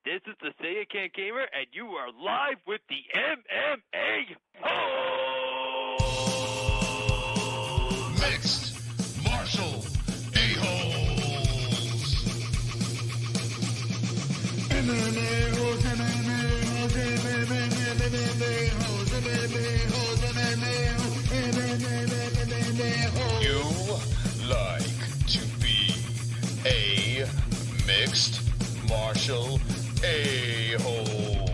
This is the Say It Can't Gamer, and you are live with the MMA-Holes! Mixed Martial A-Holes! MMA-Holes, MMA-Holes, MMA-Holes, MMA-Holes, MMA-Holes. You like to be a mixed martial A-hole.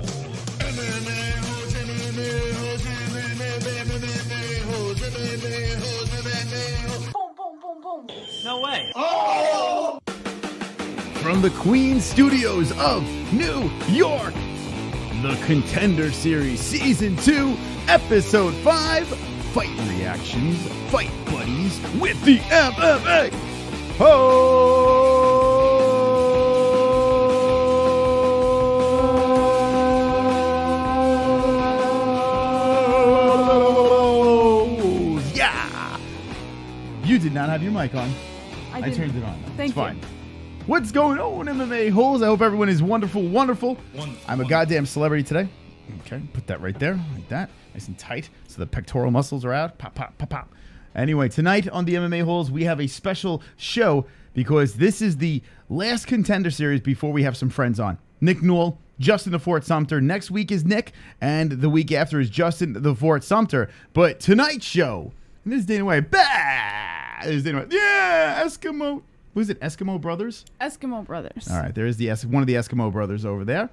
MMA-Holes, MMA-Holes, MMA-Holes, MMA-Holes, MMA-Holes. Boom, boom, boom, boom. No way. Oh! From the Queen Studios of New York, the Contender Series Season 2, Episode 5, Fight Reactions, Fight Buddies with the MMA-Holes! Yeah! You did not have your mic on. I turned it on. Thank it's you. fine. What's going on, MMA Holes? I hope everyone is wonderful, wonderful. I'm a goddamn celebrity today. Okay, put that right there, like that. Nice and tight, so the pectoral muscles are out. Pop, pop, pop, pop. Anyway, tonight on the MMA Holes, we have a special show because this is the last Contender Series before we have some friends on. Nick Newell, Justin the Fort Sumter. Next week is Nick, and the week after is Justin the Fort Sumter. But tonight's show, and this is Dana White. Bah! There's Dana White. Yeah, Eskimo. What is it, Eskimo Brothers? Eskimo Brothers. All right, there is one of the Eskimo Brothers over there.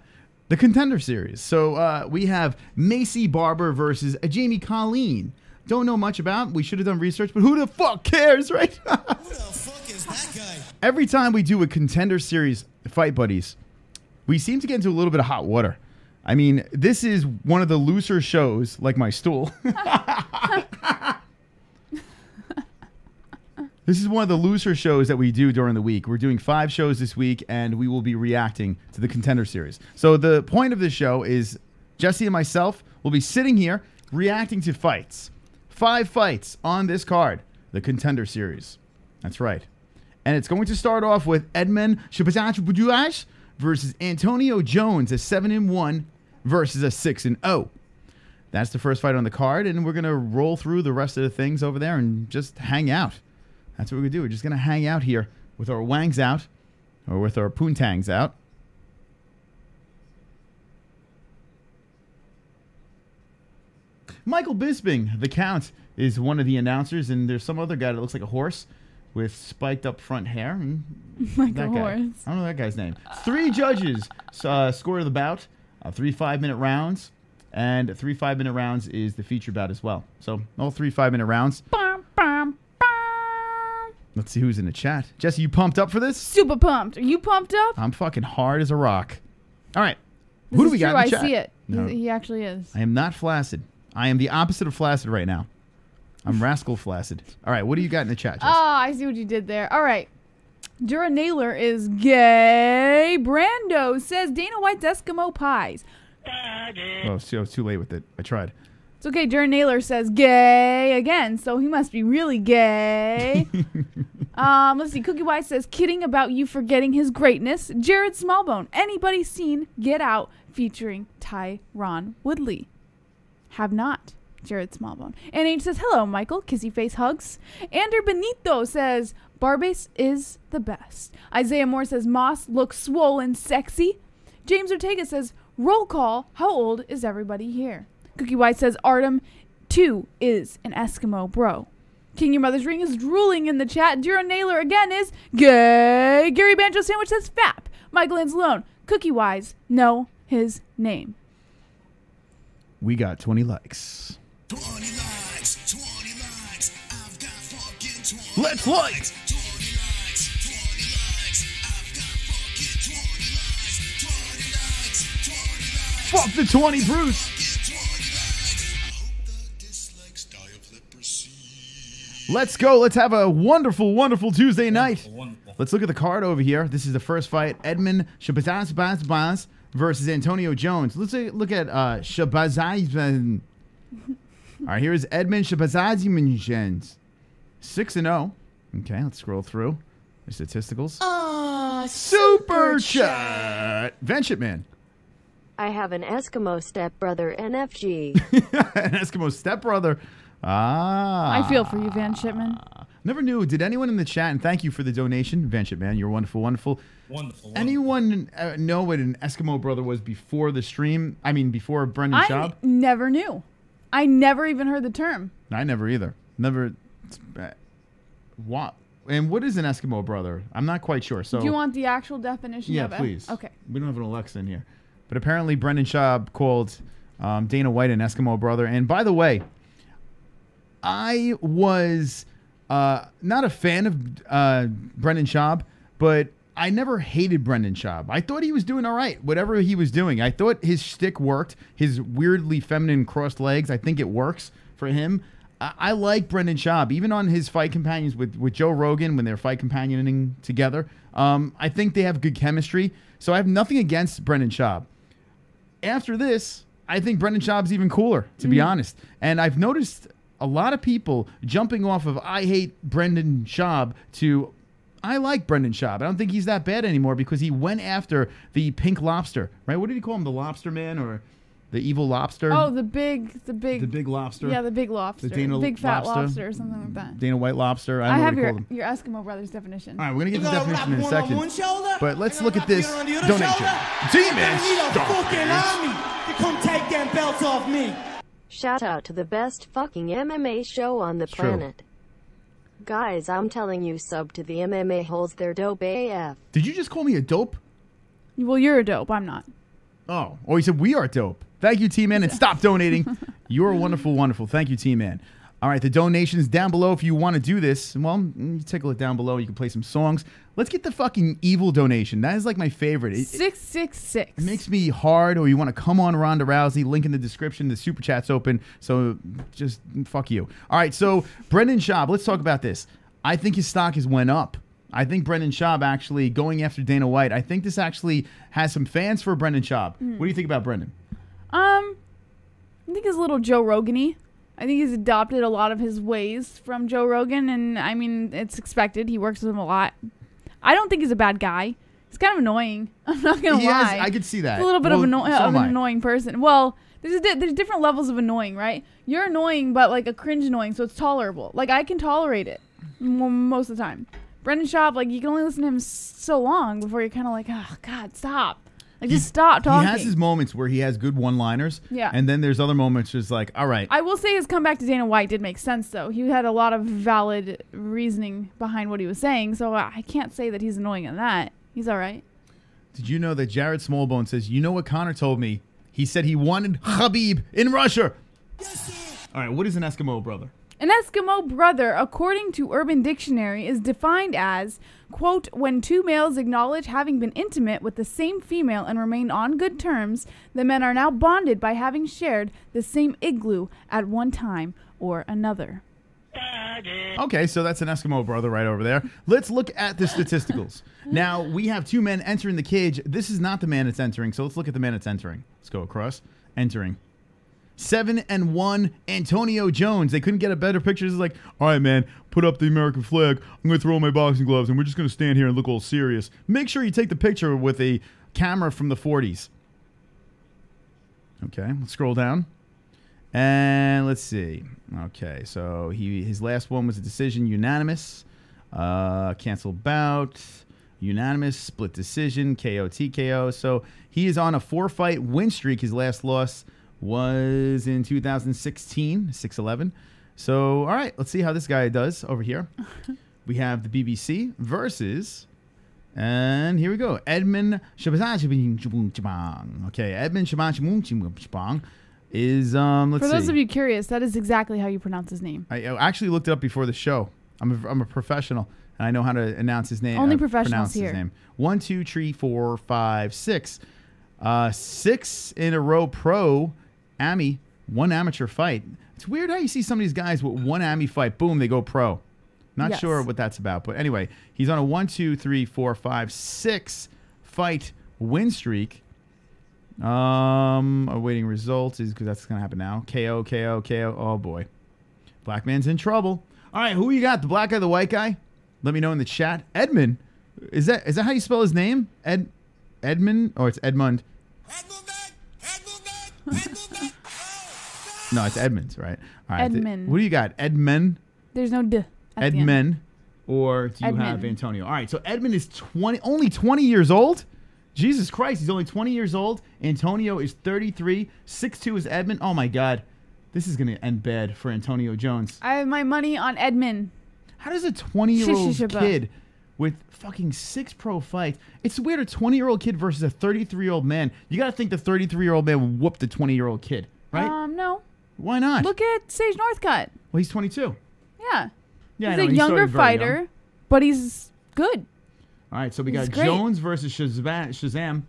The Contender Series. So we have MAYCEE Barber versus Jamie Colleen. Don't know much about. We should have done research, but who the fuck cares, right? Who the fuck is that guy? Every time we do a Contender Series Fight Buddies, we seem to get into a little bit of hot water. I mean, this is one of the looser shows, like my stool. This is one of the looser shows that we do during the week. We're doing 5 shows this week, and we will be reacting to the Contender Series. So the point of this show is Jessie and myself will be sitting here reacting to fights. 5 fights on this card, the Contender Series. That's right. And it's going to start off with Edmond Shabataj versus Antonio Jones, a 7-1 versus a 6-0. That's the first fight on the card, and we're going to roll through the rest of the things over there and just hang out. That's what we're going to do. We're just going to hang out here with our wangs out, or with our poontangs out. Michael Bisping, the Count, is one of the announcers, and there's some other guy that looks like a horse with spiked up front hair. Like that a guy. horse. I don't know that guy's name. 3 judges score the bout, 3 5-minute rounds, and 3 5-minute rounds is the feature bout as well. So all 3 5-minute rounds. Bum, bum, bum. Let's see who's in the chat. Jessie, you pumped up for this? Super pumped. Are you pumped up? I'm fucking hard as a rock. All right. This Who do is we got true. in the chat? I see it. No. He actually is. I am not flaccid. I am the opposite of flaccid right now. I'm rascal flaccid. All right, what do you got in the chat, Jessie? Oh, I see what you did there. All right. Dura Naylor is gay. Brando says Dana White's Eskimo pies. Oh, I was too late with it. I tried. It's okay. Dura Naylor says gay again, so he must be really gay. Let's see. Cookie White says kidding about you forgetting his greatness. Jared Smallbone. Anybody seen Get Out featuring Tyron Woodley? Have not. Jared Smallbone. And H says, hello, Michael. Kissy face hugs. Ander Benito says, Barbase is the best. Isaiah Moore says, Moss looks swollen, sexy. James Ortega says, roll call. How old is everybody here? Cookie White says, Artem, too, is an Eskimo bro. King Your Mother's Ring is drooling in the chat. Dura Naylor again is gay. Gary Banjo Sandwich says, fap. Michael Anzalone, Cookie Wise, know his name. We got 20 likes. 20 likes, 20 likes. I've got fucking 20 Let's like. 20 likes, 20 likes. I've got fucking 20 likes, 20 likes, 20 likes. Fuck the 20, Bruce. Let's go. Let's have a wonderful, wonderful Tuesday night. Let's look at the card over here. This is the first fight. Edmond Shabataj versus Antonio Jones. Let's look at Shabataj. All right, here is Edmond Shabataj. 6-0. Okay, let's scroll through the statisticals. Super Chat. Venture Man. I have an Eskimo stepbrother, NFG. An Eskimo stepbrother. I feel for you, Van Shipman. Never knew. Did anyone in the chat, and thank you for the donation, Van Shipman. You're wonderful, wonderful. Wonderful. Anyone know what an Eskimo brother was before the stream? I mean, before Brendan Schaub? I never knew. I never even heard the term. I never either. Never. What? And what is an Eskimo brother? I'm not quite sure. So do you want the actual definition of it? Yeah, please. Okay. We don't have an Alexa in here. But apparently Brendan Schaub called Dana White an Eskimo brother. And by the way, I was not a fan of Brendan Schaub, but I never hated Brendan Schaub. I thought he was doing all right, whatever he was doing. I thought his shtick worked. His weirdly feminine crossed legs, I think it works for him. I like Brendan Schaub, even on his fight companions with Joe Rogan when they're fight companioning together. I think they have good chemistry. So I have nothing against Brendan Schaub. After this, I think Brendan Schaub's even cooler, to be honest. And I've noticed a lot of people jumping off of I hate Brendan Schaub to I like Brendan Schaub. I don't think he's that bad anymore because he went after the pink lobster, right? What did he call him? The lobster man or the evil lobster? Oh, the big lobster. Yeah, the big lobster. The Dana big fat lobster. lobster or something like that. Dana White lobster. I don't know have what he called him. your Eskimo Brothers definition. All right, we're going to get the definition in a second. One shoulder, But let's and look I'm at this rapping on the other donation. shoulder. Demon You need a fucking army to come take them belts off me. Shout out to the best fucking MMA show on the true. planet. Guys, I'm telling you, sub to the MMA-Holes, they're dope AF. Did you just call me a dope? Well, you're a dope. I'm not. Oh, he said we are dope. Thank you, T-Man, and stop donating. You're wonderful, wonderful. Thank you, T-Man. All right, the donation's down below if you want to do this. Well, you tickle it down below. You can play some songs. Let's get the fucking evil donation. That is like my favorite. 666. It makes me hard, or you want to come on Ronda Rousey, link in the description. The super chat's open, so just fuck you. All right, so Brendan Schaub, let's talk about this. I think his stock has went up. I think Brendan Schaub actually going after Dana White. I think this actually has some fans for Brendan Schaub. What do you think about Brendan? I think he's a little Joe Rogan-y. I think he's adopted a lot of his ways from Joe Rogan, and I mean, it's expected. He works with him a lot. I don't think he's a bad guy. He's kind of annoying. I'm not going to lie. I could see that. He's a little bit of an I. annoying person. Well, there's different levels of annoying, right? You're annoying, but like a cringe annoying, so it's tolerable. Like, I can tolerate it most of the time. Brendan Schaub, like, you can only listen to him so long before you're kind of like, oh, God, stop. Like, just stop talking. He has his moments where he has good one-liners. Yeah. And then there's other moments just like, all right. I will say his comeback to Dana White did make sense, though. He had a lot of valid reasoning behind what he was saying, so I can't say that he's annoying in that. He's all right. Did you know that Jared Smallbone says, you know what Conor told me? He said he wanted Khabib in Russia. All right, what is an Eskimo brother? An Eskimo brother, according to Urban Dictionary, is defined as, quote, when two males acknowledge having been intimate with the same female and remain on good terms, the men are now bonded by having shared the same igloo at one time or another. Okay, so that's an Eskimo brother right over there. Let's look at the statisticals. Now, we have two men entering the cage. This is not the man that's entering, so let's look at the man that's entering. Let's go across. Entering. 7-1 Antonio Jones. They couldn't get a better picture. It's like, all right, man, put up the American flag. I'm going to throw on my boxing gloves, and we're just going to stand here and look all serious. Make sure you take the picture with a camera from the 40s. Okay, let's scroll down. And let's see. Okay, so his last one was a decision, unanimous. Canceled bout, unanimous, split decision, KO, TKO. So he is on a 4-fight win streak. His last loss was in 2016, 6-11. So, all right, let's see how this guy does over here. We have the BBC versus, and here we go, Edmund Shabanchibang. Okay, Edmund Shabanchibang is, let's see. For those of you curious, that is exactly how you pronounce his name. I actually looked it up before the show. I'm a professional, and I know how to announce his name. Only professionals pronounce here. His name. 1, 2, 3, 4, 5, 6. 6 in a row pro. Ami, 1 amateur fight. It's weird how you see some of these guys with 1 Ami fight, boom, they go pro. Not sure what that's about, but anyway, he's on a 1, 2, 3, 4, 5, 6 fight win streak. Awaiting results is because that's gonna happen now. KO, KO, KO. Oh boy, black man's in trouble. All right, who you got? The black guy, the white guy? Let me know in the chat. Edmund Is that how you spell his name? Edmund? Or it's Edmund? No, it's Edmonds, right? All right. Edmund. What do you got? Edmund? There's no D. At the end. Edmund? Or do you Edmund. have Antonio? All right, so Edmund is only 20 years old? Jesus Christ, he's only 20 years old. Antonio is 33. 6'2" is Edmund. Oh, my God. This is going to end bad for Antonio Jones. I have my money on Edmund. How does a 20-year-old kid with fucking 6 pro fights... It's weird, a 20-year-old kid versus a 33-year-old man. You got to think the 33-year-old man whooped the 20-year-old kid, right? No. Why not? Look at Sage Northcutt. Well, he's 22. Yeah. Yeah, he's I know, a he younger started very fighter, young. but he's good. All right, so we got great. Jones versus Shazam.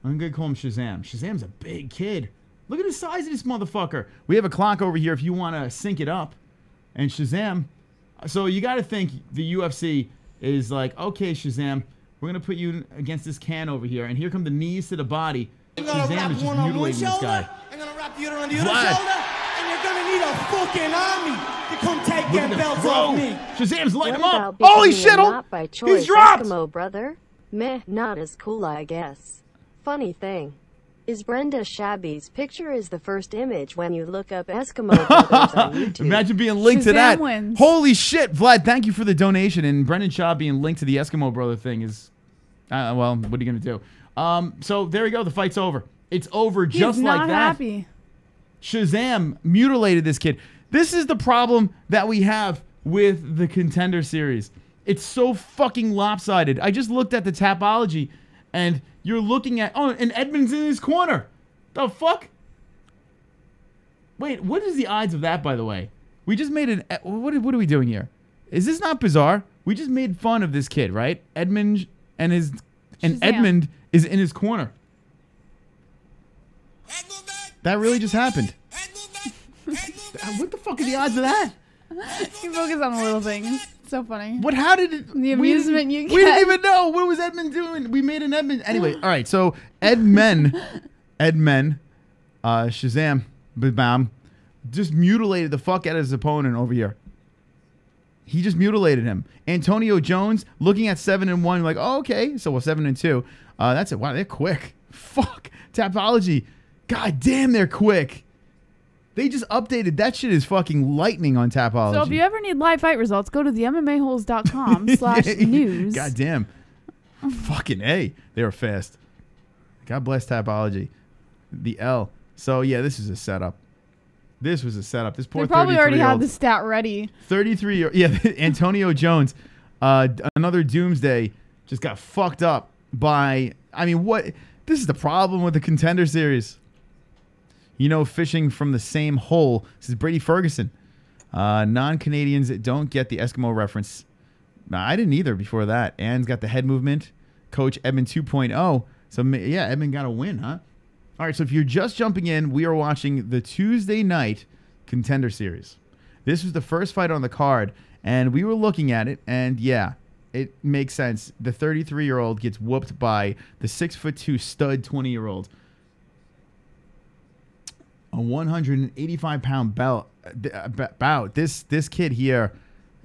I'm going to call him Shazam. Shazam's a big kid. Look at the size of this motherfucker. We have a clock over here if you want to sync it up. And Shazam. So you got to think the UFC is like, okay, Shazam, we're going to put you against this can over here. And here come the knees to the body. Shazam is just mutilating this guy. I'm going to wrap you around the other shoulder. And you're going to need a fucking army to come take them belts off me. Shazam's lighting him What up. about Holy becoming shit. a not by choice He's dropped. Eskimo brother? Meh, not as cool, I guess. Funny thing is Brenda Shabby's picture is the first image when you look up Eskimo brothers on YouTube. Imagine being linked to Shazam that. wins. Holy shit, Vlad, thank you for the donation. And Brendan Shaw being linked to the Eskimo brother thing is, well, what are you going to do? So there we go. The fight's over. It's over just He's like not that. happy. Shazam mutilated this kid. This is the problem that we have with the Contender series. It's so fucking lopsided. I just looked at the Tapology, and you're looking at... Oh, and Edmund's in his corner. The fuck? Wait, what is the odds of that, by the way? We just made an... What are we doing here? Is this not bizarre? We just made fun of this kid, right? Edmund and his... And Shazam. Edmund is in his corner. That really just happened. What the fuck are the odds of that? You focus on the little things. It's so funny. What? How did it? The amusement you We didn't get. even know. What was Edmund doing? We made an Edmund. Anyway, all right. So Edmund, Shazam, bam, just mutilated the fuck out of his opponent over here. He just mutilated him. Antonio Jones looking at 7-1, like, oh, okay, so we're 7-2. That's it. Wow, they're quick. Fuck. Tapology. God damn, they're quick. They just updated. That shit is fucking lightning on Tapology. So if you ever need live fight results, go to the MMAHoles.com/news. God damn. Fucking A. They were fast. God bless Tapology. The L. So, yeah, this is a setup. This was a setup. This poor They probably already 33-year-old had the stat ready. 33 yeah, Antonio Jones, another doomsday, just got fucked up by, I mean, what? This is the problem with the Contender series. You know, fishing from the same hole. This is Brady Ferguson. Non-Canadians don't get the Eskimo reference. I didn't either before that. Ann's got the head movement. Coach Edmund 2.0. So, yeah, Edmund got a win, huh? All right, so if you're just jumping in, we are watching the Tuesday night Contender series. This was the first fight on the card, and we were looking at it, and yeah, it makes sense. The 33-year-old gets whooped by the 6'2" stud 20-year-old. A 185-pound bout. This kid here,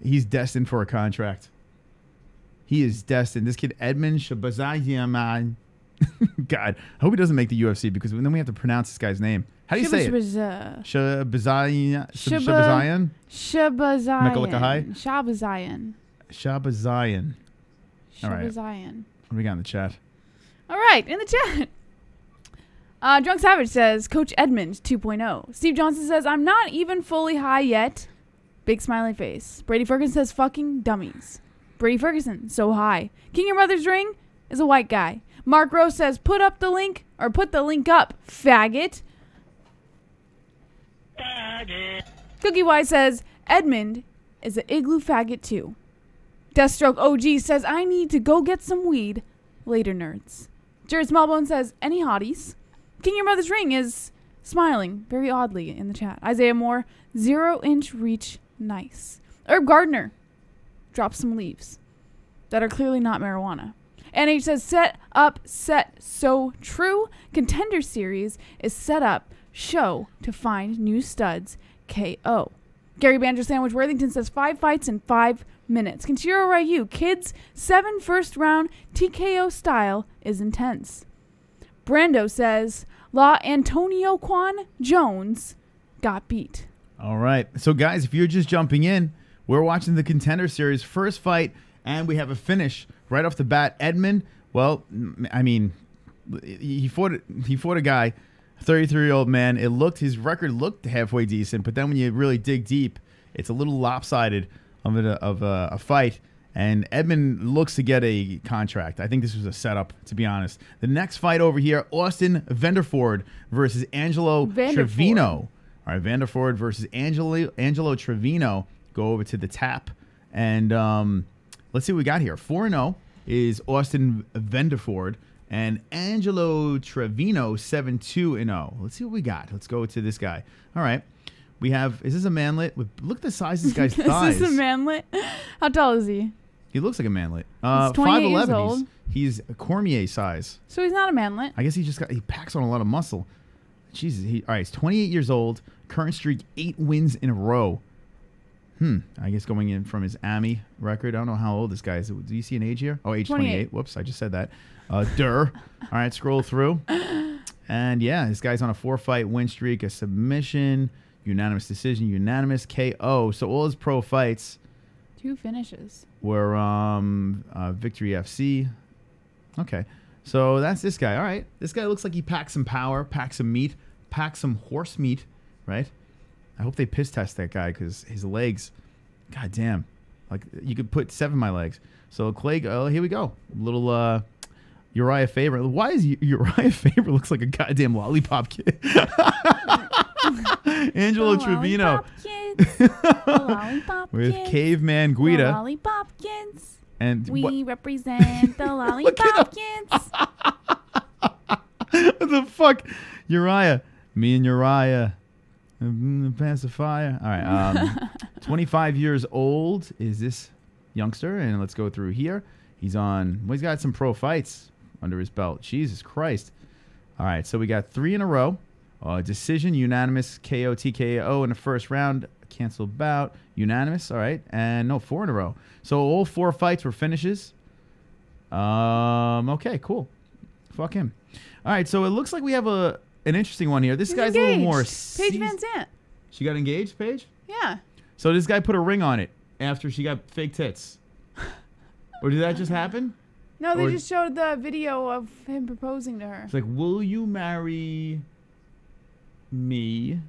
he's destined for a contract. He is destined. This kid, Edmund Shabazian. God, I hope he doesn't make the UFC because then we have to pronounce this guy's name. How do you say it? Shabazian? Shabazian. Shabazian. Shabazian. Shabazian. All right. Shabazian. What do we got in the chat? All right, in the chat. Drunk Savage says, Coach Edmund 2.0. Steve Johnson says, I'm not even fully high yet. Big smiley face. Brady Ferguson says, fucking dummies. Brady Ferguson, so high. King Your Mother's Ring is a white guy. Mark Rose says, put the link up, faggot. Cookie Wise says, Edmund is an igloo faggot too. Deathstroke OG says, I need to go get some weed. Later, nerds. Jared Smallbone says, any hotties? King Your Mother's Ring is smiling very oddly in the chat. Isaiah Moore, 0-inch reach, nice. Herb Gardner drops some leaves that are clearly not marijuana. NH says, set, so true. Contender series is set up, show to find new studs, KO. Gary Banjo Sandwich Worthington says, 5 fights in 5 minutes. Kenshiro Ryu, kids, 7 first-round TKO style is intense. Brando says, La Antonio Quan Jones got beat. All right. So, guys, if you're just jumping in, we're watching the Contender Series first fight, and we have a finish right off the bat. Edmund, well, I mean, he fought a guy, a 33-year-old man. His record looked halfway decent, but then when you really dig deep, it's a little lopsided of a fight. And Edmund looks to get a contract. I think this was a setup, to be honest. The next fight over here, Austin Vanderford versus Angelo Trevino. All right, Vanderford versus Angelo Trevino. Go over to the tap. And let's see what we got here. 4-0 is Austin Vanderford. And Angelo Trevino, 7-2-0. Let's see what we got. Let's go to this guy. All right. We have, is this a manlet? Look at the size of this guy's thighs. Is this a manlet? How tall is he? He looks like a manlet. He's 28 years 5'11". old. He's a Cormier size. So he's not a manlet. I guess he packs on a lot of muscle. Jesus. All right, he's 28 years old. Current streak, 8 wins in a row. I guess going in from his AMI record. I don't know how old this guy is. Do you see an age here? Oh, age 28. Whoops, I just said that. All right, scroll through. And yeah, this guy's on a 4-fight win streak, a submission, unanimous decision, unanimous KO. So all his pro fights 2 finishes were Victory FC. Okay, so that's this guy. All right, this guy looks like he packs some power, packs some meat, packs some horse meat, right? I hope they piss test that guy because his legs, god damn, like you could put 7 of my legs. So Clay, here we go. Little Uriah Faber. Why is Uriah Faber looks like a goddamn lollipop kid? Angelo Trevino with Caveman Guida. The lollipop kids. And we represent the lollipop kids. What the fuck? Uriah. Me and Uriah. Pacifier. All right. 25 years old is this youngster. And let's go through here. He's got some pro fights under his belt. Jesus Christ. All right. So we got 3 in a row. Decision, unanimous, KO, TKO in the first round. Canceled bout. Unanimous. All right. And no, 4 in a row. So all 4 fights were finishes. Okay, cool. Fuck him. All right. So it looks like we have an interesting one here. This guy's engaged. A little more... Paige Van Zandt. She got engaged, Paige? Yeah. So this guy put a ring on it after she got fake tits. Or did that just happen? No, they just showed the video of him proposing to her. It's like, will you marry me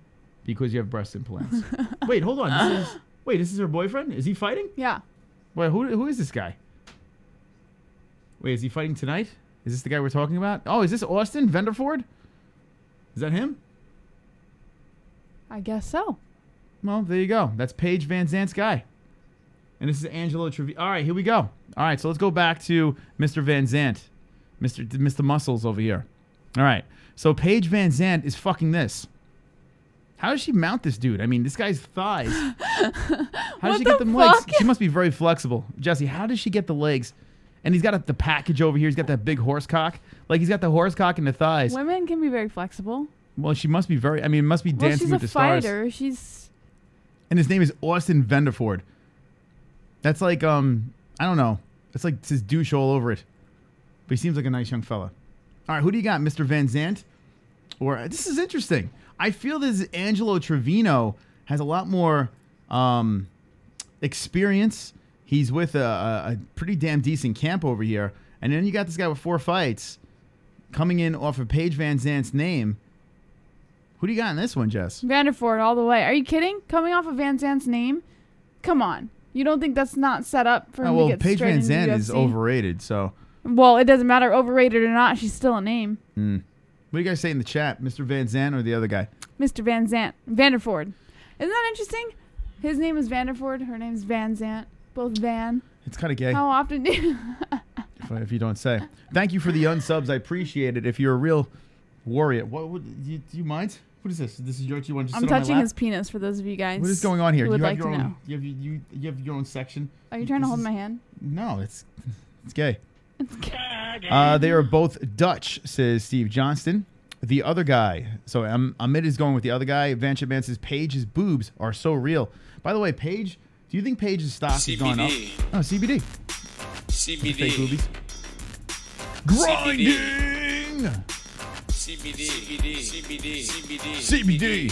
because you have breast implants? Wait, hold on. This is her boyfriend? Is he fighting? Yeah. Wait, who is this guy? Wait, is he fighting tonight? Is this the guy we're talking about? Oh, is this Austin Vanderford? Is that him? I guess so. Well, there you go. That's Paige Van Zandt's guy. And this is Angelo Trevino. All right, here we go. All right, so let's go back to Mr. Van Zandt. Mr. Muscles over here. All right, so Paige Van Zandt is fucking this. How does she mount this dude? I mean, this guy's thighs. How does she get them legs? She must be very flexible. Jessie, how does she get the legs? And he's got the package over here. He's got that big horse cock. Like, he's got the horse cock and the thighs. Women can be very flexible. Well, she must be very... I mean, it must be Dancing with the Stars. She's a fighter. She's... And his name is Austin Vanderford. That's like, I don't know. It's like, it says douche all over it. But he seems like a nice young fella. All right, who do you got, Mr. Van Zandt? Or, this is interesting. I feel this Angelo Trevino has a lot more experience. He's with a pretty damn decent camp over here. And then you got this guy with 4 fights coming in off of Paige Van Zandt's name. Who do you got in this one, Jess? Vanderford all the way. Are you kidding? Coming off of Van Zandt's name? Come on. You don't think that's not set up for him to get Paige straight Van into Zandt UFC? is overrated, so... Well, it doesn't matter, overrated or not. She's still a name. What do you guys say in the chat? Mr. Van Zandt or the other guy? Mr. Van Zandt. Vanderford. Isn't that interesting? His name is Vanderford. Her name's Van Zandt. Both Van. It's kind of gay. How often do you... if you don't say. Thank you for the unsubs. I appreciate it. If you're a real warrior. Do you mind? What is this? This is yours. You want to just I'm sit on my touching lap? his penis for those of you guys. What is going on here? Who would You have like your to own. know. You have your own section. Are you trying to hold my hand? No, it's gay. It's gay. They are both Dutch, says Steve Johnston. The other guy. So Ahmed is going with the other guy. Van Chapman says Paige's boobs are so real. By the way, Paige Do you think Paige's stock has gone up? Oh, CBD. CBD. Fake boobies. Grinding. CBD. CBD. CBD. CBD. CBD.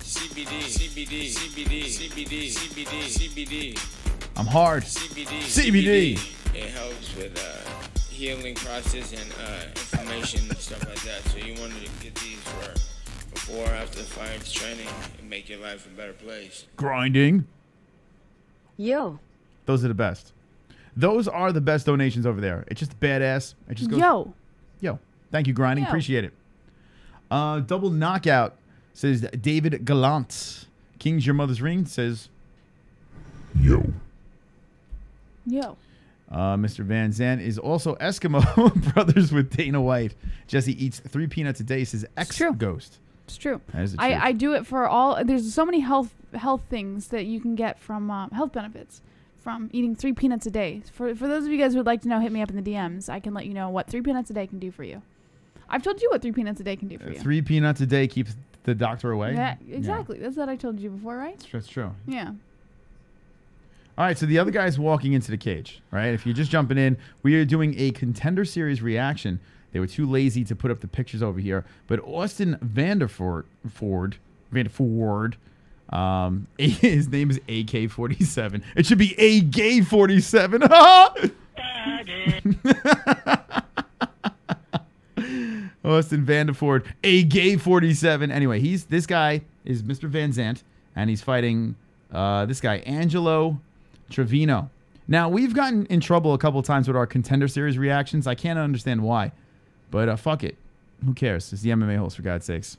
CBD. CBD. CBD. CBD. CBD. CBD. I'm hard. CBD. It helps with healing process and inflammation and stuff like that. So you wanted to get these for before or after the fight training and make your life a better place. Grinding. Yo. Those are the best. Those are the best donations over there. It's just badass. It just goes. Yo. Thank you, Grinding. Yo. Appreciate it. Double knockout says David Gallant. King's Your Mother's Ring says yo. Mr. Van Zandt is also Eskimo brothers with Dana White. Jessie eats 3 peanuts a day, says Ghost. It's true. That is the truth. I do it for all. There's so many health things that you can get from health benefits from eating 3 peanuts a day. For those of you guys who would like to know, hit me up in the DMs. I can let you know what 3 peanuts a day can do for you. I've told you what 3 peanuts a day can do for you. 3 peanuts a day keeps the doctor away? Yeah, exactly. Yeah. That's what I told you before, right? That's true. Yeah. All right, so the other guy's walking into the cage, right? If you're just jumping in, we are doing a Contender Series reaction. They were too lazy to put up the pictures over here. But Austin Vanderford, his name is AK-47. It should be A-Gay-47. Austin Vanderford, A-Gay-47. Anyway, this guy is Mr. Van Zandt, and he's fighting this guy, Angelo Trevino. Now, we've gotten in trouble a couple of times with our Contender Series reactions. I can't understand why. But fuck it. Who cares? It's the MMA-Holes, for God's sakes.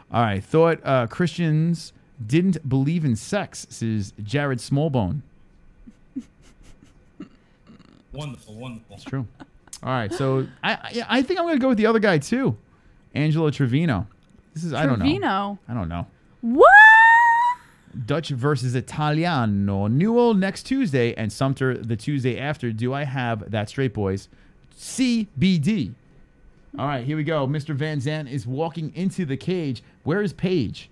All right. Thought Christians didn't believe in sex, says Jared Smallbone. Wonderful. It's true. All right. So I think I'm going to go with the other guy, too. Angelo Trevino. I don't know. What? Dutch versus Italiano. Newell next Tuesday and Sumter the Tuesday after. Do I have that straight, boys? CBD. All right, here we go. Mr. Van Zandt is walking into the cage. Where is Paige?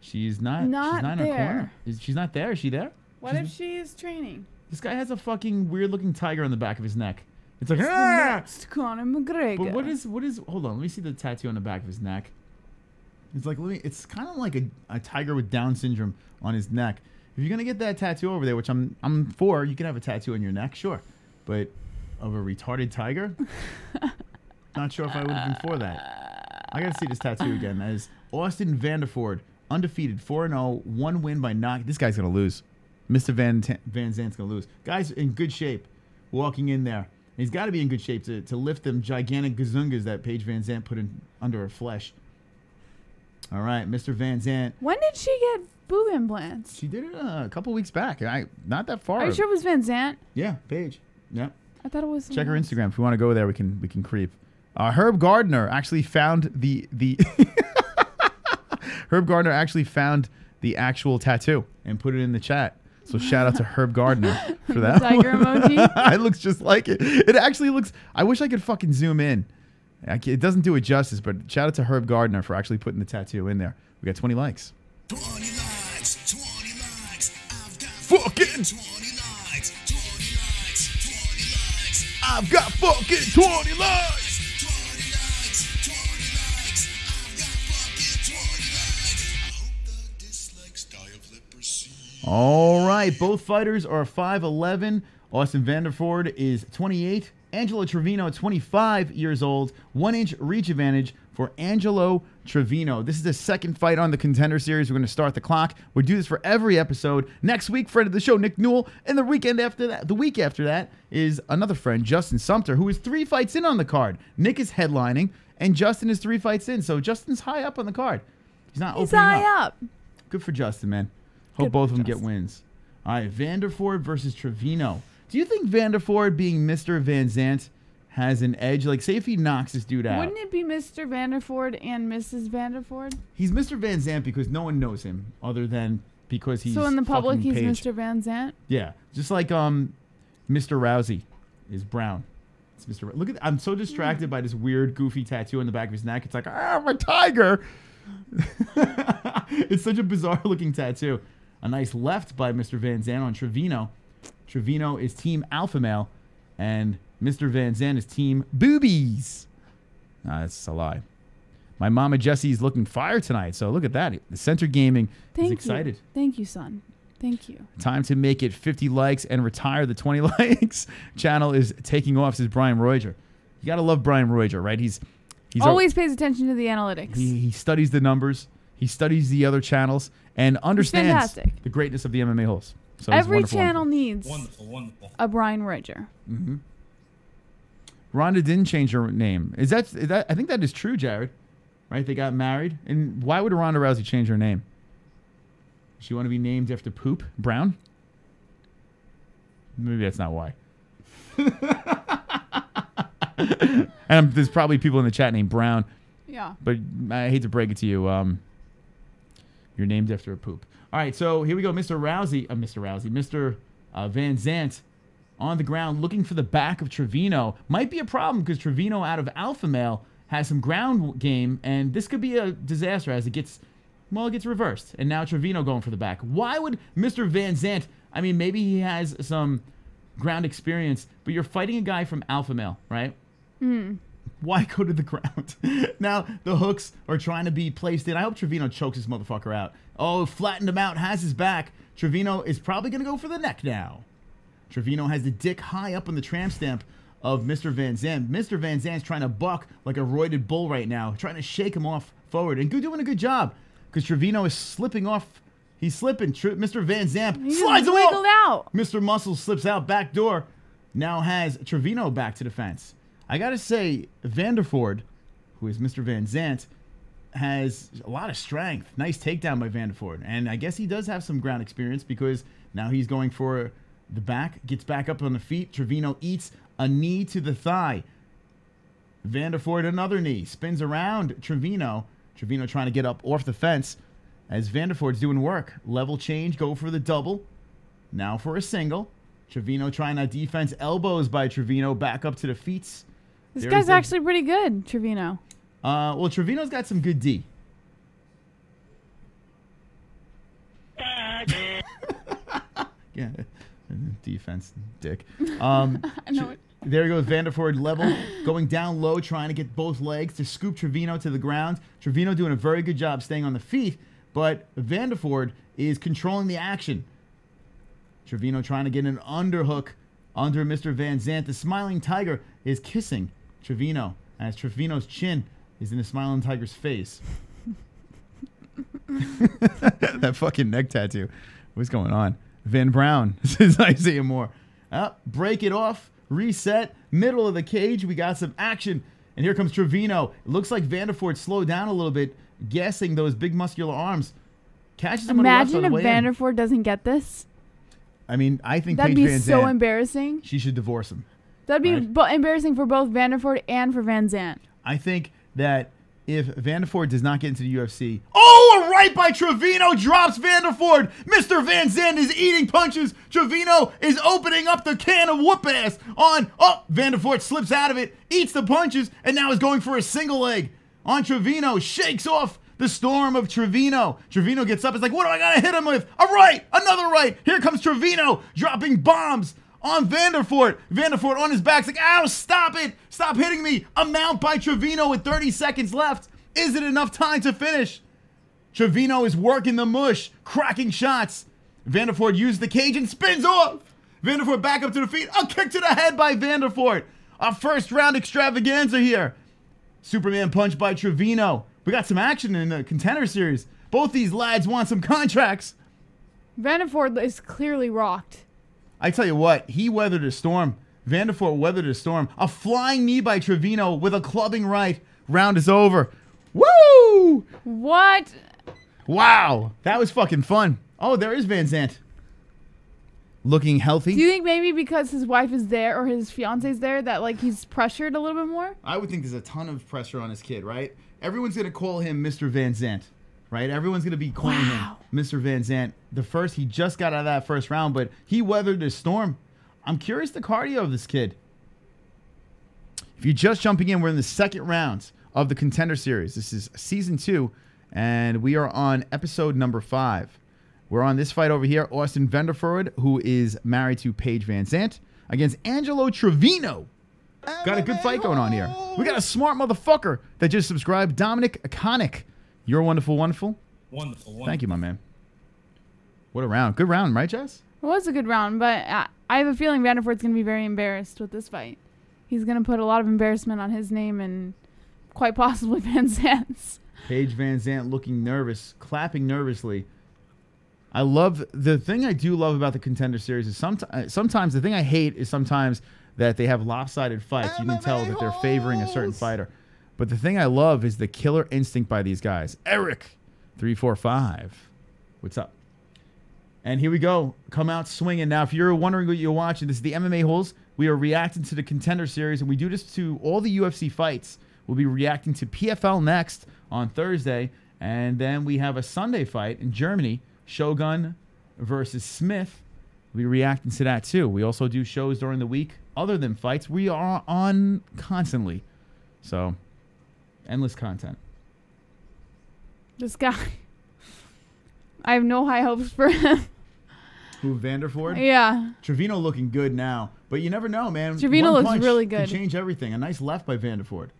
She's not. She's not in her corner. She's not there. Is she there? What if she's training? This guy has a fucking weird-looking tiger on the back of his neck. It's like, the next Conor McGregor. But what is? Hold on, let me see the tattoo on the back of his neck. It's like, it's kind of like a tiger with Down syndrome on his neck. If you're gonna get that tattoo over there, which I'm for, you can have a tattoo on your neck, sure. But of a retarded tiger, not sure if I would have been for that. I gotta see this tattoo again. That is Austin Vanderford, undefeated, 4-0, 1 win by knock. This guy's gonna lose. Mr. Van Zandt's gonna lose. Guy's in good shape, walking in there. He's got to be in good shape to lift them gigantic gazungas that Paige Van Zandt put in under her flesh. All right, Mr. Van Zandt. When did she get boob implants? She did it a couple weeks back. Not that far. Are you sure it was Van Zandt? Yeah, Paige. Yeah. I thought it was. Check her Instagram if we want to go there. We can creep. Herb Gardner actually found the Herb Gardner actually found the actual tattoo and put it in the chat. So shout out to Herb Gardner for that. Tiger emoji. It looks just like it. It actually looks. I wish I could fucking zoom in. It doesn't do it justice, but shout out to Herb Gardner for actually putting the tattoo in there. We got 20 likes. 20 likes, 20 likes. I've got fucking 20 likes, 20 likes, 20 likes. I've got fucking 20 likes. 20 likes, 20 likes. I've got fucking 20 likes. I hope the dislikes die of leprosy. All right, both fighters are 5'11". Austin Vanderford is 28. Angelo Trevino, 25 years old. 1-inch reach advantage for Angelo Trevino. This is the second fight on the Contender Series. We're going to start the clock. We'll do this for every episode. Next week, friend of the show, Nick Newell. And the week after that is another friend, Justin Sumter, who is 3 fights in on the card. Nick is headlining, and Justin is 3 fights in. So Justin's high up on the card. He's high up. Good for Justin, man. Hope both of them get wins. All right, Vanderford versus Trevino. Do you think Vanderford, being Mr. Van Zandt, has an edge? Like, say if he knocks this dude out. Wouldn't it be Mr. Vanderford and Mrs. Vanderford? He's Mr. Van Zandt because no one knows him other than because he's So in the public, he's Paige. Mr. Van Zandt? Yeah. Just like Mr. Rousey is brown. It's Mr. Look at I'm so distracted by this weird, goofy tattoo on the back of his neck. It's like, I'm a tiger. It's such a bizarre looking tattoo. A nice left by Mr. Van Zandt on Trevino. Trevino is team alpha male, and Mr. Van Zandt is team boobies. Nah, that's a lie. My mama Jessie is looking fire tonight, so look at that. The Center Gaming is excited. Thank you, son. Thank you. Time to make it 50 likes and retire the 20 likes. Channel is taking off, says Brian Royer. You got to love Brian Royer, right? He's always pays attention to the analytics. He studies the numbers. He studies the other channels and understands the greatness of the MMA-Holes. So every channel needs Wonderful. a Brian Royer. Mm-hmm. Rhonda didn't change her name. Is that? I think that is true, Jared. Right? They got married. And why would Ronda Rousey change her name? Does she want to be named after poop? Brown? Maybe that's not why. And there's probably people in the chat named Brown. Yeah. But I hate to break it to you. You're named after a poop. All right, so here we go. Mr. Van Zandt on the ground looking for the back of Trevino. Might be a problem because Trevino out of alpha male has some ground game, and this could be a disaster as it gets reversed. And now Trevino going for the back. Why would Mr. Van Zandt, I mean, maybe he has some ground experience, but you're fighting a guy from alpha male, right? Why go to the ground? Now the hooks are trying to be placed in. I hope Trevino chokes this motherfucker out. Oh, flattened him out, has his back. Trevino is probably going to go for the neck now. Trevino has the dick high up on the tramp stamp of Mr. Van Zandt. Mr. Van Zandt's trying to buck like a roided bull right now, trying to shake him off forward. And doing a good job because Trevino is slipping off. He's slipping. Mr. Van Zandt slides him out. Mr. Muscle slips out back door. Now has Trevino back to the fence. I got to say, Vanderford, who is Mr. Van Zandt, has a lot of strength. Nice takedown by Vanderford. And I guess he does have some ground experience because now he's going for the back, gets back up on the feet. Trevino eats a knee to the thigh. Vanderford another knee. Spins around Trevino. Trevino trying to get up off the fence as Vanderford's doing work. Level change, go for the double. Now for a single. Trevino trying that defense. Elbows by Trevino back up to the feet. This guy's actually pretty good, Trevino. Well, Trevino's got some good D. Yeah, defense, dick. I know it. There goes Vanderford level, going down low, trying to get both legs to scoop Trevino to the ground. Trevino doing a very good job staying on the feet, but Vanderford is controlling the action. Trevino trying to get an underhook under Mr. Van Zandt. The Smiling Tiger is kissing Trevino as Trevino's chin is in the Smiling Tiger's face. That fucking neck tattoo. What's going on? Van Brown says Isaiah Moore. Break it off. Reset. Middle of the cage. We got some action. And here comes Trevino. It looks like Vanderford slowed down a little bit, guessing those big muscular arms. Catches him on the left Imagine on the if way in. Vanderford doesn't get this. I mean, I think That'd Paige be Van so Zandt, embarrassing. she should divorce him. That'd be Right. embarrassing for both Vanderford and for Van Zandt. I think that if Vanderford does not get into the UFC... Oh, a right by Trevino drops Vanderford. Mr. Van Zandt is eating punches. Trevino is opening up the can of whoop ass on... Oh, Vanderford slips out of it, eats the punches, and now is going for a single leg on Trevino. Shakes off the storm of Trevino. Trevino gets up. It's like, what do I got to hit him with? A right. Another right. Here comes Trevino dropping bombs on Vanderford. Vanderford on his back. It's like, ow, stop it. Stop hitting me. A mount by Trevino with 30 seconds left. Is it enough time to finish? Trevino is working the mush, cracking shots. Vanderford used the cage and spins off. Vanderford back up to the feet. A kick to the head by Vanderford. Our first round extravaganza here. Superman punch by Trevino. We got some action in the Contender series. Both these lads want some contracts. Vanderford is clearly rocked. I tell you what, he weathered a storm. Vanderford weathered a storm. A flying knee by Trevino with a clubbing right. Round is over. Woo! What? Wow. That was fucking fun. Oh, there is Van Zandt. Looking healthy. Do you think maybe because his wife is there or his fiance's there that like he's pressured a little bit more? I would think there's a ton of pressure on his kid, right? Everyone's going to call him Mr. Van Zandt, right? Everyone's going to be calling him Mr. Van Zandt. He just got out of that first round, but he weathered the storm. I'm curious the cardio of this kid. If you're just jumping in, we're in the second round of the Contender series. This is season 2, and we are on episode number 5. We're on this fight over here. Austin Vanderford, who is married to Paige Van Zandt, against Angelo Trevino. Got a good fight going on here. We got a smart motherfucker that just subscribed, Dominic Iconic. You're wonderful, wonderful. Wonderful. Thank you, my man. What a round. Good round, right, Jess? It was a good round, but I have a feeling Vanderford's going to be very embarrassed with this fight. He's going to put a lot of embarrassment on his name and quite possibly Van Zandt's. Paige Van Zandt looking nervous, clapping nervously. I love, the thing I do love about the Contender Series is sometimes the thing I hate is sometimes that they have lopsided fights. You can tell that they're favoring a certain fighter. But the thing I love is the killer instinct by these guys. Eric, 345. What's up? And here we go. Come out swinging. Now, if you're wondering what you're watching, this is the MMA-Holes. We are reacting to the Contender Series, and we do this to all the UFC fights. We'll be reacting to PFL next on Thursday. And then we have a Sunday fight in Germany, Shogun versus Smith. We'll be reacting to that, too. We also do shows during the week. Other than fights, we are on constantly. So, endless content. This guy. I have no high hopes for him. Who, Vanderford? Yeah. Trevino looking good now. But you never know, man. Trevino One looks punch really can good. change everything. A nice left by Vanderford.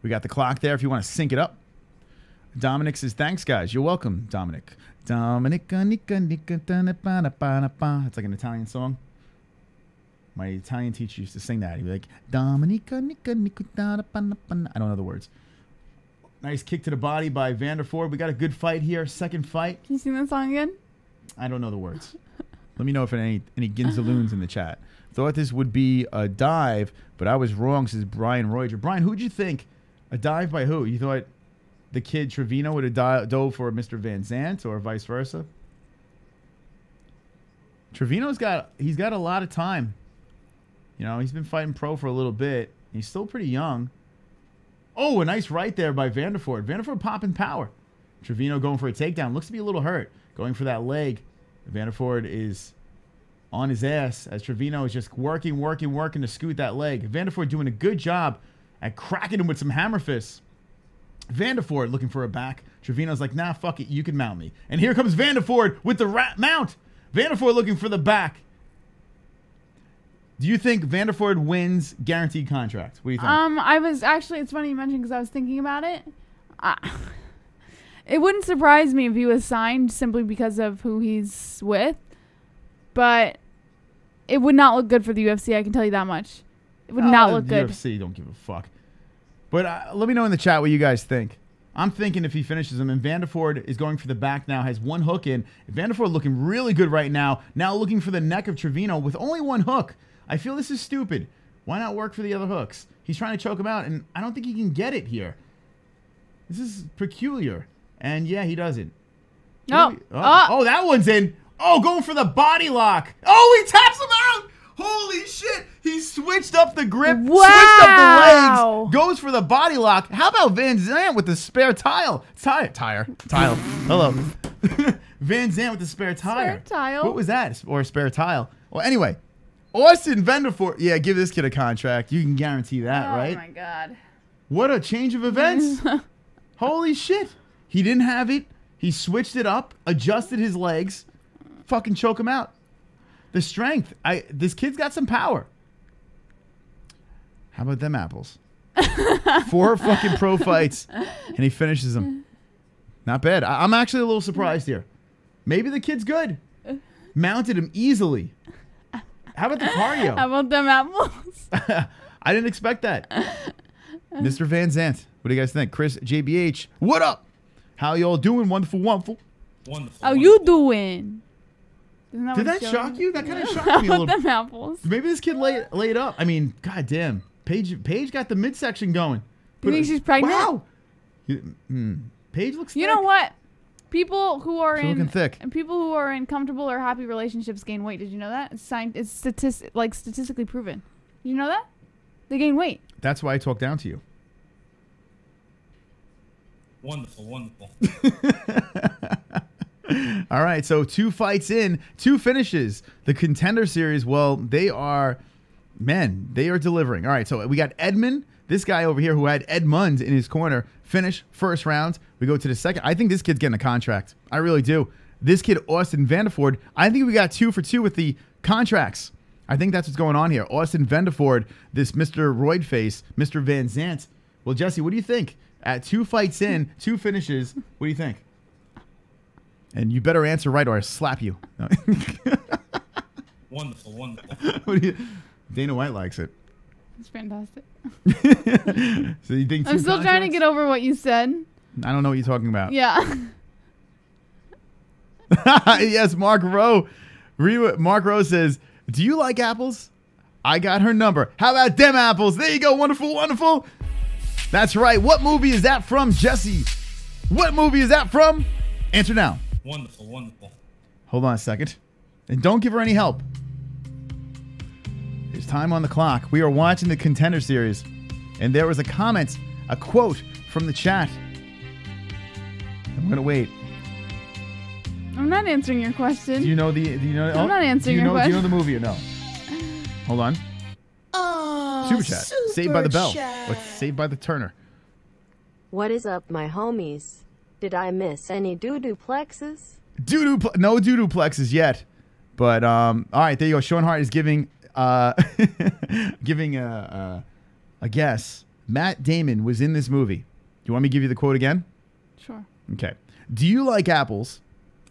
We got the clock there if you want to sync it up. Dominic says, thanks, guys. You're welcome, Dominic. Dominic, it's like an Italian song. My Italian teacher used to sing that. He'd be like, Dominica, I don't know the words. Nice kick to the body by Vanderford. We got a good fight here. Second fight. Can you sing that song again? I don't know the words. Let me know if any Ginzaloons in the chat. Thought this would be a dive, but I was wrong, says Brian Reuter. Brian, who'd you think? A dive by who? You thought the kid Trevino would have dove for Mr. Van Zandt or vice versa? Trevino's got a lot of time. You know, he's been fighting pro for a little bit. He's still pretty young. Oh, a nice right there by Vanderford. Vanderford popping power. Trevino going for a takedown. Looks to be a little hurt. Going for that leg. Vanderford is on his ass as Trevino is just working to scoot that leg. Vanderford doing a good job at cracking him with some hammer fists. Vanderford looking for a back. Trevino's like, nah, fuck it. You can mount me. And here comes Vanderford with the mount. Vanderford looking for the back. Do you think Vanderford wins guaranteed contract? What do you think? I was actually, it's funny you mentioned because I was thinking about it. It wouldn't surprise me if he was signed simply because of who he's with, but it would not look good for the UFC. I can tell you that much. It would not look good. UFC don't give a fuck. But let me know in the chat what you guys think. I'm thinking if he finishes him, and Vanderford is going for the back now, has one hook in. Vanderford looking really good right now. Now looking for the neck of Trevino with only one hook. I feel this is stupid. Why not work for the other hooks? He's trying to choke him out, and I don't think he can get it here. This is peculiar. And, yeah, he doesn't. No. Oh, that one's in. Oh, going for the body lock. Oh, he taps him out. Holy shit. He switched up the grip, switched up the legs, goes for the body lock. How about Van Zandt with the spare tile? Tile. Hello. Van Zandt with the spare tire. Spare tile. What was that? Or a spare tile. Well, anyway. Austin Vanderford. Yeah, give this kid a contract. You can guarantee that, right? Oh, my God. What a change of events. Holy shit. He didn't have it. He switched it up, adjusted his legs, fucking choke him out. The strength. This kid's got some power. How about them apples? 4 fucking pro fights, and he finishes them. Not bad. I'm actually a little surprised here. Maybe the kid's good. Mounted him easily. How about the cardio? How about them apples? I didn't expect that. Mr. Van Zandt, what do you guys think? Chris, JBH, what up? How y'all doing? Wonderful. Wonderful. How you doing? Did that shock you? That kind of shocked me a little. Them apples. Maybe this kid laid up. I mean, goddamn. Paige got the midsection going. You think she's pregnant? Wow. Paige looks thick. You know what? People who are looking thick. And people who are in comfortable or happy relationships gain weight. Did you know that? It's statistically proven. Did you know that? They gain weight. That's why I talk down to you. Wonderful. All right, so 2 fights in, 2 finishes. The Contender Series, well, they are delivering. All right, so we got Edmond this guy over here who had Ed Munds in his corner finish first round. We go to the second. I think this kid's getting a contract. I really do. This kid, Austin Vanderford, I think we got 2 for 2 with the contracts. I think that's what's going on here. Austin Vanderford, this Mr. Roidface, Mr. Van Zant. Well, Jesse, what do you think? At 2 fights in, 2 finishes, what do you think? And you better answer right or I slap you. No. Wonderful, wonderful. What do you, Dana White likes it. It's fantastic. So you think I'm still trying to get over what you said. I don't know what you're talking about. Yeah. Yes, Mark Rowe. Mark Rowe says, do you like apples? I got her number. How about them apples? There you go. Wonderful, wonderful. That's right. What movie is that from, Jesse? What movie is that from? Answer now. Wonderful, wonderful. Hold on a second. And don't give her any help. There's time on the clock. We are watching the Contender series. And there was a comment, a quote from the chat. I'm going to wait. I'm not answering your question. Do you know the? Do you know? I'm not answering your question. Do you know the movie or no? Hold on. Oh, Super chat. Saved by the Bell. What's Saved by the Turner? What is up, my homies? Did I miss any doo-doo-plexes? No doo-doo-plexes yet. But all right, there you go. Sean Hart is giving giving a guess. Matt Damon was in this movie. Do you want me to give you the quote again? Sure. Okay. Do you like apples?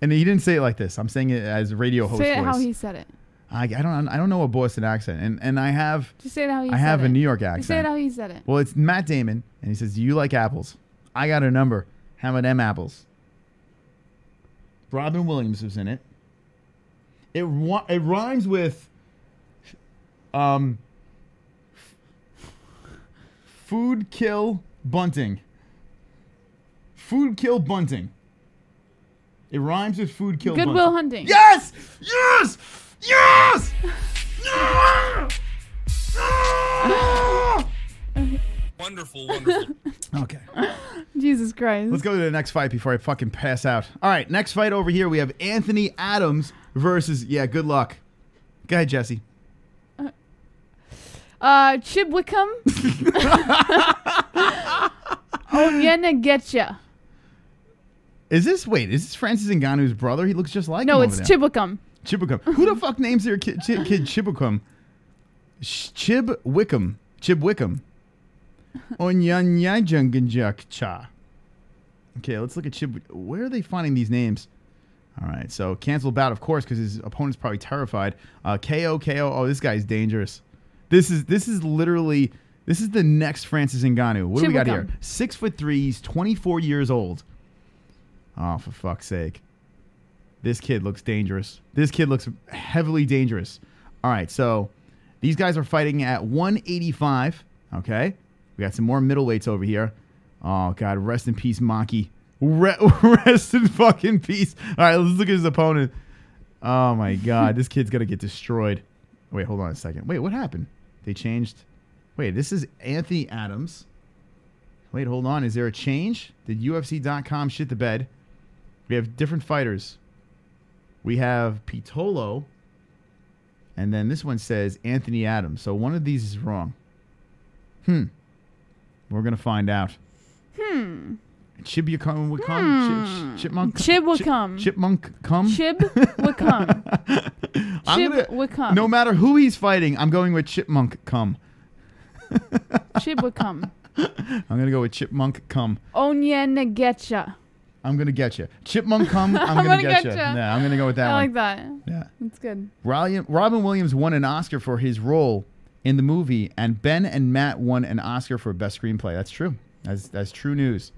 And he didn't say it like this. I'm saying it as a radio host Say it voice. how he said it. I don't know a Boston accent, and I have Just say it how he said it. I have a New York accent. Just say it how he said it. Well, it's Matt Damon, and he says, "Do you like apples? I got a number. How about them apples?" Robin Williams was in it. It rhymes with food kill bunting. Food kill bunting. It rhymes with food kill bunting. Goodwill Hunting. Yes! Yes! Yes! Wonderful, wonderful. Okay. Jesus Christ. Let's go to the next fight before I fucking pass out. All right, next fight over here, we have Anthony Adams versus, good luck. Go ahead, Jesse. Chib Wickham. Onyena Getcha. Is this Francis Ngannou's brother? He looks just like him. No, over it's there. Chib Wickham. Chib Wickham. Who the fuck names their kid Chib Wickham? Chib Wickham. Chib Wickham. Onyanyajanganjakcha. Okay, let's look at Chib. Where are they finding these names? All right, so cancel bout, of course, because his opponent's probably terrified. KO. Oh, this guy's dangerous. This is the next Francis Ngannou. What do we got here? 6'3", he's 24 years old. Oh, for fuck's sake. This kid looks dangerous. This kid looks heavily dangerous. All right, so these guys are fighting at 185. Okay. We got some more middleweights over here. Oh, God. Rest in peace, Maki. Rest in fucking peace. All right, let's look at his opponent. Oh, my God. This kid's going to get destroyed. Wait, hold on a second. Wait, what happened? They changed. Wait, this is Anthony Adams. Wait, hold on. Is there a change? Did UFC.com shit the bed? We have different fighters. We have Pitolo. And then this one says Anthony Adams. So one of these is wrong. We're going to find out. Chib Wickham? Chipmunk? Chib Wickham. Chipmunk come? Chib Wickham. Chib Wickham. No matter who he's fighting, I'm going with Chipmunk come. Chib Wickham. I'm going to go with Chipmunk come. Onyena Getcha. I'm going to get you. Chipmunk come, I'm going to get you. Yeah, I'm going to go with that I one. like that. Yeah. That's good. Robin Williams won an Oscar for his role in the movie, and Ben and Matt won an Oscar for Best Screenplay. That's true. That's true news.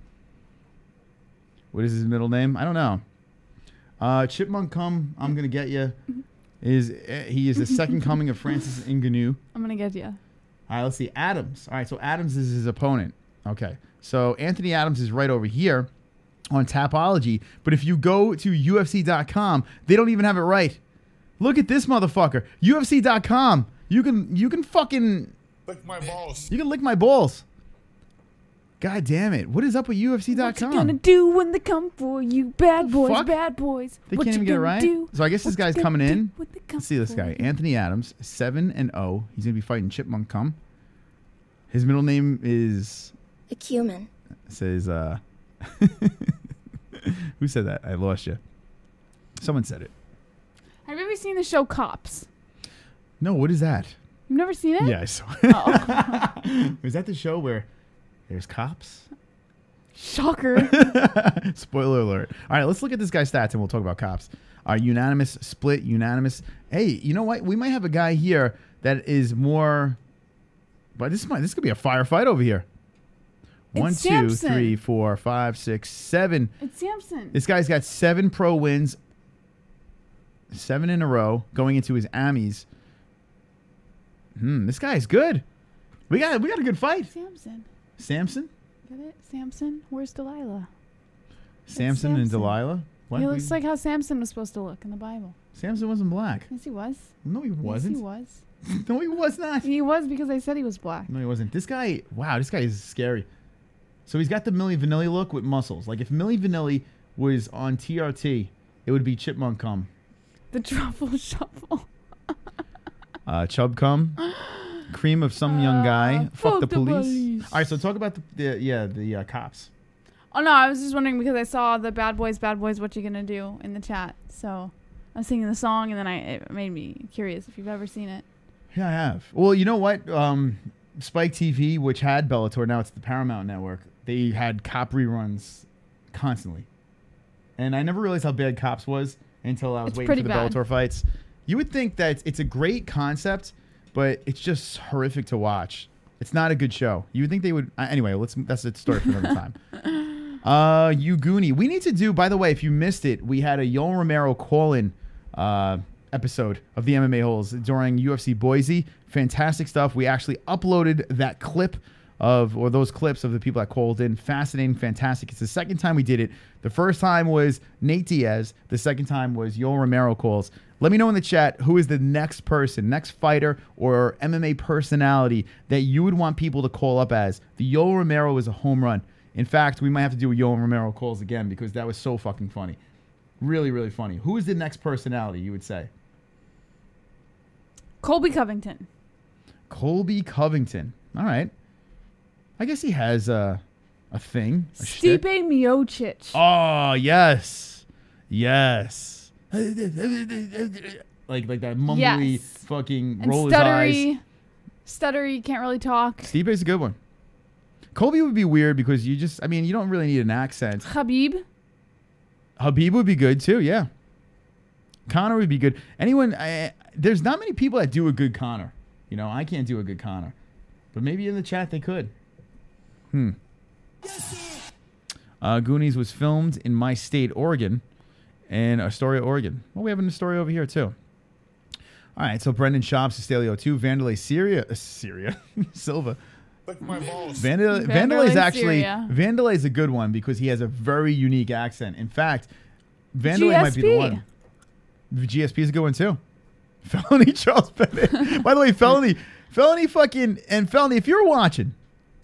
What is his middle name? I don't know. Chipmunk come, I'm going to get you. He is the second coming of Francis Ngannou. I'm going to get you. All right, let's see. Adams. All right, so Adams is his opponent. Okay. So Anthony Adams is right over here on Tapology. But if you go to UFC.com, they don't even have it right. Look at this motherfucker. UFC.com. You can fucking Lick my balls. You can lick my balls. God damn it. What is up with UFC.com? What you gonna do when they come for you? Bad boys, Fuck. bad boys. They What can't you even get it gonna right. do? So I guess this What guy's you coming gonna in. do when they come Let's see this for guy. you? Anthony Adams, 7-0. He's going to be fighting Chipmunk Cum. His middle name is... A cumin. Says, who said that? I lost you. Someone said it. Have you ever seen the show Cops? No, what is that? You've never seen it? Yeah, I saw it. Oh. Was that the show where there's cops? Shocker. Spoiler alert. All right, let's look at this guy's stats and we'll talk about cops. Unanimous, split, unanimous. Hey, you know what? We might have a guy here that is more... But this could be a firefight over here. It's 1, 2, Samson. 3, 4, 5, 6, 7. It's Samson. This guy's got 7 pro wins, 7 in a row, going into his Amis. This guy's good. We got a good fight. Samson. Samson? Get it? Samson? Where's Delilah? Samson and Samson. Delilah? What? He looks like how Samson was supposed to look in the Bible. Samson wasn't black. Yes, he was. No, he wasn't. Yes, he was. No, he was not. He was because I said he was black. No, he wasn't. This guy, wow, this guy is scary. So he's got the Milli Vanilli look with muscles. Like if Milli Vanilli was on TRT, it would be Chipmunk Cum. The truffle shuffle. Chub Cum. Cream of some young guy. Fuck the police. police. All right, so talk about the cops. Oh no, I was just wondering because I saw the Bad Boys, what you gonna do in the chat. So I was singing the song and then it made me curious if you've ever seen it. Yeah, I have. Well, you know what? Spike TV, which had Bellator, now it's the Paramount Network. They had cop reruns constantly. And I never realized how bad Cops was until I was waiting for the Bellator fights. You would think that it's a great concept, but it's just horrific to watch. It's not a good show. You would think they would... anyway, that's a story for another time. Uguni. We need to do... By the way, if you missed it, we had a Yoel Romero call-in episode of the MMA-Holes during UFC Boise. Fantastic stuff. We actually uploaded that clip or those clips of the people that called in. Fascinating, fantastic. It's the second time we did it. The first time was Nate Diaz. The second time was Yoel Romero calls. Let me know in the chat who is the next person, next fighter or MMA personality that you would want people to call up as. The Yoel Romero is a home run. In fact, we might have to do a Yoel Romero calls again because that was so fucking funny. Really, really funny. Who is the next personality, you would say? Colby Covington. Colby Covington. All right. I guess he has a thing. Stipe Miocic. Oh, yes. Yes. Like that mumbly fucking and roll stuttery, his eyes. Stuttery, can't really talk. Stipe's a good one. Colby would be weird because you don't really need an accent. Khabib would be good too, yeah. Conor would be good. There's not many people that do a good Conor. You know, I can't do a good Conor. But maybe in the chat they could. Goonies was filmed in my state, Oregon, and Astoria, Oregon. Well, we have a story over here too. All right, so Brendan Shops, Estelio 2, Vandalay Silva. Vandalay is actually Vandalay is a good one because he has a very unique accent. In fact, Vandalay might be the one. GSP is a good one too. Felony Charles Bennett. By the way, Felony, if you're watching,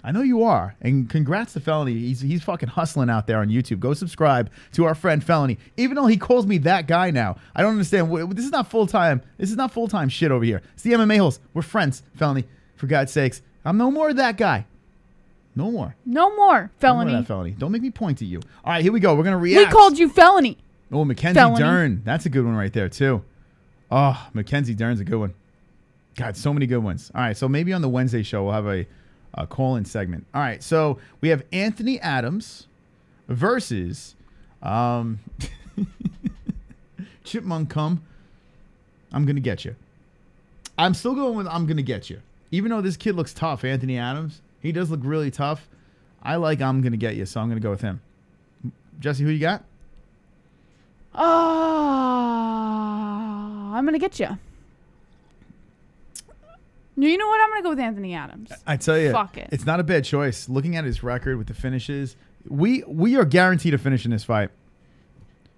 I know you are, and congrats to Felony. He's fucking hustling out there on YouTube. Go subscribe to our friend Felony. Even though he calls me that guy now, I don't understand. This is not full time. This is not full time shit over here. It's the MMA-Holes. We're friends, Felony. For God's sakes, I'm no more of that guy. No more. No more, Felony. No more of that Felony. Don't make me point at you. All right, here we go. We're gonna react. We called you Felony. Oh, McKenzie Dern. That's a good one right there too. Oh, McKenzie Dern's a good one. God, so many good ones. All right, so maybe on the Wednesday show we'll have a call-in segment. All right, so we have Anthony Adams versus Chipmunk Cum. I'm going to get you. I'm still going with I'm going to get you. Even though this kid looks tough, Anthony Adams, he does look really tough. I like I'm going to get you, so I'm going to go with him. Jesse, who you got? I'm going to get you. You know what? I'm going to go with Anthony Adams. I tell you, fuck it. It's not a bad choice. Looking at his record with the finishes, we are guaranteed to finish in this fight.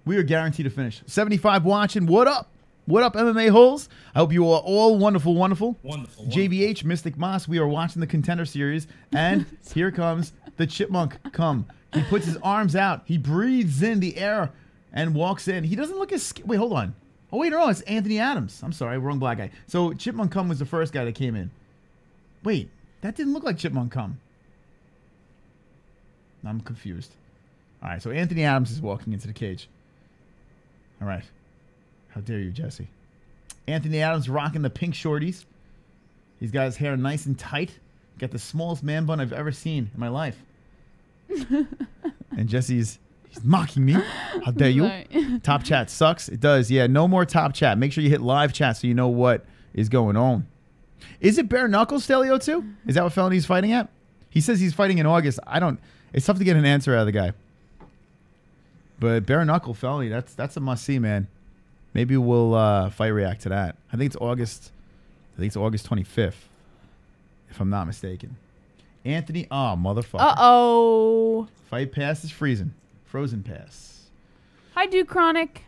We are guaranteed to finish. 75 watching. What up? What up, MMA-Holes? I hope you are all wonderful, wonderful. Wonderful. JBH, Mystic Moss, we are watching the Contender series, and here comes the Chipmunk Cum. He puts his arms out. He breathes in the air and walks in. He doesn't look as... Wait, hold on. Oh, wait, no, it's Anthony Adams. I'm sorry, wrong black guy. So Chipmunk Cum was the first guy that came in. Wait, That didn't look like chipmunk cum. I'm confused. All right, so Anthony Adams is walking into the cage. All right. How dare you, Jessie? Anthony Adams rocking the pink shorties. He's got his hair nice and tight. Got the smallest man bun I've ever seen in my life. And Jessie's he's mocking me. How dare you? Sorry. Top chat sucks. It does. Yeah, no more top chat. Make sure you hit live chat so you know what is going on. Is it bare knuckles, Stelio, too? Is that what Felony's fighting at? He says he's fighting in August. It's tough to get an answer out of the guy. But bare knuckle Felony, that's a must see, man. Maybe we'll fight react to that. I think it's August 25th, if I'm not mistaken. Anthony, oh motherfucker. Uh-oh. Fight pass is freezing. Frozen pass. Hi, Duke Chronic.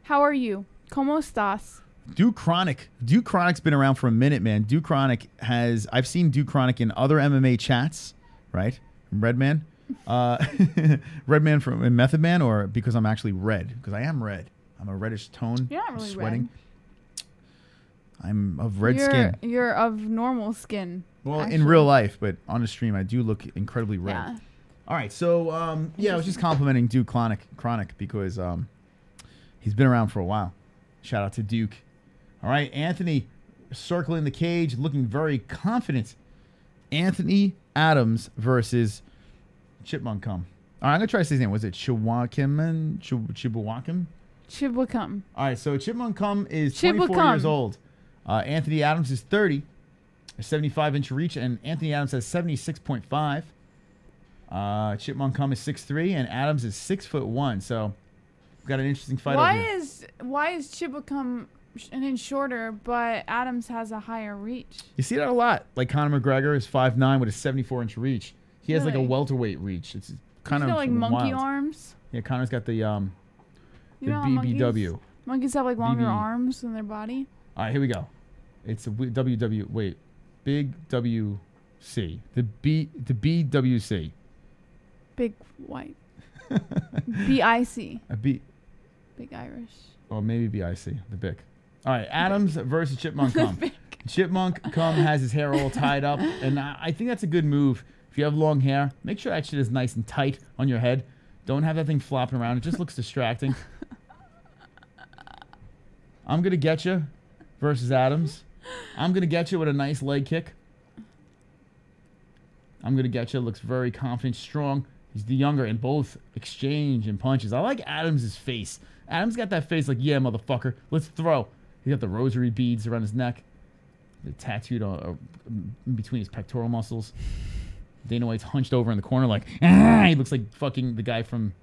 How are you? ¿Cómo estás? Duke Chronic. Duke Chronic's been around for a minute, man. Duke Chronic I've seen Duke Chronic in other MMA chats, right? Redman. Redman in Method Man, or because I'm actually red? Because I am red. I'm a reddish tone. You're not really sweating. red. I'm of red skin. You're of normal skin. Well, actually. in real life, but on the stream, I do look incredibly red. Yeah. All right, so yeah, I was just complimenting Duke Chronic because he's been around for a while. Shout out to Duke. All right, Anthony circling the cage, looking very confident. Anthony Adams versus Chipmunk Cum. All right, I'm gonna try to say his name. Was it Chiwakim? Chibwacum. All right, so Chipmunk Cum is 24 years old. Anthony Adams is 30, a 75-inch reach, and Anthony Adams has 76.5. Chipmunk Cum is 6'3", and Adams is 6'1". So we've got an interesting fight over here. Why is Chibwacum an inch shorter, but Adams has a higher reach? You see that a lot. Like Conor McGregor is 5'9" with a 74-inch reach. He has like a Really? welterweight reach. It's kind He's of got like monkey wild. arms. Yeah, Conor's got the You know how BBW. Monkeys have like longer BB. arms than their body. All right, here we go. It's a WW. Wait, big WC. The BWC. Big white. BIC. A B. Big Irish. Or maybe BIC. The Bic. All right, Adams versus Chipmunk Cum. Chipmunk Cum has his hair all tied up, and I think that's a good move. If you have long hair, make sure that shit is nice and tight on your head. Don't have that thing flopping around. It just looks distracting. I'm going to get you versus Adams. I'm going to get you with a nice leg kick. I'm going to get you. Looks very confident, strong. He's the younger, and both exchange and punches. I like Adams' face. Adams got that face like, yeah, motherfucker, let's throw. He got the rosary beads around his neck. They're tattooed in between his pectoral muscles. Dana White's hunched over in the corner like, ah! He looks like fucking the guy from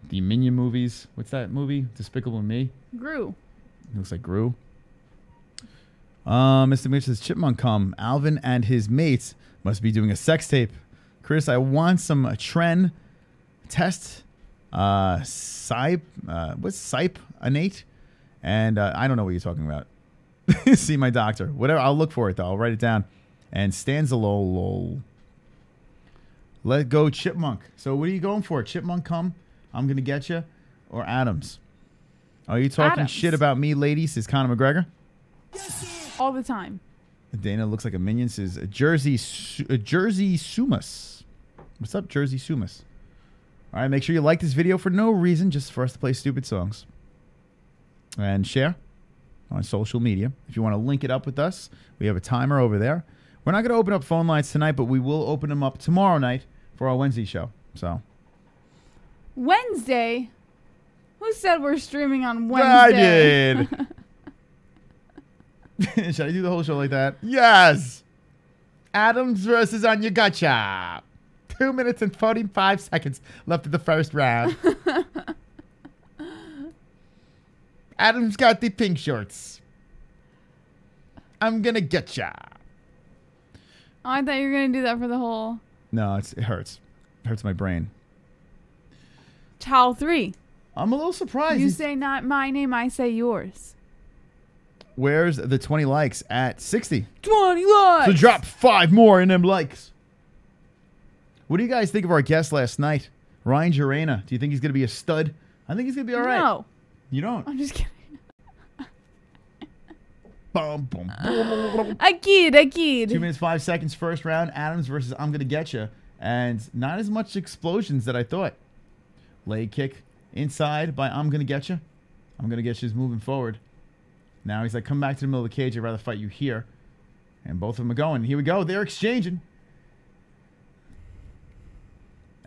the Minion movies. What's that movie? Despicable Me? Gru. He looks like Gru. Mr. Mitch says, Chipmunk Cum. Alvin and his mates must be doing a sex tape. Chris, I want some Tren test. What's Cyp-anate? And I don't know what you're talking about. See my doctor. Whatever. I'll look for it, though. I'll write it down. And Stanzalol. Let go Chipmunk. So what are you going for? Chipmunk Cum? I'm going to get you? Or Adams? Are you talking Adams. shit about me, ladies? Says Conor McGregor. All the time. Dana looks like a minion. Says Jersey Sumas. What's up, Jersey Sumas? All right, make sure you like this video for no reason, just for us to play stupid songs. And share on social media. If you want to link it up with us, we have a timer over there. We're not going to open up phone lines tonight, but we will open them up tomorrow night for our Wednesday show. So Wednesday? Who said we're streaming on Wednesday? I did. Should I do the whole show like that? Yes. Adams versus Anya Gotcha. 2 minutes and 45 seconds left of the first round. Adam's got the pink shorts. I'm going to get ya. Oh, I thought you were going to do that for the whole... No, it hurts. It hurts my brain. Chow 3. I'm a little surprised. You say not my name, I say yours. Where's the 20 likes? At 60. 20 likes! So drop 5 more in them likes. What do you guys think of our guest last night? Ryan Gerena. Do you think he's going to be a stud? I think he's going to be all right. No. You don't? I'm just kidding. Boom, boom, boom. Akid. 2 minutes, 5 seconds, first round. Adams versus I'm Gonna Getcha. And not as much explosions that I thought. Leg kick inside by I'm Gonna Getcha. I'm Gonna Getcha is moving forward. Now he's like, come back to the middle of the cage. I'd rather fight you here. And both of them are going. Here we go. They're exchanging.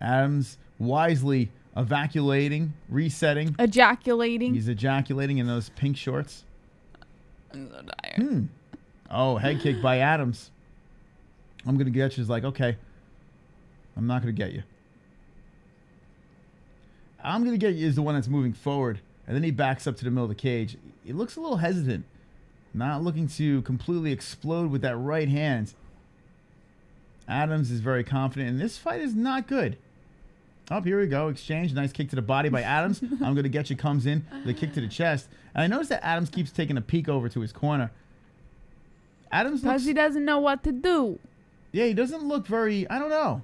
Adams wisely evacuating, resetting. Ejaculating. He's ejaculating in those pink shorts. I'm so tired. Oh, head kick by Adams. I'm Gonna Get You is like, okay, I'm not going to get you. I'm Gonna Get You is the one that's moving forward. And then he backs up to the middle of the cage. He looks a little hesitant. Not looking to completely explode with that right hand. Adams is very confident. And this fight is not good. Oh, here we go. Exchange. Nice kick to the body by Adams. I'm Gonna Get You comes in with a kick to the chest. And I noticed that Adams keeps taking a peek over to his corner. Adams looks... Because he doesn't know what to do. Yeah, he doesn't look very... I don't know.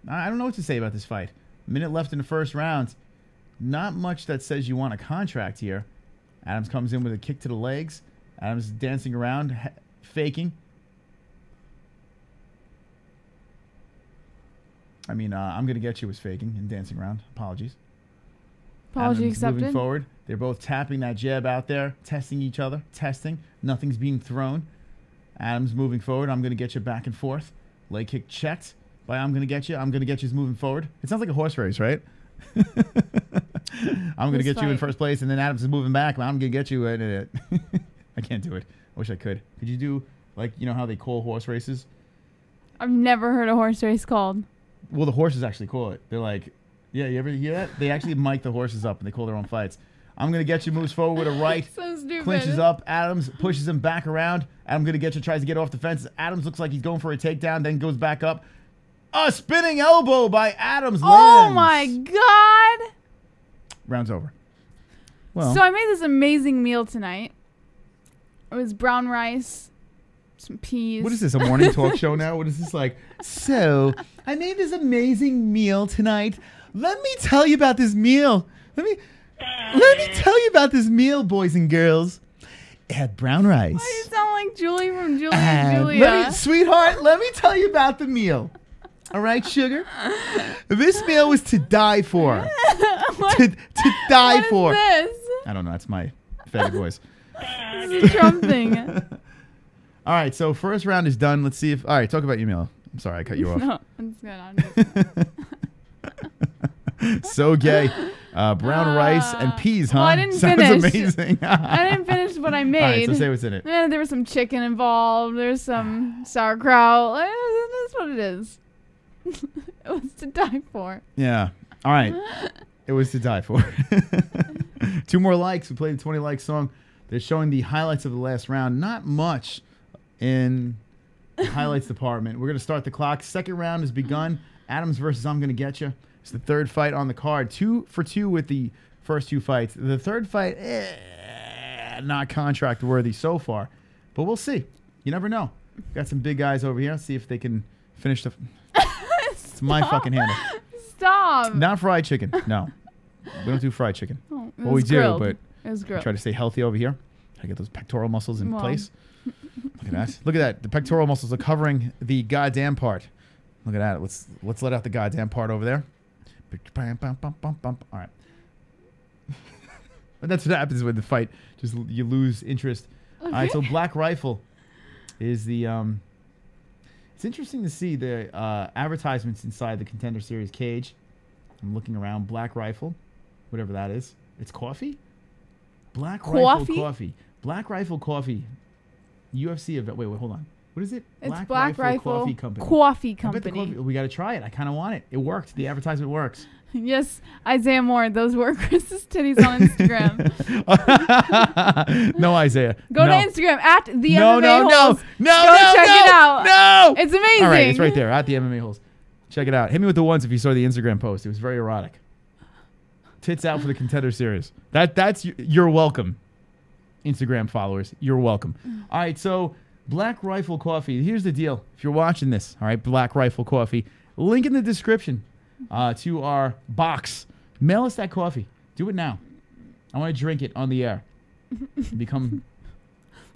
I don't know what to say about this fight. Minute left in the first round. Not much that says you want a contract here. Adams comes in with a kick to the legs. Adams is dancing around, faking. I mean, I'm Gonna Get You was faking and dancing around. Apologies. Apology Adams accepted. moving forward. They're both tapping that jab out there, testing each other, testing. Nothing's being thrown. Adams moving forward. I'm Gonna Get You back and forth. Leg kick checked by I'm Gonna Get You. I'm Gonna Get You's moving forward. It sounds like a horse race, right? I'm Gonna Get You in first place, and then Adams is moving back. I'm Gonna Get You. I can't do it. I wish I could. Could you do, like, you know how they call horse races? I've never heard a horse race called. Well, the horses actually call it. They're like, yeah, you ever hear that? They actually mic the horses up, and they call their own fights. I'm Gonna Get You moves forward with a right. So stupid. Clinches up. Adams pushes him back around. I'm Gonna Get You tries to get off the fence. Adams looks like he's going for a takedown, then goes back up. A spinning elbow by Adams lands. Oh, my God. Round's over. Well, So I made this amazing meal tonight. It was brown rice, some peas. what is this, a morning talk show now? What is this like? So, I made this amazing meal tonight. Let me tell you about this meal. Let me tell you about this meal, boys and girls. It had brown rice. Why do you sound like Julie from Julie and Julia? Sweetheart, let me tell you about the meal. All right, sugar? This meal was to die for. to die for. What is this? I don't know. That's my faggot voice. This is a Trump thing. All right, so first round is done. Let's see if... All right, talk about your meal. I'm sorry, I cut you off. No, it's good. I'm just... So gay. Brown rice and peas, huh? Well, I didn't Sounds finish. amazing. I didn't finish what I made. All right, so say what's in it. There was some chicken involved. There's some sauerkraut. That's what it is. It was to die for. Yeah. All right. It was to die for. 2 more likes. We played the 20 like song. They're showing the highlights of the last round. Not much in the highlights department. We're going to start the clock. Second round has begun. Adams versus I'm Gonna Get You. It's the third fight on the card. 2 for 2 with the first 2 fights. The third fight, not contract worthy so far. But we'll see. You never know. Got some big guys over here. See if they can finish the... It's my fucking handle. Stop. Not fried chicken. No. We don't do fried chicken. Oh, Well, we grilled. do, but It was grilled. try to stay healthy over here. Try to get those pectoral muscles in Well. place. Look at that. Look at that. The pectoral muscles are covering the goddamn part. Look at that. Let's let out the goddamn part over there. All right. But that's what happens with the fight. Just you lose interest. All right, so Black Rifle is the it's interesting to see the advertisements inside the Contender Series cage. I'm looking around. Black Rifle, whatever that is. It's coffee? Black Rifle Coffee. Black Rifle Coffee. UFC event. Wait, hold on. What is it? It's Black Rifle Coffee Company. Coffee I bet the Company. we got to try it. I kind of want it. It worked. The advertisement works. Yes, Isaiah Moore. Those were Chris's titties on Instagram. No, Isaiah. Go no. to Instagram at the No, MMA Holes. no, Go check it out. No. It's amazing. All right, it's right there at the MMA Holes. Check it out. Hit me with the ones if you saw the Instagram post. It was very erotic. Tits out for the Contender Series. That's you're welcome. Instagram followers, you're welcome. All right, so Black Rifle Coffee. Here's the deal. If you're watching this, all right, Black Rifle Coffee, link in the description to our box. Mail us that coffee. Do it now. I want to drink it on the air. Become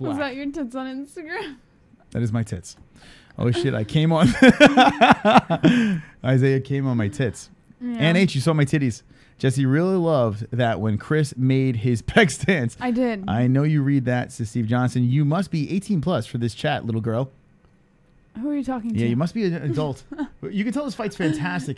Was that your tits on Instagram? That is my tits. Oh shit! I came on. Isaiah came on my tits. Yeah. And H, you saw my titties. Jessie really loved that when Chris made his pec stance. I did. I know you read that, says Steve Johnson. You must be 18 plus for this chat, little girl. Who are you talking to? Yeah, you must be an adult. You can tell this fight's fantastic,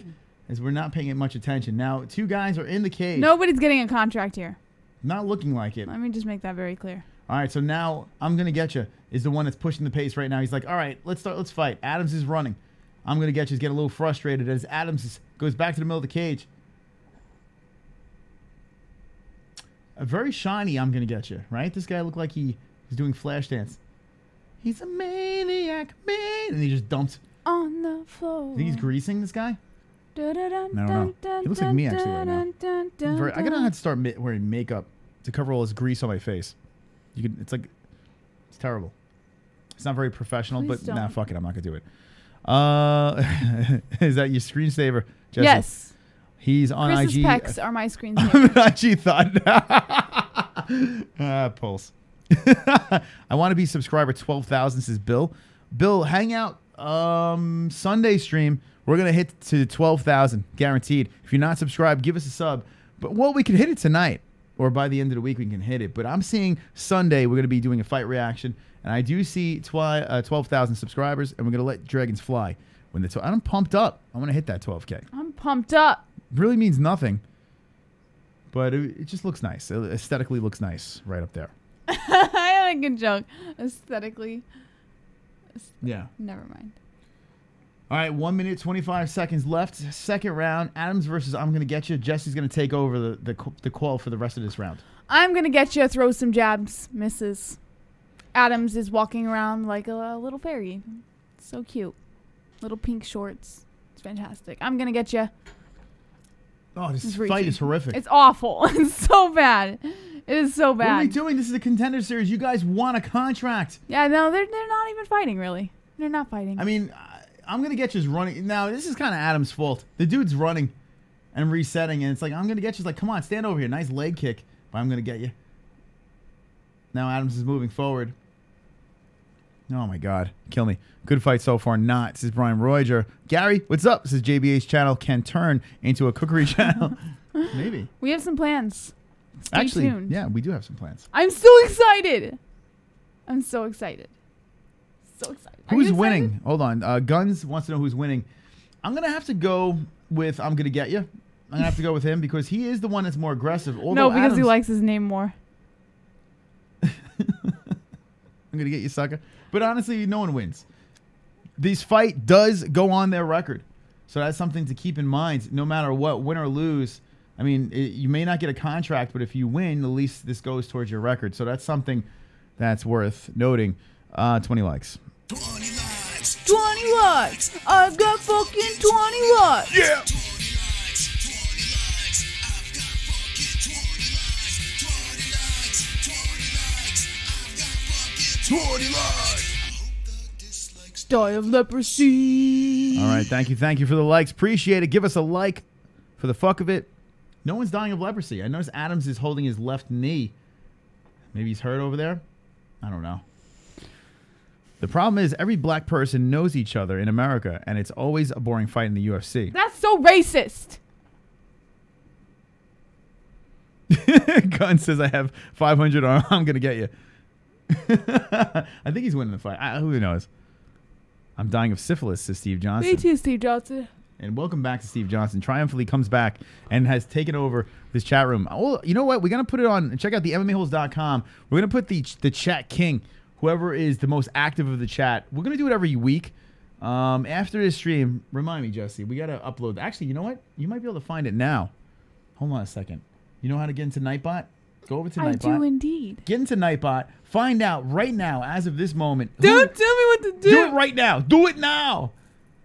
as we're not paying it much attention. Now, two guys are in the cage. Nobody's getting a contract here. Not looking like it. Let me just make that very clear. All right, so now I'm gonna get you is the one that's pushing the pace right now. He's like, all right, let's fight. Adams is running. I'm gonna get you. He's getting a little frustrated as Adams goes back to the middle of the cage. A very shiny. I'm gonna get you. Right? This guy looked like he was doing flash dance. He's a maniac, man, and he just dumped on the floor. You think he's greasing this guy? I don't know. He looks like me actually right now. I gotta have to start wearing makeup to cover all this grease on my face. It's terrible. It's not very professional, but nah, fuck it. I'm not gonna do it. Is that your screensaver, Jessie? Yes. He's on Chris's IG. pecs are my screensaver. IG thought. Pulse. I want to be subscriber 12,000, says Bill. Bill, hang out Sunday stream. We're going to hit to 12,000, guaranteed. If you're not subscribed, give us a sub. But, well, we can hit it tonight. Or by the end of the week, we can hit it. But I'm seeing Sunday, we're going to be doing a fight reaction. And I do see 12,000 subscribers, and we're going to let dragons fly. I'm pumped up. I want to hit that 12K. I'm pumped up. Really means nothing. But it just looks nice. It aesthetically looks nice right up there. I had a good joke. Aesthetically. Yeah. Never mind. All right, 1 minute, 25 seconds left. Second round, Adams versus I'm going to get you. Jessie's going to take over the call for the rest of this round. I'm going to get you. Throw some jabs. Misses. Adams is walking around like a little fairy. So cute. Little pink shorts. It's fantastic. I'm going to get you. Oh, this fight is horrific. It's awful. It's so bad. It is so bad. What are we doing? This is a Contender series. You guys want a contract. Yeah, no, they're not even fighting, really. They're not fighting. I mean, I'm going to get you's running. Now, this is kind of Adam's fault. The dude's running and resetting, and it's like, I'm going to get you. It's like, come on, stand over here. Nice leg kick, but I'm going to get you. Now Adams is moving forward. Oh, my God. Kill me. Good fight so far. Not. This is Brian Royger. Gary, what's up? This is JBA's channel. Can turn into a cookery channel. Maybe. We have some plans. Stay tuned. Yeah, we do have some plans. I'm so excited. I'm so excited. So excited. Who's winning? Hold on. Guns wants to know who's winning. I'm going to have to go with I'm going to get you. I'm going to have to go with him because he is the one that's more aggressive. No, because he likes his name more. I'm going to get you, sucker. But honestly, no one wins. This fight does go on their record. So that's something to keep in mind. No matter what, win or lose. I mean, you may not get a contract, but if you win, at least this goes towards your record. So that's something that's worth noting. 20 likes. 20 likes. 20 likes. I've got fucking 20 likes. Yeah. 20 likes. 20 likes. I've got fucking 20 likes. 20 likes. 20 likes. I've got fucking 20 likes. I hope the dislikes Die of leprosy. All right. Thank you for the likes. Appreciate it. Give us a like for the fuck of it. No one's dying of leprosy. I noticed Adams is holding his left knee. Maybe he's hurt over there. I don't know. The problem is every black person knows each other in America, and it's always a boring fight in the UFC. That's so racist. Gun says I have 500 on. I'm going to get you. I think he's winning the fight. Who knows? I'm dying of syphilis, says Steve Johnson. Me too, Steve Johnson. And welcome back to Steve Johnson. Triumphantly comes back and has taken over this chat room. Oh, you know what? We're going to put it on. Check out the MMAHoles.com. We're going to put the chat king, whoever is the most active of the chat. We're going to do it every week. After this stream, remind me, Jessie, we got to upload. Actually, you know what? You might be able to find it now. Hold on a second. You know how to get into Nightbot? Go over to Nightbot. I do indeed. Get into Nightbot. Find out right now, as of this moment. Don't tell me what to do. Do it right now. Do it now.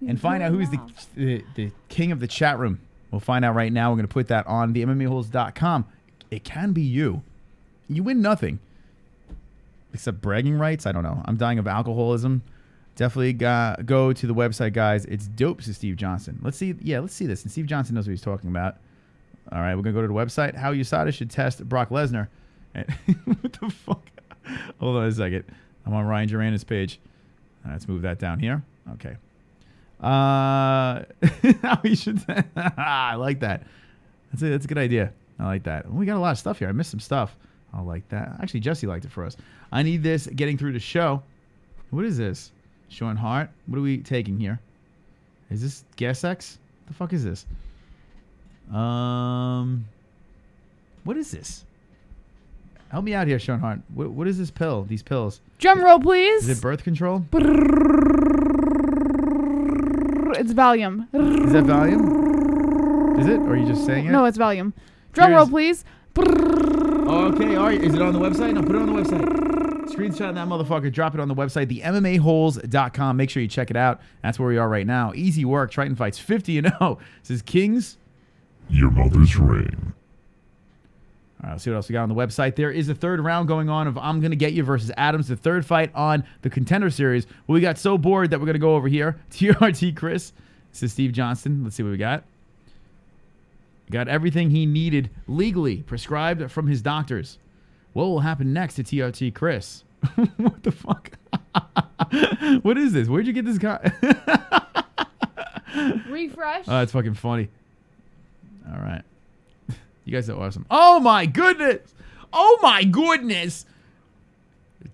And find out who is the king of the chat room. We'll find out right now. We're going to put that on the MMAHoles.com. It can be you. You win nothing. Except bragging rights. I don't know. I'm dying of alcoholism. Definitely go to the website, guys. It's dope, says Steve Johnson. Let's see. Yeah, let's see this. And Steve Johnson knows what he's talking about. All right, we're going to go to the website. How USADA should test Brock Lesnar. What the fuck? Hold on a second. I'm on Ryan Durana's page. Let's move that down here. Okay. We should. I like that. That's a good idea. I like that. We got a lot of stuff here. I missed some stuff. I like that. Actually, Jessie liked it for us. I need this getting through the show. What is this? Showing heart. What are we taking here? Is this Gas X? What the fuck is this? What is this? Help me out here, Sean Hart. What is this pill? These pills? Drum roll, please. Is it birth control? It's Valium. Is that Valium? Is it? Or are you just saying it? No, it's Valium. Drum roll, please. Okay, all right. Is it on the website? No, put it on the website. Screenshot that motherfucker. Drop it on the website, the MMA-Holes.com. Make sure you check it out. That's where we are right now. Easy work. Triton fights 50-0. This is Kings. Your mother's ring. All right, let's see what else we got on the website. There is a third round going on of I'm Gonna Get You versus Adams, the third fight on the Contender Series. Well, we got so bored that we're going to go over here. TRT Chris. This is Steve Johnston. Let's see what we got. Got everything he needed legally prescribed from his doctors. What will happen next to TRT Chris? What the fuck? What is this? Where'd you get this guy? Refresh. Oh, that's fucking funny. All right. You guys are awesome. Oh, my goodness. Oh, my goodness.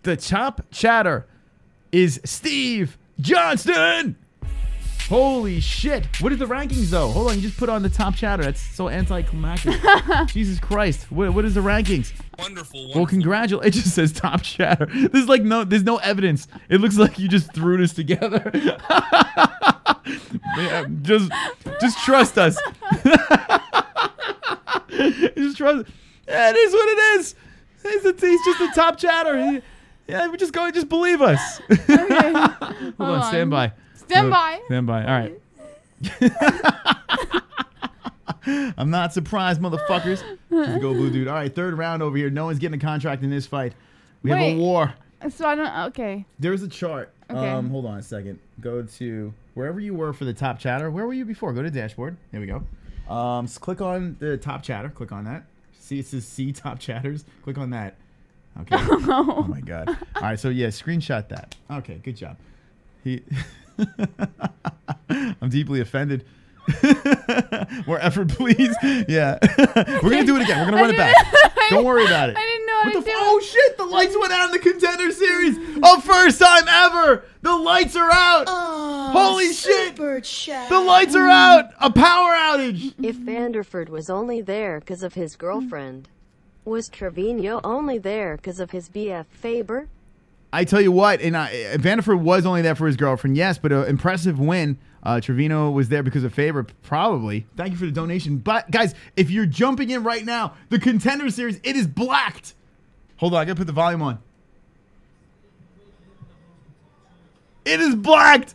The top chatter is Steve Johnston. Holy shit. What are the rankings, though? Hold on. You just put on the top chatter. That's so anticlimactic. Jesus Christ. What is the rankings? Wonderful. Well, congratulations. It just says top chatter. There's like there's no evidence. It looks like you just threw this together. Yeah, just trust us. Just trust. Yeah, it is what it is. He's just a top chatter. Yeah, we just believe us. Okay. Hold on, stand by. Stand by. Stand by. All right. I'm not surprised, motherfuckers. Let's go, blue dude. All right, third round over here. No one's getting a contract in this fight. We have a war. So I don't. Okay. There's a chart. Okay. Hold on a second. Go to wherever you were for the top chatter. Where were you before? Go to dashboard. There we go. So click on the top chatter. Click on that. See, it says see top chatters. Click on that. Okay. Oh my god. All right. So yeah, screenshot that. Okay. Good job. I'm deeply offended. More effort, please. Yeah. We're going to do it again. We're going to run it back. Don't worry about it. I didn't know how to do it. Oh, shit. The lights went out in the Contender Series. Oh, first time ever. The lights are out. Holy shit. SUPERCHAT. The lights are out. A power outage. If Vanderford was only there because of his girlfriend, was Trevino only there because of his BF Faber? I tell you what, and Vanderford was only there for his girlfriend, yes, but an impressive win. Trevino was there because of Faber, probably. Thank you for the donation. But, guys, if you're jumping in right now, the Contender Series, it is blacked. Hold on, I got to put the volume on. It is blacked.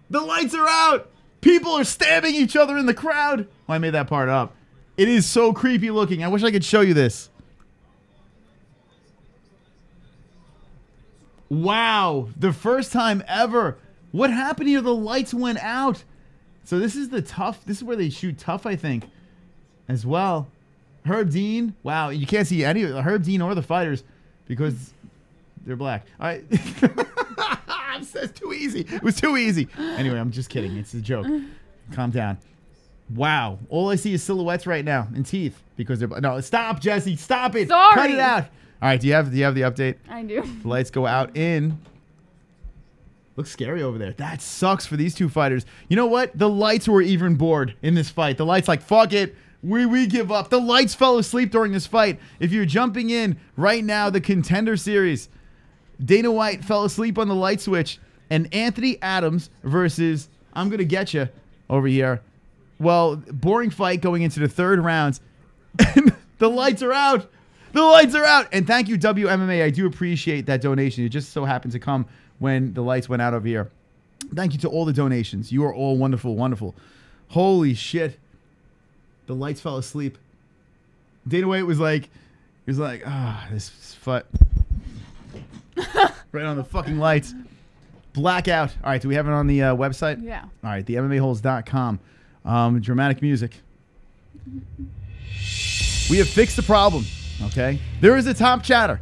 The lights are out. People are stabbing each other in the crowd. Oh, I made that part up. It is so creepy looking. I wish I could show you this. Wow, the first time ever. What happened here? The lights went out. So this is the tough. This is where they shoot tough, I think, as well. Herb Dean. Wow, you can't see any of Herb Dean or the fighters because they're black. All right. It's too easy. It was too easy. Anyway, I'm just kidding. It's a joke. Calm down. Wow. All I see is silhouettes right now and teeth because they're no. Stop, Jessie. Stop it. Sorry. Cut it out. All right. Do you have the update? I do. The lights go out in. Looks scary over there. That sucks for these two fighters. You know what? The lights were even bored in this fight. The lights like, fuck it. We give up. The lights fell asleep during this fight. If you're jumping in right now, the Contender Series, Dana White fell asleep on the light switch. And Anthony Adams versus I'm Gonna Get You over here. Well, boring fight going into the third rounds. And the lights are out. The lights are out. And thank you, WMMA. I do appreciate that donation. It just so happened to come when the lights went out over here. Thank you to all the donations. You are all wonderful, wonderful. Holy shit. The lights fell asleep. Dana White was like, this fight. Right on the fucking lights. Blackout. All right, do we have it on the website? Yeah. All right, the MMAHoles.com. Dramatic music. We have fixed the problem. Okay? There is a top chatter.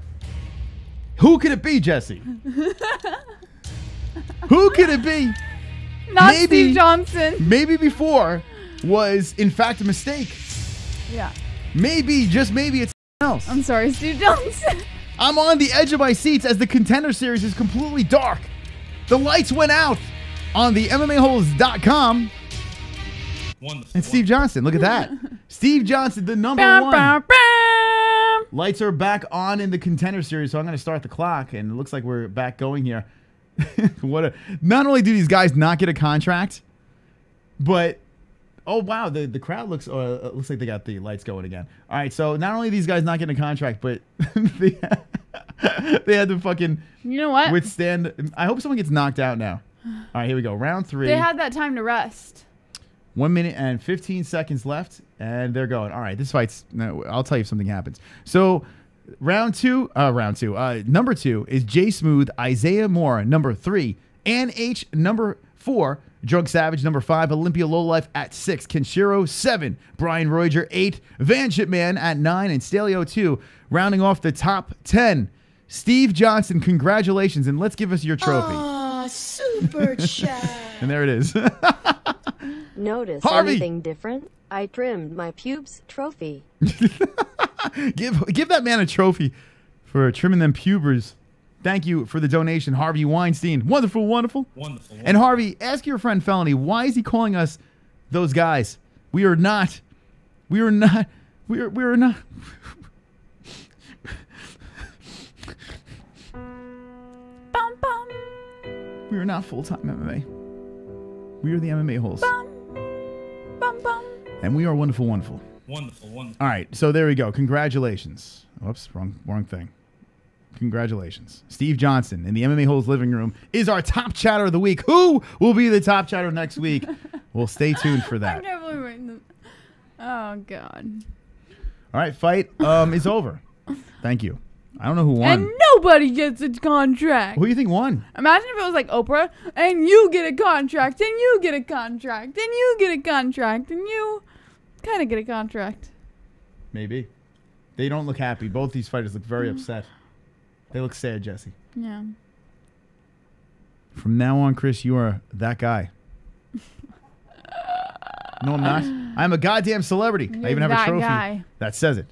Who could it be, Jessie? Who could it be? Not Steve Johnson. Maybe before was, in fact, a mistake. Yeah. Maybe, just maybe, it's else. I'm sorry, Steve Johnson. I'm on the edge of my seats as the Contender Series is completely dark. The lights went out on the MMAHoles.com. Wonderful. And Steve Johnson, look at that. Steve Johnson, the number Bam, one. bam, bam. Lights are back on in the Contender Series, so I'm going to start the clock, and it looks like we're back going here. Not only do these guys not get a contract, but oh wow, the crowd looks like they got the lights going again. All right, so not only these guys not getting a contract, but they had to fucking withstand. I hope someone gets knocked out now. All right, here we go. Round 3. They had that time to rest. 1 minute and 15 seconds left, and they're going. All right, this fight's. No, I'll tell you if something happens. So, number 2 is Jay Smooth, Isaiah Moore, number 3, Ann H, number 4, Drug Savage, number 5, Olympia Lowlife at 6, Kenshiro 7, Brian Roger 8, Van Chipman at 9, and Stalio 2, rounding off the top 10. Steve Johnson, congratulations, and let's give us your trophy. Ah, super chat. And there it is. Notice Harvey! anything different? I trimmed my pubes trophy. Give that man a trophy for trimming them pubers. Thank you for the donation, Harvey Weinstein. Wonderful, wonderful. Wonderful. And Harvey, ask your friend Felony, why is he calling us those guys? We are not. We are not. We are not. Bum, bum. We are not full-time MMA. We are the MMA-Holes. Bum, bum, bum. And we are wonderful, wonderful. Wonderful. Wonderful. All right, so there we go. Congratulations. Whoops, wrong thing. Congratulations. Steve Johnson in the MMA Holes living room is our top chatter of the week. Who will be the top chatter next week? Well, stay tuned for I that. can't believe it. Oh, God. All right, fight is over. Thank you. I don't know who won. And nobody gets a contract. Who do you think won? Imagine if it was like Oprah, and you get a contract, and you get a contract, and you get a contract, and you kind of get a contract. Maybe. They don't look happy. Both these fighters look very upset. They look sad, Jessie. Yeah. From now on, Chris, you are that guy. No, I'm not. I'm a goddamn celebrity. I even have a that trophy guy. that says it.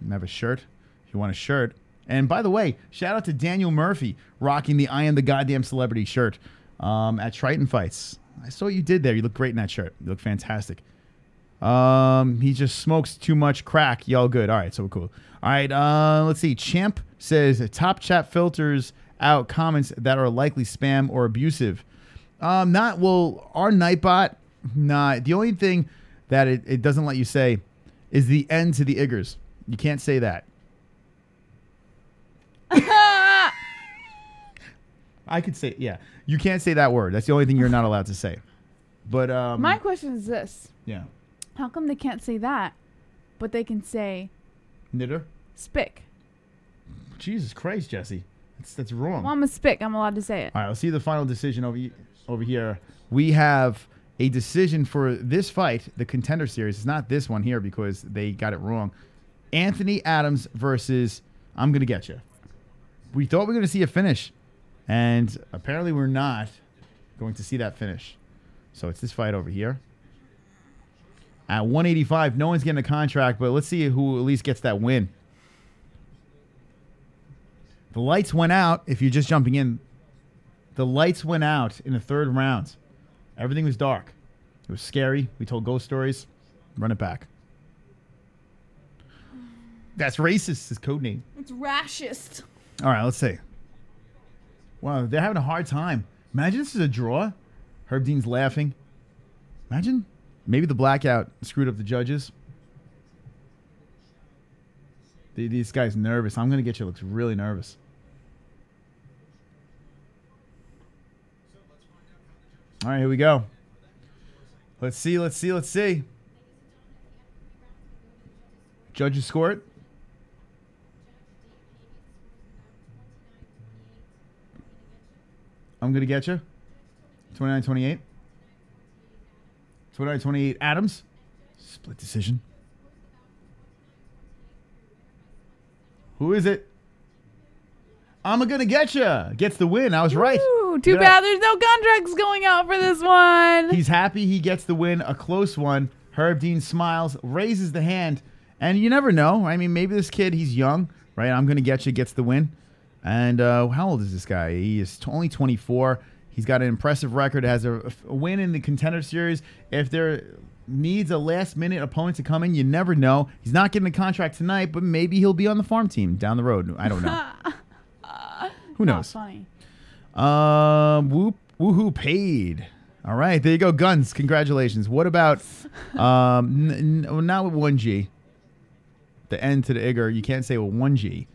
I have a shirt. If you want a shirt. And by the way, shout out to Daniel Murphy rocking the I Am the Goddamn Celebrity shirt at Triton Fights. I saw what you did there. You look great in that shirt. You look fantastic. He just smokes too much crack. Y'all good. All right, so we're cool. All right, let's see. Champ says top chat filters out comments that are likely spam or abusive. Our Nightbot, nah. The only thing that it doesn't let you say is the end to the Iggers. You can't say that. I could say, yeah. You can't say that word. That's the only thing you're not allowed to say. But My question is this. yeah. How come they can't say that, but they can say Knitter? spick? Jesus Christ, Jessie. That's wrong. Well, I'm a spick. I'm allowed to say it. All right, let's see the final decision over here. We have a decision for this fight, the Contender Series. It's not this one here because they got it wrong. Anthony Adams versus I'm Gonna Get You. We thought we were going to see a finish, and apparently we're not going to see that finish. So it's this fight over here. At 185, no one's getting a contract, but let's see who at least gets that win. The lights went out. If you're just jumping in, the lights went out in the third round. Everything was dark. It was scary. We told ghost stories. Run it back. That's racist, his code name. It's racist. All right, let's see. Wow, they're having a hard time. Imagine this is a draw. Herb Dean's laughing. Imagine. Maybe the blackout screwed up the judges. This guy's nervous. I'm going to get you. Looks really nervous. All right, here we go. Let's see. Judges score it. I'm going to get you. 29-28. 29-28 Adams. Split decision. Who is it? I'm gonna get ya. Gets the win. I was right. Ooh, too bad there's no contracts going out for this one. He's happy he gets the win. A close one. Herb Dean smiles, raises the hand, and you never know. I mean, maybe this kid, he's young, right? I'm gonna get you gets the win. And how old is this guy? He is only 24. He's got an impressive record. Has a win in the Contender Series. If there needs a last-minute opponent to come in, you never know. He's not getting a contract tonight, but maybe he'll be on the farm team down the road. I don't know. Who knows? Funny. Woohoo paid. All right, there you go. Guns, congratulations. What about not with 1G? The N to the Igor. You can't say with 1G.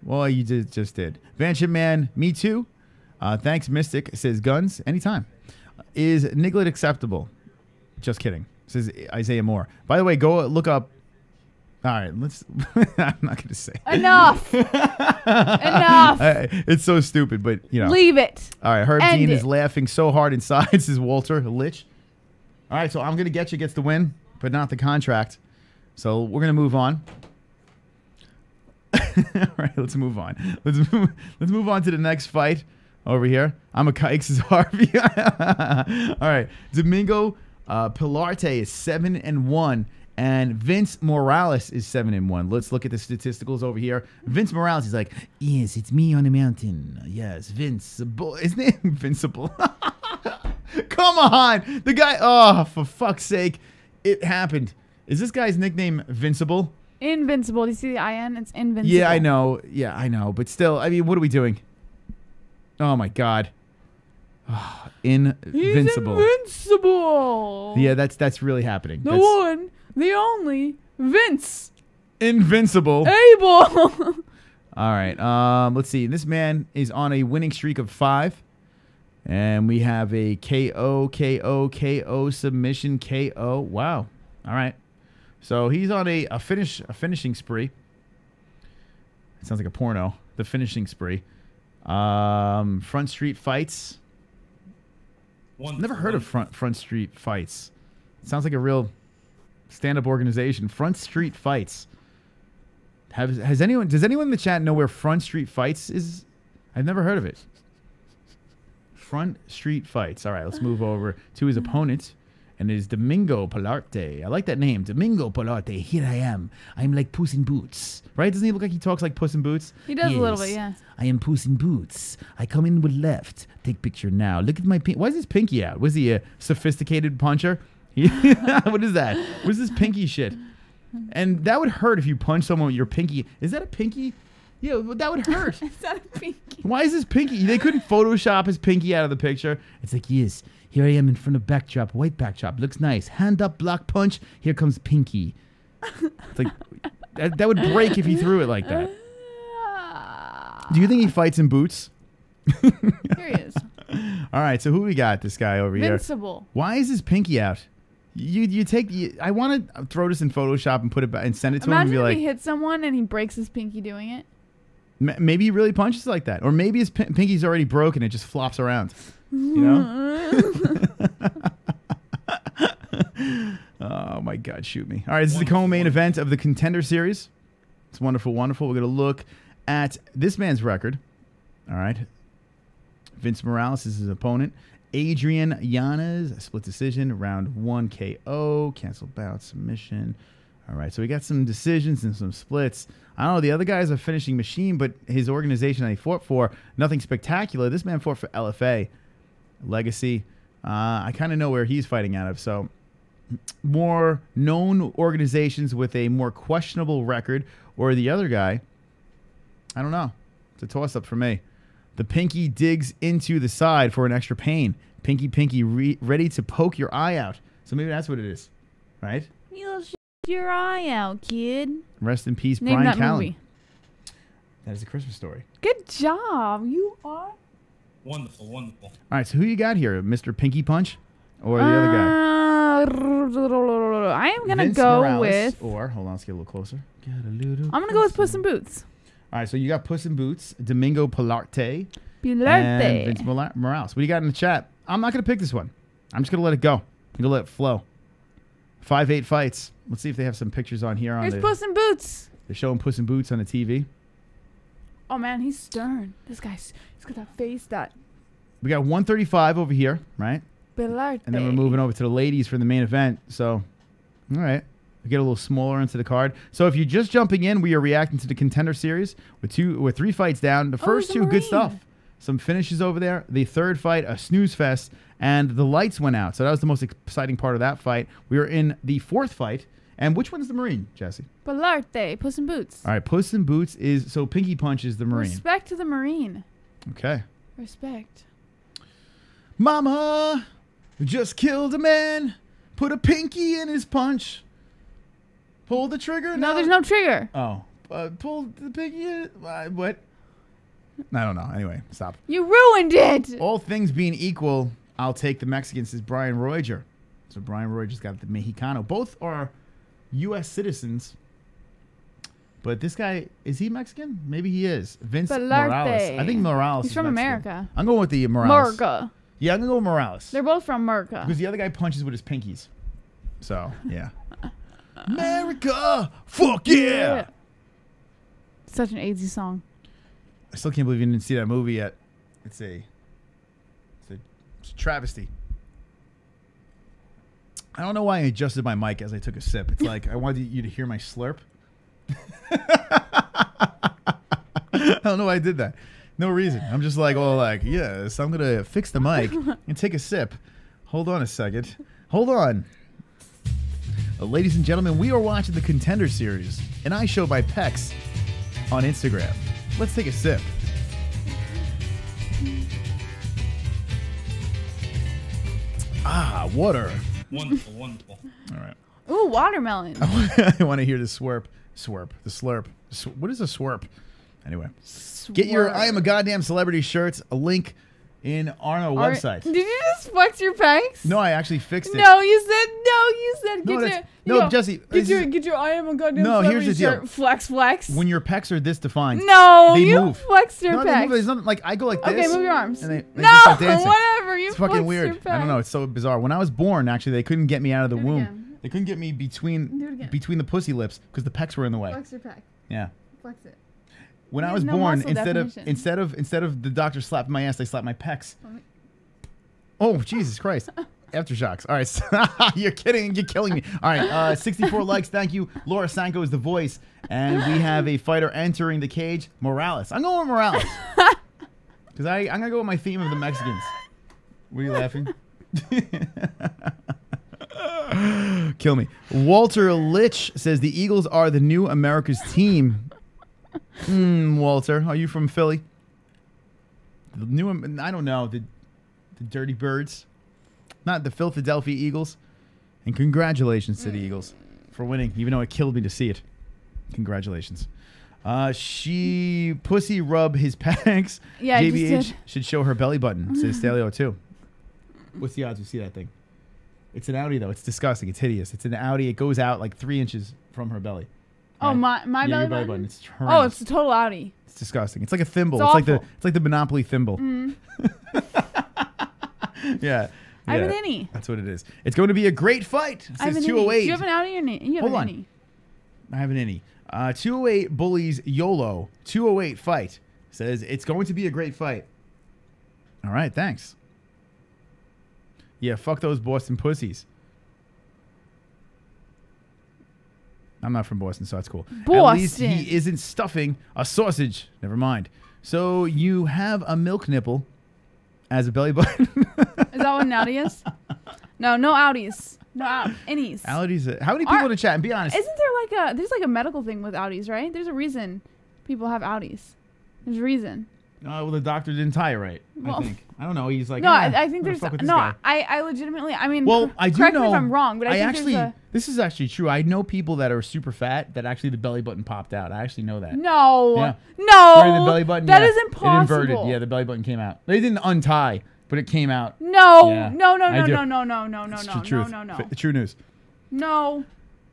Well, you just did. Vanship Man, me too. Thanks, Mystic. Says guns anytime. Is Niglet acceptable? Just kidding. Says Isaiah Moore. By the way, go look up. All right, let's. I'm not going to say. Enough. Enough. It's so stupid, but you know. Leave it. All right, Herb End Dean it. is laughing so hard inside. Says Walter Lich. All right, so I'm going to get you gets the win, but not the contract. So we're going to move on. All right, let's move on. Let's move on to the next fight over here. I'm a kike, says Harvey. All right, Domingo Pilarte is 7-1, and Vince Morales is 7-1. Let's look at the statisticals over here. Vince Morales is like, yes, it's me on the mountain. Yes, Vincible. Isn't it Invincible? Come on, the guy. Oh, for fuck's sake, it happened. Is this guy's nickname Vincible? Invincible. Do you see the IN? It's invincible. Yeah, I know. Yeah, I know. But still, I mean, what are we doing? Oh, my God. Oh, invincible. He's invincible. Yeah, that's really happening. The one, the only, Vince. Invincible. Abel. All right. Let's see. This man is on a winning streak of 5. And we have a KO submission KO. Wow. All right. So he's on a finishing spree. It sounds like a porno. The finishing spree. Front Street Fights. Never heard of Front Street Fights. It sounds like a real stand-up organization. Front Street Fights. Does anyone in the chat know where Front Street Fights is? I've never heard of it. Front Street Fights. All right, let's move over to his opponent. And it is Domingo Pilarte. I like that name. Domingo Pilarte. Here I am. I'm like Puss in Boots. Right? Doesn't he look like he talks like Puss in Boots? He does a little bit, yeah. I am Puss in Boots. I come in with left. Take picture now. Look at my pinky. Why is his pinky out? Was he a sophisticated puncher? What is that? What is this pinky shit? And that would hurt if you punch someone with your pinky. Is that a pinky? Yeah, that would hurt. Is that a pinky? Why is his pinky? They couldn't Photoshop his pinky out of the picture. It's like, yes, here I am in front of backdrop, white backdrop. Looks nice. Hand up, block punch. Here comes pinky. It's like, that would break if he threw it like that. Do you think he fights in boots? Here he is. All right, so who we got? This guy over here. Invincible. Why is his pinky out? I want to throw this in Photoshop and put it back and send it to him and be Imagine like, if he hits someone and he breaks his pinky doing it. Maybe he really punches like that. Or maybe his pinky's already broken. It just flops around. You know? Oh, my God. Shoot me. All right. This is the co-main event of the Contender Series. It's wonderful, wonderful. We're going to look at this man's record. All right. Vince Morales is his opponent. Adrian Yanez, split decision, round 1 KO, cancel bout, submission. All right, so we got some decisions and some splits. I don't know, the other guy's a finishing machine, but his organization that he fought for, nothing spectacular. This man fought for LFA, Legacy. I kind of know where he's fighting out of, so more known organizations with a more questionable record, or the other guy, I don't know. It's a toss-up for me. The pinky digs into the side for an extra pain. Pinky, ready to poke your eye out. So maybe that's what it is, right? You'll shoot your eye out, kid. Rest in peace, Name Brian that Callen. movie. That is a Christmas Story. Good job. You are. Wonderful, wonderful. All right, so who you got here? Mr. Pinky Punch or the other guy? I am going to Vince Go Morales, with... Or, hold on, let's get a little closer. I'm going to go with Puss in Boots. All right, so you got Puss in Boots, Domingo Pilarte, Pilarte. and Vince Morales. What do you got in the chat? I'm not going to pick this one. I'm just going to let it go. I'm going to let it flow. 5-8 fights. Let's see if they have some pictures on here. Here's Puss in Boots. They're showing Puss in Boots on the TV. Oh man, he's stern. He's got that face that. We got 135 over here, right? Belarte. And then we're moving over to the ladies for the main event. So, all right. We get a little smaller into the card. So if you're just jumping in, we are reacting to the Contender series with 3 fights down. The first two, good stuff. Some finishes over there. The third fight, a snooze fest, and the lights went out. So that was the most exciting part of that fight. We were in the fourth fight. And which one's the Marine, Jessie? Belarte, Puss in Boots. All right, Puss in Boots is, so Pinky Punch is the Marine. Respect to the Marine. Okay. Respect. Mama just killed a man, put a pinky in his punch. Pull the trigger. No, there's no trigger. Oh, pull the pinky in. What? I don't know. Anyway, stop. You ruined it. All things being equal, I'll take the Mexicans, says Brian Roiger. So Brian Roiger's got the Mexicano. Both are U.S. citizens. But this guy, is he Mexican? Maybe he is. Vince Belarte. Morales. I think Morales He's is from Mexican. America. I'm going with the Morales. America. Yeah, I'm going to go with Morales. They're both from America. Because the other guy punches with his pinkies. So, yeah. America! Fuck yeah! Such an AIDS song. I still can't believe you didn't see that movie yet. It's a travesty. I don't know why I adjusted my mic as I took a sip. It's like I wanted you to hear my slurp. I don't know why I did that. No reason. I'm just like, oh, like, yes, I'm going to fix the mic and take a sip. Hold on a second. Hold on. Ladies and gentlemen, we are watching the Contender series, an eye show by Pex on Instagram. Let's take a sip. Ah, water. Wonderful, wonderful. All right. Ooh, watermelon. I want to hear the slurp. The slurp. What is a slurp? Anyway. Get your I Am a Goddamn Celebrity shirts. A link in on our website. Did you just flex your pecs? No, I actually fixed it. No, you said No, Jessie. Get your I Am a Goddamn No, Celebrity here's the deal. shirt. Flex. When your pecs are this defined, No, they you move. flexed your No, they pecs. move. There's nothing, like I go like this. Okay, move your arms. And they No, just start dancing. whatever. You It's fucking flexed weird. your pecs. I don't know. It's so bizarre. When I was born, actually, they couldn't get me out of the Do it womb. again. They couldn't get me Do it again. between the pussy lips because the pecs were in the way. Flex your pec. Yeah. Flex it. When I There's was no born, muscle definition. instead of the doctor slapping my ass, they slapped my pecs. Oh, Jesus Christ. Aftershocks. All right. You're kidding. You're killing me. All right. 64 likes. Thank you. Laura Sanko is the voice. And we have a fighter entering the cage. Morales. I'm going with Morales. Because I'm going to go with my theme of the Mexicans. What are you laughing? Kill me. Walter Litch says the Eagles are the new America's team. Walter, are you from Philly? The new, I don't know, the Dirty Birds, not the Philadelphia Eagles. And congratulations to the Eagles for winning, even though it killed me to see it. Congratulations. She pussy rub his pecs. Yeah, I just JBH did. should show her belly button, says Stalio too. What's the odds you see that thing? It's an Audi though. It's disgusting. It's hideous. It's an Audi. It goes out like 3 inches from her belly. Oh, my Yeah, belly your button? It's Oh, horrendous. it's a total Audi. It's disgusting. It's like a thimble. It's It's awful. like the Monopoly thimble. Yeah. I have an yeah, innie. That's what it is. It's going to be a great fight. It I have says an innie. 208. Do you have an Audi or an innie? You have Hold an on. innie. I have an innie. 208 Bullies YOLO. 208 fight. Says it's going to be a great fight. All right. Thanks. Yeah. Fuck those Boston pussies. I'm not from Boston, so that's cool. At least Boston. he isn't stuffing a sausage. Never mind. So you have a milk nipple as a belly button. Is that what an Audi is? No Audis. No innies. Audis. How many people in the chat? And be honest. Isn't there there's like a medical thing with Audis, right? There's a reason people have Audis. There's a reason. Well, the doctor didn't tie it right. Well, I think. I don't know. He's like, No, "Ah, I think I'm gonna there's fuck with this no. guy." I legitimately. I mean, Well, I do correct know. me if I'm wrong, but I think actually, there's this is actually true. I know people that are super fat that actually the belly button popped out. I actually know that. no, Yeah. no. During the belly button, That yeah, is impossible. It inverted. Yeah, the belly button came out. They didn't untie, but it came out. No, Yeah, no, I do. no, It's the no, truth. no, no, The true news. no.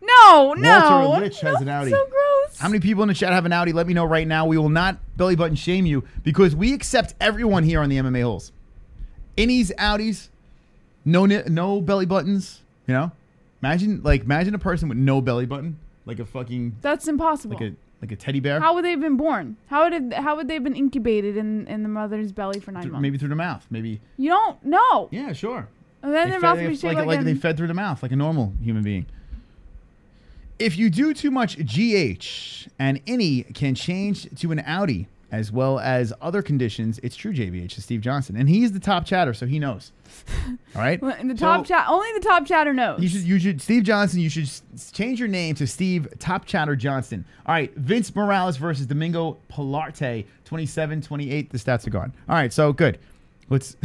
Walter Litch has an Audi. So gross. How many people in the chat have an Audi? Let me know right now. We will not belly button shame you because we accept everyone here on the MMA Holes. Innies, Audis, no belly buttons. You know, imagine a person with no belly button. like a fucking That's impossible. like a teddy bear. How would they have been born? How would they have been incubated in the mother's belly for 9 months? Maybe through the mouth. Maybe. You don't know. Yeah, sure. And then their mouth would be shaped like they fed through the mouth like a normal human being. If you do too much GH, an innie can change to an outie, as well as other conditions. It's true, JVH, to Steve Johnson. And he's the top chatter, so he knows. All right? In the top chat, only the top chatter knows. You should, Steve Johnson, you should change your name to Steve Top Chatter Johnson. All right, Vince Morales versus Domingo Pilarte, 27-28. The stats are gone. All right, so good. Let's,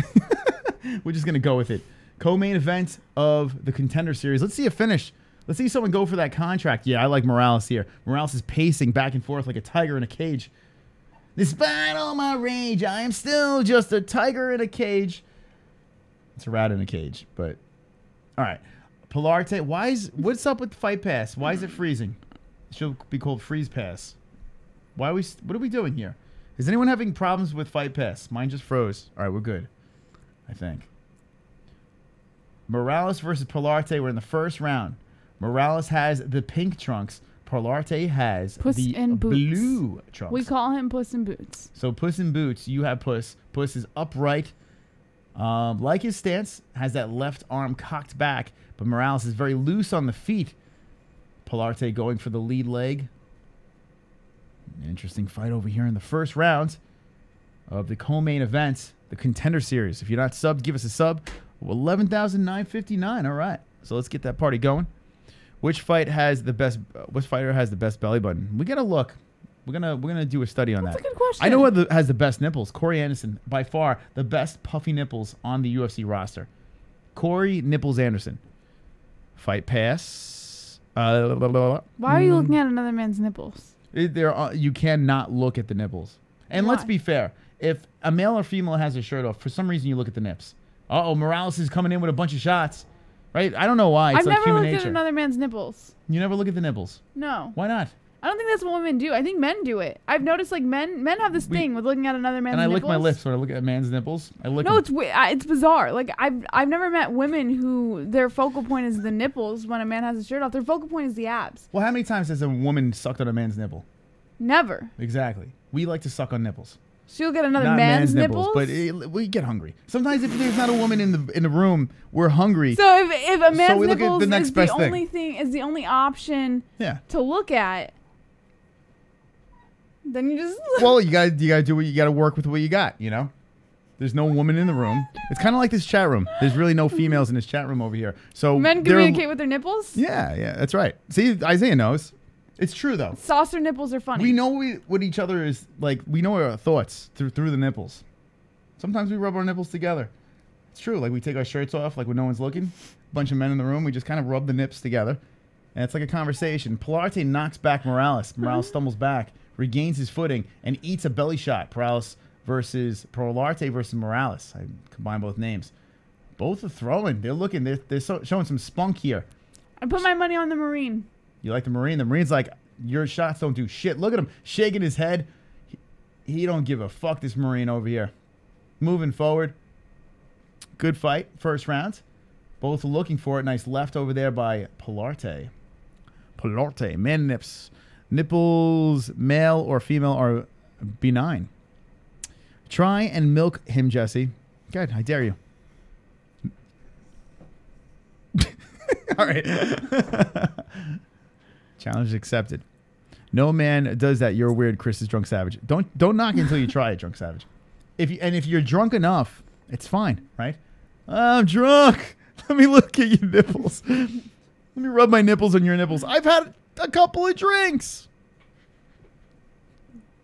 we're just going to go with it. Co-main event of the Contender Series. Let's see a finish. Let's see someone go for that contract. Yeah, I like Morales here. Morales is pacing back and forth like a tiger in a cage. Despite all my rage, I am still just a tiger in a cage. It's a rat in a cage, but all right. Pilarte, what's up with Fight Pass? Why is it freezing? It should be called Freeze Pass. What are we doing here? Is anyone having problems with Fight Pass? Mine just froze. All right, we're good, I think. Morales versus Pilarte. We're in the first round. Morales has the pink trunks. Pilarte has Puss the in Boots. blue trunks. We call him Puss in Boots. So Puss in Boots, you have Puss. Puss is upright. Like his stance, has that left arm cocked back, but Morales is very loose on the feet. Pilarte going for the lead leg. Interesting fight over here in the first round of the co-main event, the Contender Series. If you're not subbed, give us a sub. 11,959. All right, so let's get that party going. Which fighter has the best belly button? We gotta look. We're gonna do a study on that. That's a good question. I know what has the best nipples. Corey Anderson, by far the best puffy nipples on the UFC roster. Corey Nipples Anderson. Fight Pass. Why are you looking at another man's nipples? You cannot look at the nipples. And let's Why? be fair. If a male or female has a shirt off, for some reason you look at the nips. Uh-oh, Morales is coming in with a bunch of shots. Right? I don't know why. It's I've like never human looked nature. at another man's nipples. You never look at the nipples. No. Why not? I don't think that's what women do. I think men do it. I've noticed like men have this thing with looking at another man's And I nipples. lick my lips when I look at a man's nipples. I lick No, them. it's bizarre. Like I've never met women who their focal point is the nipples when a man has his shirt off. Their focal point is the abs. Well, how many times has a woman sucked on a man's nipple? Never. Exactly. We like to suck on nipples. She'll get another Not man's nipples. but we get hungry. Sometimes if there's not a woman in the room, we're hungry. So if a man's we look at nipples the next is the best only thing is the only option Yeah. to look at, then you just Well, you gotta do what you gotta work with what you got. You know. There's no woman in the room. It's kind of like this chat room. There's really no females in this chat room over here. So men communicate with their nipples. Yeah, that's right. See, Isaiah knows. It's true though. Saucer nipples are funny. We know what each other is like. We know our thoughts through the nipples. Sometimes we rub our nipples together. It's true. Like we take our shirts off, like when no one's looking. Bunch of men in the room. We just kind of rub the nips together, and it's like a conversation. Pilarte knocks back Morales. Morales stumbles back, regains his footing, and eats a belly shot. Pilarte versus Morales. I combine both names. Both are throwing. They're looking. They're showing some spunk here. I put my money on the Marine. You like the Marine? The Marine's like, your shots don't do shit. Look at him shaking his head. He don't give a fuck, this Marine over here. Moving forward. Good fight. First round. Both looking for it. Nice left over there by Pilarte. Pilarte. Man nips. Nipples, male or female, are benign. Try and milk him, Jesse. Good. I dare you. All right. Challenge accepted. No man does that. You're weird. Chris is drunk savage. Don't knock it until you try it, drunk savage. If you're drunk enough, it's fine, right? I'm drunk. Let me look at your nipples. Let me rub my nipples on your nipples. I've had a couple of drinks.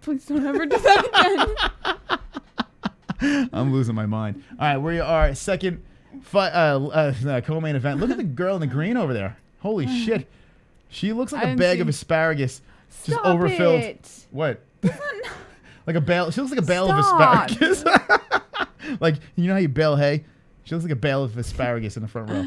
Please don't ever do that again. I'm losing my mind. All right, we are second co-main event. Look at the girl in the green over there. Holy shit. She looks like a bag of asparagus. Just Stop overfilled. it. What? Like a bale. She looks like a bale of asparagus. Like, you know how you bale hay? She looks like a bale of asparagus in the front row.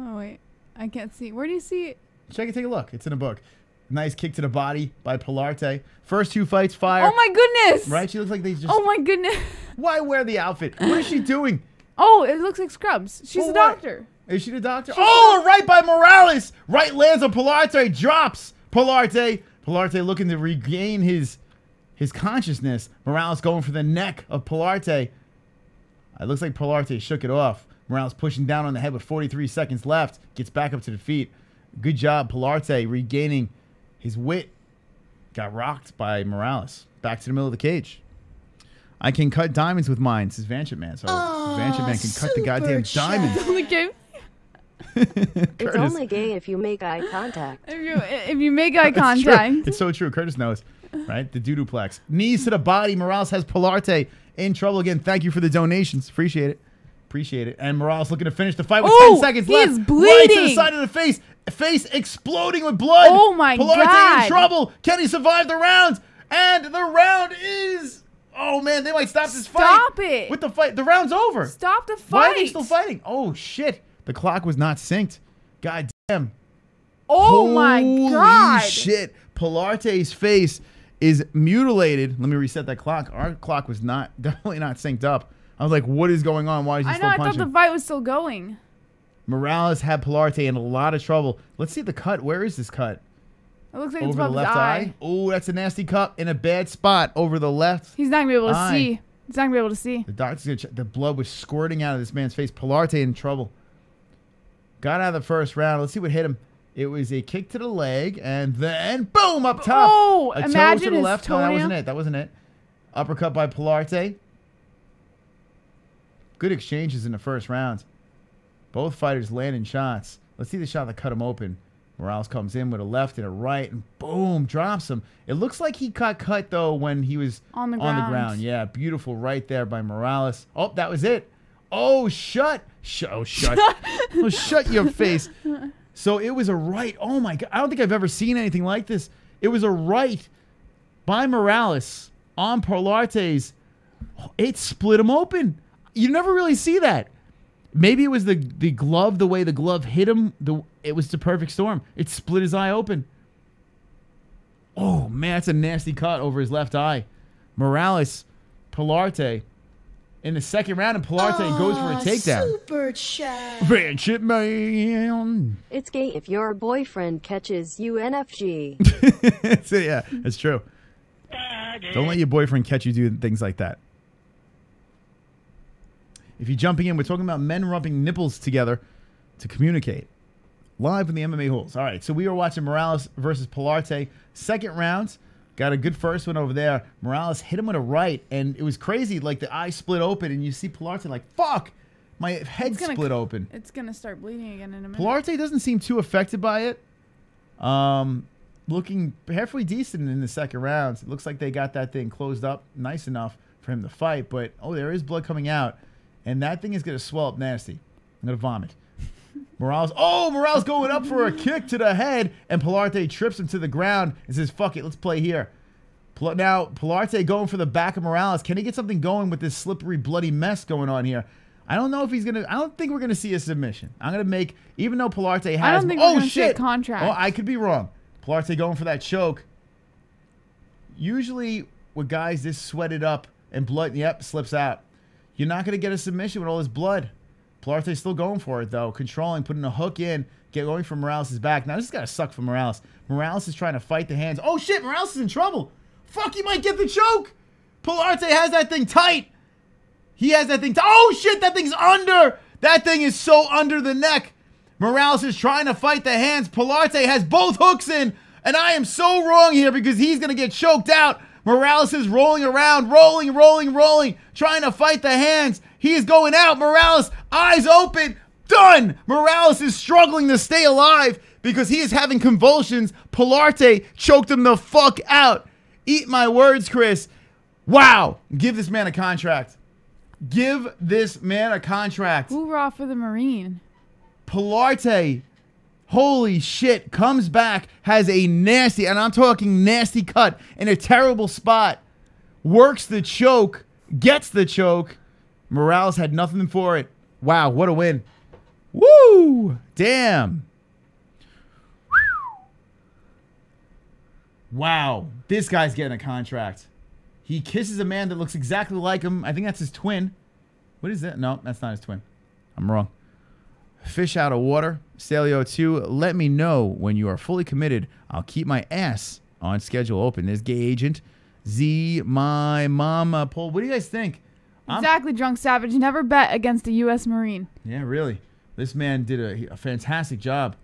Oh, wait. I can't see. Where do you see it? Check it. Take a look. It's in a book. Nice kick to the body by Pilarte. First two fights, fire. Oh, my goodness. Right? She looks like they just... Oh, my goodness. Why wear the outfit? What is she doing? Oh, it looks like Scrubs. She's Well, a doctor. Is she the doctor? Oh, right by Morales. Right lands on Pilarte. Drops Pilarte. Pilarte looking to regain his consciousness. Morales going for the neck of Pilarte. It looks like Pilarte shook it off. Morales pushing down on the head with 43 seconds left. Gets back up to the feet. Good job, Pilarte regaining his wit. Got rocked by Morales. Back to the middle of the cage. I can cut diamonds with mine, says Vanship Man. So Vanship Man can cut the goddamn diamonds. It's only gay if you make eye contact. If you make eye contact. It's so true. Curtis knows, right? The doo-duplex. Knees to the body. Morales has Pilarte in trouble again. Thank you for the donations. Appreciate it. Appreciate it. And Morales looking to finish the fight with 10 seconds left. He's bleeding. Right to the side of the face. Face exploding with blood. Oh my God. Pilarte in trouble. Can he survive the round? And the round is... Oh, man, they might stop this fight. Stop it. With the fight. The round's over. Stop the fight. Why are they still fighting? Oh, shit. The clock was not synced. God damn. Oh, my God. Holy shit. Pilarte's face is mutilated. Let me reset that clock. Our clock was definitely not synced up. I was like, what is going on? Why is he still punching? I thought the fight was still going. Morales had Pilarte in a lot of trouble. Let's see the cut. Where is this cut? It looks like over it's the above left his eye. Oh, that's a nasty cut in a bad spot over the left. He's not gonna be able to eye. see. He's not gonna be able to see. The doctor's gonna check. The blood was squirting out of this man's face. Pilarte in trouble. Got out of the first round. Let's see what hit him. It was a kick to the leg, and then boom up top. Oh, a toe imagine to the his left. No, toenail. that wasn't it. That wasn't it. Uppercut by Pilarte. Good exchanges in the first round. Both fighters landing shots. Let's see the shot that cut him open. Morales comes in with a left and a right, and boom, drops him. It looks like he got cut, though, when he was on the ground. Yeah, beautiful right there by Morales. Oh, that was it. Oh, shut. Oh, shut your face. So it was a right. Oh, my God. I don't think I've ever seen anything like this. It was a right by Morales on Pilarte's. It split him open. You never really see that. Maybe it was the glove, the way the glove hit him. It was the perfect storm. It split his eye open. Oh, man, that's a nasty cut over his left eye. Morales, Pilarte in the second round, and Pilarte goes for a takedown. SUPERCHAT. Vanship Man. It's gay if your boyfriend catches you NFG. So, yeah, that's true. Don't let your boyfriend catch you doing things like that. If you're jumping in, we're talking about men rubbing nipples together to communicate. Live in the MMA-Holes. All right, so we are watching Morales versus Pilarte. Second round. Got a good first one over there. Morales hit him with a right, and it was crazy. Like, the eye split open, and you see Pilarte like, fuck, my head split open. It's going to start bleeding again in a minute. Pilarte doesn't seem too affected by it. Looking halfway decent in the second round. It looks like they got that thing closed up nice enough for him to fight, but, oh, there is blood coming out. And that thing is going to swell up nasty. I'm going to vomit. Morales going up for a kick to the head, and Pilarte trips him to the ground and says, fuck it, let's play here. Now, Pilarte going for the back of Morales. Can he get something going with this slippery, bloody mess going on here? I don't know if he's going to... I don't think we're going to see a submission. I'm going to make... Even though Pilarte has... I don't think we're going to see a contract. Oh, I could be wrong. Pilarte going for that choke. Usually, with guys this sweated up and blood, slips out. You're not going to get a submission with all this blood. Pilarte's still going for it, though. Controlling, putting a hook in, going for Morales' back. Now, this has got to suck for Morales. Morales is trying to fight the hands. Oh, shit, Morales is in trouble. Fuck, he might get the choke. Pilarte has that thing tight. He has that thing tight. Oh, shit, that thing's under. That thing is so under the neck. Morales is trying to fight the hands. Pilarte has both hooks in, and I am so wrong here because he's going to get choked out. Morales is rolling around, rolling, trying to fight the hands. He is going out. Morales, eyes open, done. Morales is struggling to stay alive because he is having convulsions. Pilarte choked him the fuck out. Eat my words, Chris. Wow. Give this man a contract. Give this man a contract. Hoorah for the Marine. Pilarte, holy shit, comes back, has a nasty, and I'm talking nasty cut in a terrible spot. Works the choke, gets the choke. Morales had nothing for it. Wow, what a win. Woo! Damn. Wow, this guy's getting a contract. He kisses a man that looks exactly like him. I think that's his twin. What is that? No, that's not his twin. I'm wrong. Fish out of water. Stalio 2, let me know when you are fully committed. I'll keep my ass on schedule open. There's Gay Agent. Z, my mama. Paul, what do you guys think? Exactly, Drunk Savage. Never bet against a U.S. Marine. Yeah, really. This man did a fantastic job.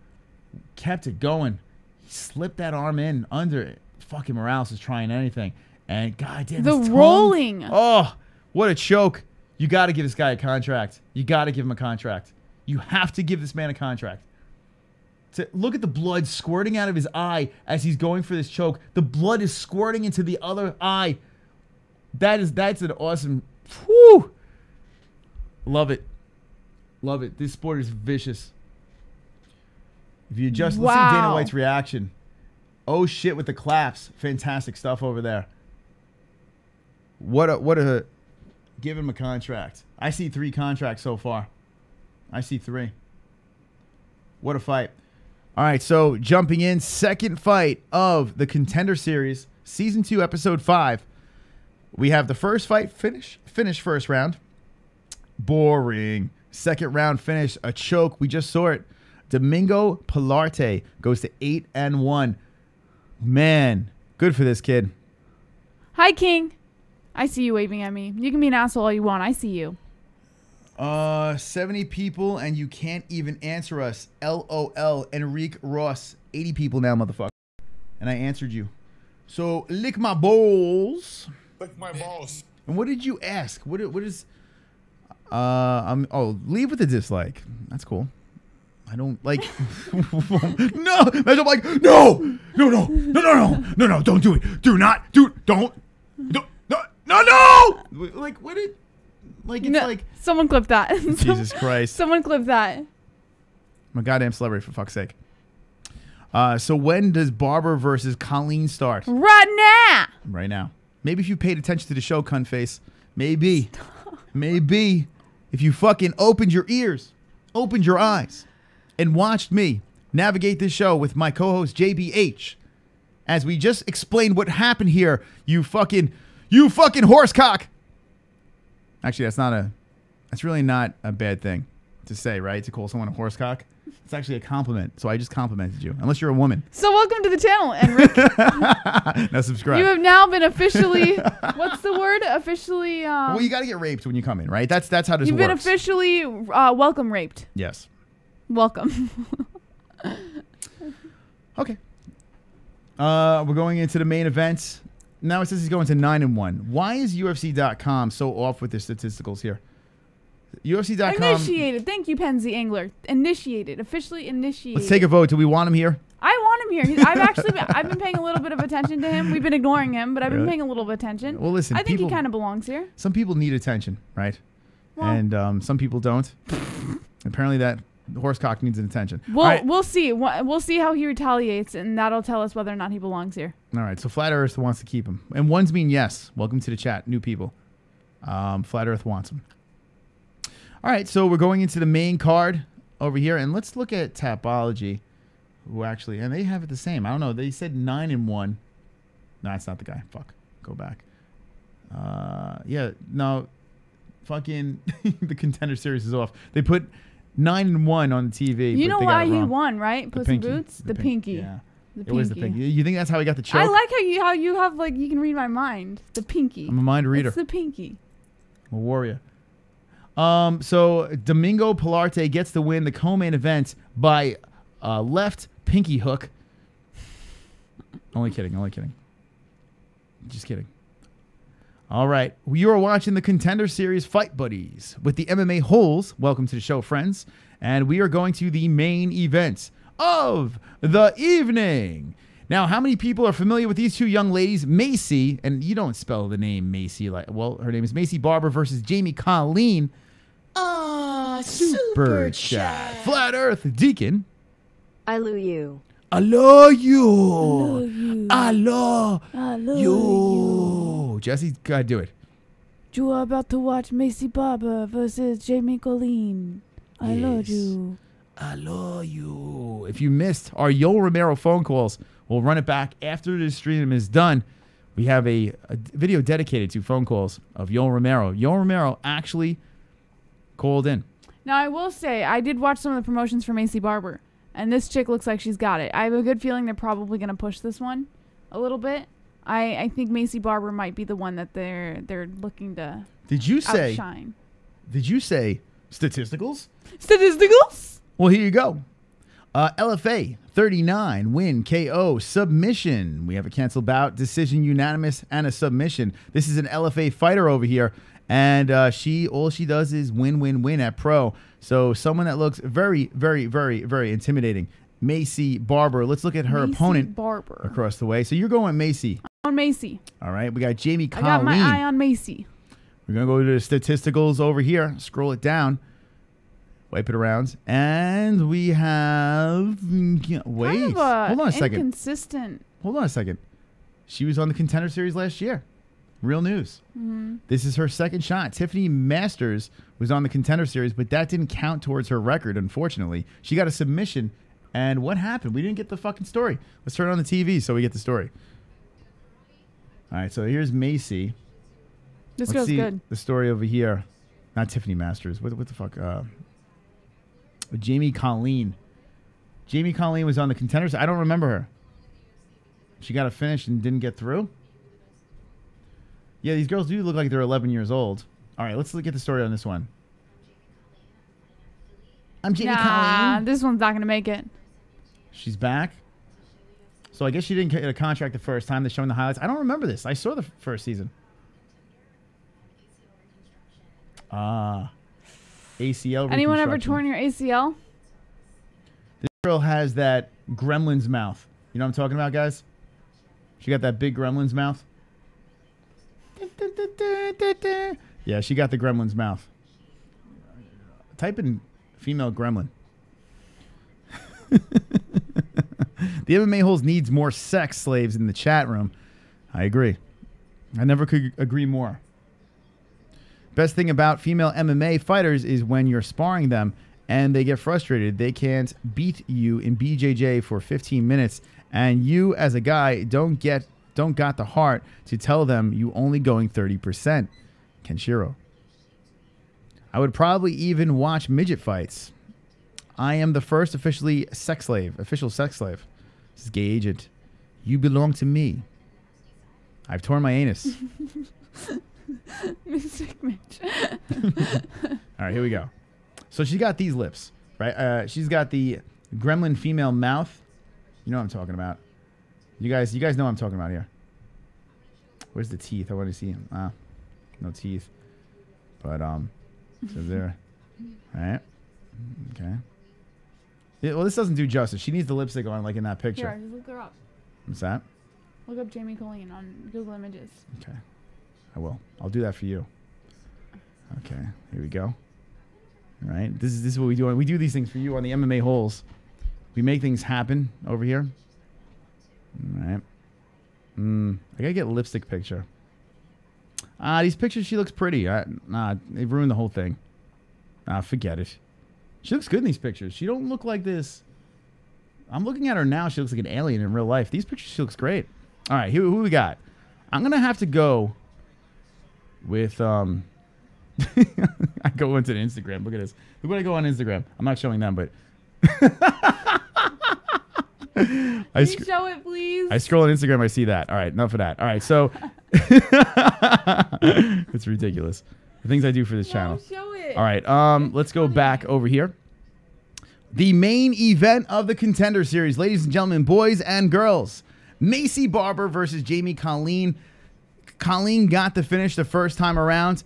Kept it going. He slipped that arm in under it. Fucking Morales is trying anything. And goddamn, The his tongue. rolling. Oh, what a choke. You got to give this guy a contract. You got to give him a contract. You have to give this man a contract. Look at the blood squirting out of his eye as he's going for this choke. The blood is squirting into the other eye. That's an awesome. Whew. Love it. Love it. This sport is vicious. If you just listen to Dana White's reaction. Oh shit with the claps. Fantastic stuff over there. What a give him a contract. I see 3 contracts so far. I see 3. What a fight. All right, so jumping in, second fight of the Contender Series, Season 2, Episode 5. We have the first fight finish first round. Boring. Second round finish, a choke. We just saw it. Domingo Pilarte goes to 8-1. Man, good for this kid. Hi, King. I see you waving at me. You can be an asshole all you want. I see you. 70 people and you can't even answer us. LOL. Enrique Ross. 80 people now, motherfucker. And I answered you. So lick my balls. Lick my balls. And what did you ask? What is? Leave with a dislike. That's cool. I don't like. No, I'm like no, don't do it. Don't. No. Like what did? Like it's like someone clip that. Jesus Christ. Someone clip that. I'm a goddamn celebrity for fuck's sake. So when does Barber versus Colleen start? Right now. Maybe if you paid attention to the show, cunt face. Maybe. Maybe if you fucking opened your ears, opened your eyes, and watched me navigate this show with my co-host JBH, as we just explained what happened here. You fucking horsecock. Actually, that's really not a bad thing to say, right? To call someone a horsecock. It's actually a compliment. So I just complimented you. Unless you're a woman. So welcome to the channel, Enric. Now subscribe. You have now been officially, what's the word? Officially. Well, you got to get raped when you come in, right? That's how this works. You've been officially welcome raped. Yes. Welcome. Okay. We're going into the main event. Now it says he's going to 9-1. Why is UFC.com so off with their statisticals here? UFC.com. Initiated. Thank you, Penzi Angler. Initiated. Officially initiated. Let's take a vote. Do we want him here? I want him here. I've been paying a little bit of attention to him. We've been ignoring him, but I've been paying a little bit of attention. Well, listen. I think he kind of belongs here. Some people need attention, right? Well, and some people don't. Apparently that horsecock needs an attention. We'll see. We'll see how he retaliates, and that'll tell us whether or not he belongs here. All right. So Flat Earth wants to keep him. And ones mean yes. Welcome to the chat. New people. Flat Earth wants him. All right. So we're going into the main card over here. And let's look at Tapology. Who actually, and they have it the same. I don't know. They said 9-1. No, that's not the guy. Fuck. Go back. Yeah. No. Fucking the Contender Series is off. They put 9-1 on the TV. You but know they why got it he wrong. won, right? Puss in Boots? The pinky. Yeah. The It was the pinky. You think that's how he got the choke? I like how you have, like, you can read my mind. The pinky. I'm a mind reader. It's the pinky. I'm a warrior. So Domingo Pilarte gets the win, the co-main event by left pinky hook. Only kidding. Just kidding. All right. You are watching the Contender Series Fight Buddies with the MMA-Holes. Welcome to the show, friends. And we are going to the main event of the evening. Now, how many people are familiar with these two young ladies? MAYCEE, and you don't spell the name MAYCEE like, well, her name is MAYCEE Barber versus Jamie Colleen. Super Chat. Flat Earth Deacon. I love you. I love you. I love you. Jessie, go ahead, do it. You are about to watch MAYCEE Barber versus Jamie Colleen. I love you. I love you. If you missed our Yoel Romero phone calls, we'll run it back after the stream is done. We have a video dedicated to phone calls of Yoel Romero. Yoel Romero actually called in. Now, I will say, I did watch some of the promotions for MAYCEE Barber, and this chick looks like she's got it. I have a good feeling they're probably going to push this one a little bit. I think MAYCEE Barber might be the one that they're looking to outshine. Did you say statisticals? Statisticals? Well, here you go. LFA 39 win KO submission. We have a canceled bout, decision unanimous, and a submission. This is an LFA fighter over here, and all she does is win at pro. So someone that looks very, very, very, very intimidating. MAYCEE Barber. Let's look at her opponent Barber across the way. So you're going MAYCEE. On MAYCEE. All right, we got Jamie Colleen. I got my eye on MAYCEE. We're gonna go to the statisticals over here. Scroll it down. Wipe it around, and we have. Wait, hold on a second. Inconsistent. Hold on a second. She was on the Contender Series last year. Real news. This is her second shot. Tiffany Masters was on the Contender Series, but that didn't count towards her record, unfortunately. She got a submission, and what happened? We didn't get the fucking story. Let's turn it on the TV so we get the story. All right, so here's MAYCEE. This girl's good. The story over here. Not Tiffany Masters. What the fuck? Jamie Colleen. Jamie Colleen was on the Contenders. I don't remember her. She got a finish and didn't get through. Yeah, these girls do look like they're 11 years old. All right, let's look at the story on this one. I'm Jamie Colleen. This one's not going to make it. She's back. So I guess she didn't get a contract the first time. They're showing the highlights. I don't remember this. I saw the first season. ACL. Anyone ever torn your ACL? This girl has that gremlin's mouth. You know what I'm talking about, guys? She got that big gremlin's mouth. Yeah, she got the gremlin's mouth. Type in female gremlin. The MMA-Holes needs more sex slaves in the chat room. I agree. I never could agree more. Best thing about female MMA fighters is when you're sparring them and they get frustrated, they can't beat you in BJJ for 15 minutes, and you as a guy don't got the heart to tell them you only going 30%. Kenshiro. I would probably even watch midget fights. I am the first official sex slave. This is gay agent. You belong to me. I've torn my anus. Mystic Mitch. All right, here we go. So she's got these lips, right? She's got the gremlin female mouth. You know what I'm talking about. You guys know what I'm talking about here. Where's the teeth? I want to see them. No teeth. But so there. All right. Okay. Yeah, well, this doesn't do justice. She needs the lipstick on, like in that picture. Here, just look her up. What's that? Look up Jamie Colleen on Google Images. Okay. I will. I'll do that for you. Okay. Here we go. All right. This is what we do. We do these things for you on the MMA-Holes. We make things happen over here. All right. I gotta get a lipstick picture. These pictures, she looks pretty. Nah, they've ruined the whole thing. Forget it. She looks good in these pictures. She don't look like this. I'm looking at her now. She looks like an alien in real life. These pictures, she looks great. All right, who we got? I'm gonna have to go with I go into the Instagram. Look at this. Look when I go on Instagram. I'm not showing them, but Can you show it, please? I scroll on Instagram. I see that. All right, enough of that. All right, so it's ridiculous. The things I do for this channel. Show it. All right, let's go back over here. The main event of the Contender Series, ladies and gentlemen, boys and girls. MAYCEE Barber versus Jamie Colleen. Colleen got the finish the first time around.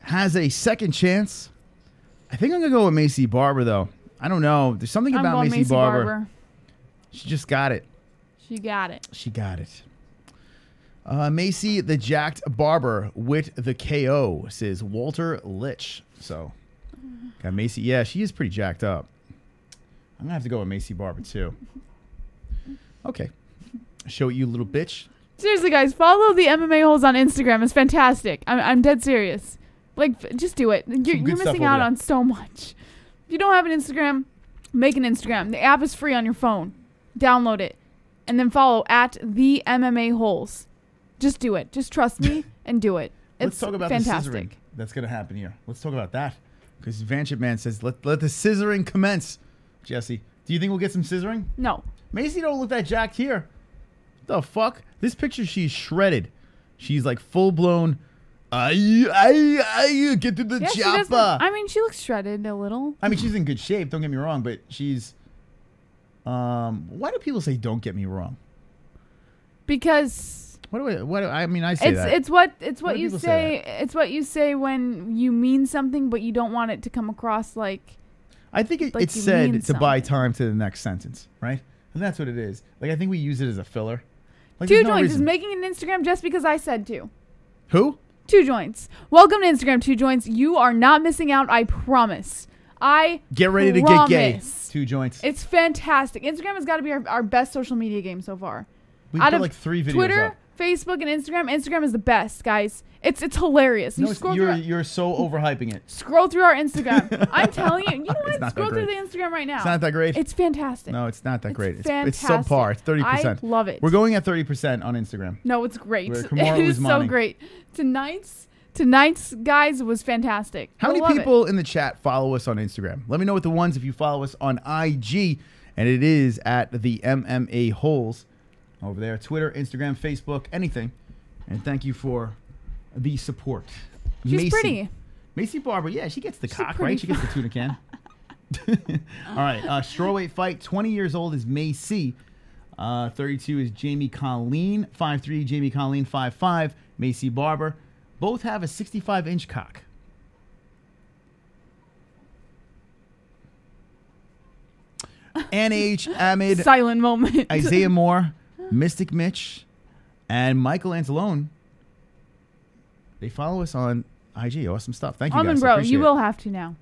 Has a second chance. I think I'm going to go with MAYCEE Barber, though. I don't know. There's something about MAYCEE Barber. She just got it. She got it. She got it. MAYCEE the Jacked Barber with the KO, says Walter Litch. So, got MAYCEE. Yeah, she is pretty jacked up. I'm going to have to go with MAYCEE Barber, too. Okay. Show you, little bitch. Seriously, guys, follow the MMA-Holes on Instagram. It's fantastic. I'm dead serious. Like, just do it. You're missing out on so much. If you don't have an Instagram, make an Instagram. The app is free on your phone. Download it. And then follow at the MMA-Holes. Just do it. Just trust me and do it. Let's talk about fantastic. the scissoring that's going to happen here. Let's talk about that. Because Vanship Man says, let the scissoring commence. Jessie, do you think we'll get some scissoring? No. MAYCEE don't look that jacked here. The fuck? This picture, she's shredded. She's like full blown. Get to the Yeah, she chopper. doesn't- I mean, she looks shredded a little. I mean, she's in good shape. Don't get me wrong, but she's. Why do people say "don't get me wrong"? Because I mean, I say that. it's what do you people say. say It's what you say when you mean something, but you don't want it to come across like. I think like it's you said mean to buy something. time to the next sentence, right? And that's what it is. Like, I think we use it as a filler. Like, Two there's no Joints is reason. making an Instagram just because I said to. Who? 2 Joints. Welcome to Instagram, 2 Joints. You are not missing out. I promise. I Get ready to get gay. promise. 2 Joints. It's fantastic. Instagram has got to be our best social media game so far. We Out put of like 3 videos Twitter, up. Facebook, and Instagram. Instagram is the best, guys. It's hilarious. No, You scroll through. you're so overhyping it. Scroll through our Instagram. I'm telling you. You know It's what? not Scroll that through the great. Instagram right now. It's not that great. It's fantastic. No, it's not that great. It's fantastic. subpar. It's 30%. I love it. We're going at 30% on Instagram. No, it's great. Where It Kamara is so Usmani. great. Tonight's guys was fantastic. How I many love it. people in the chat follow us on Instagram? Let me know what the ones if you follow us on IG, and it is at the MMA-Holes over there. Twitter, Instagram, Facebook, anything. And thank you for the support. She's MAYCEE. pretty. MAYCEE Barber, yeah, she gets the She's cock, pretty right? She gets the tuna can. All right, strawweight fight. 20 years old is MAYCEE. 32 is Jamie Colleen. 5'3", Jamie Colleen. 5'5", MAYCEE Barber. Both have a 65-inch cock. N.H. Ahmed, Silent moment. Isaiah Moore, Mystic Mitch, and Michael Anzalone. They follow us on IG. Awesome stuff. Thank you, guys. Almond I Bro, appreciate you it. will have to now.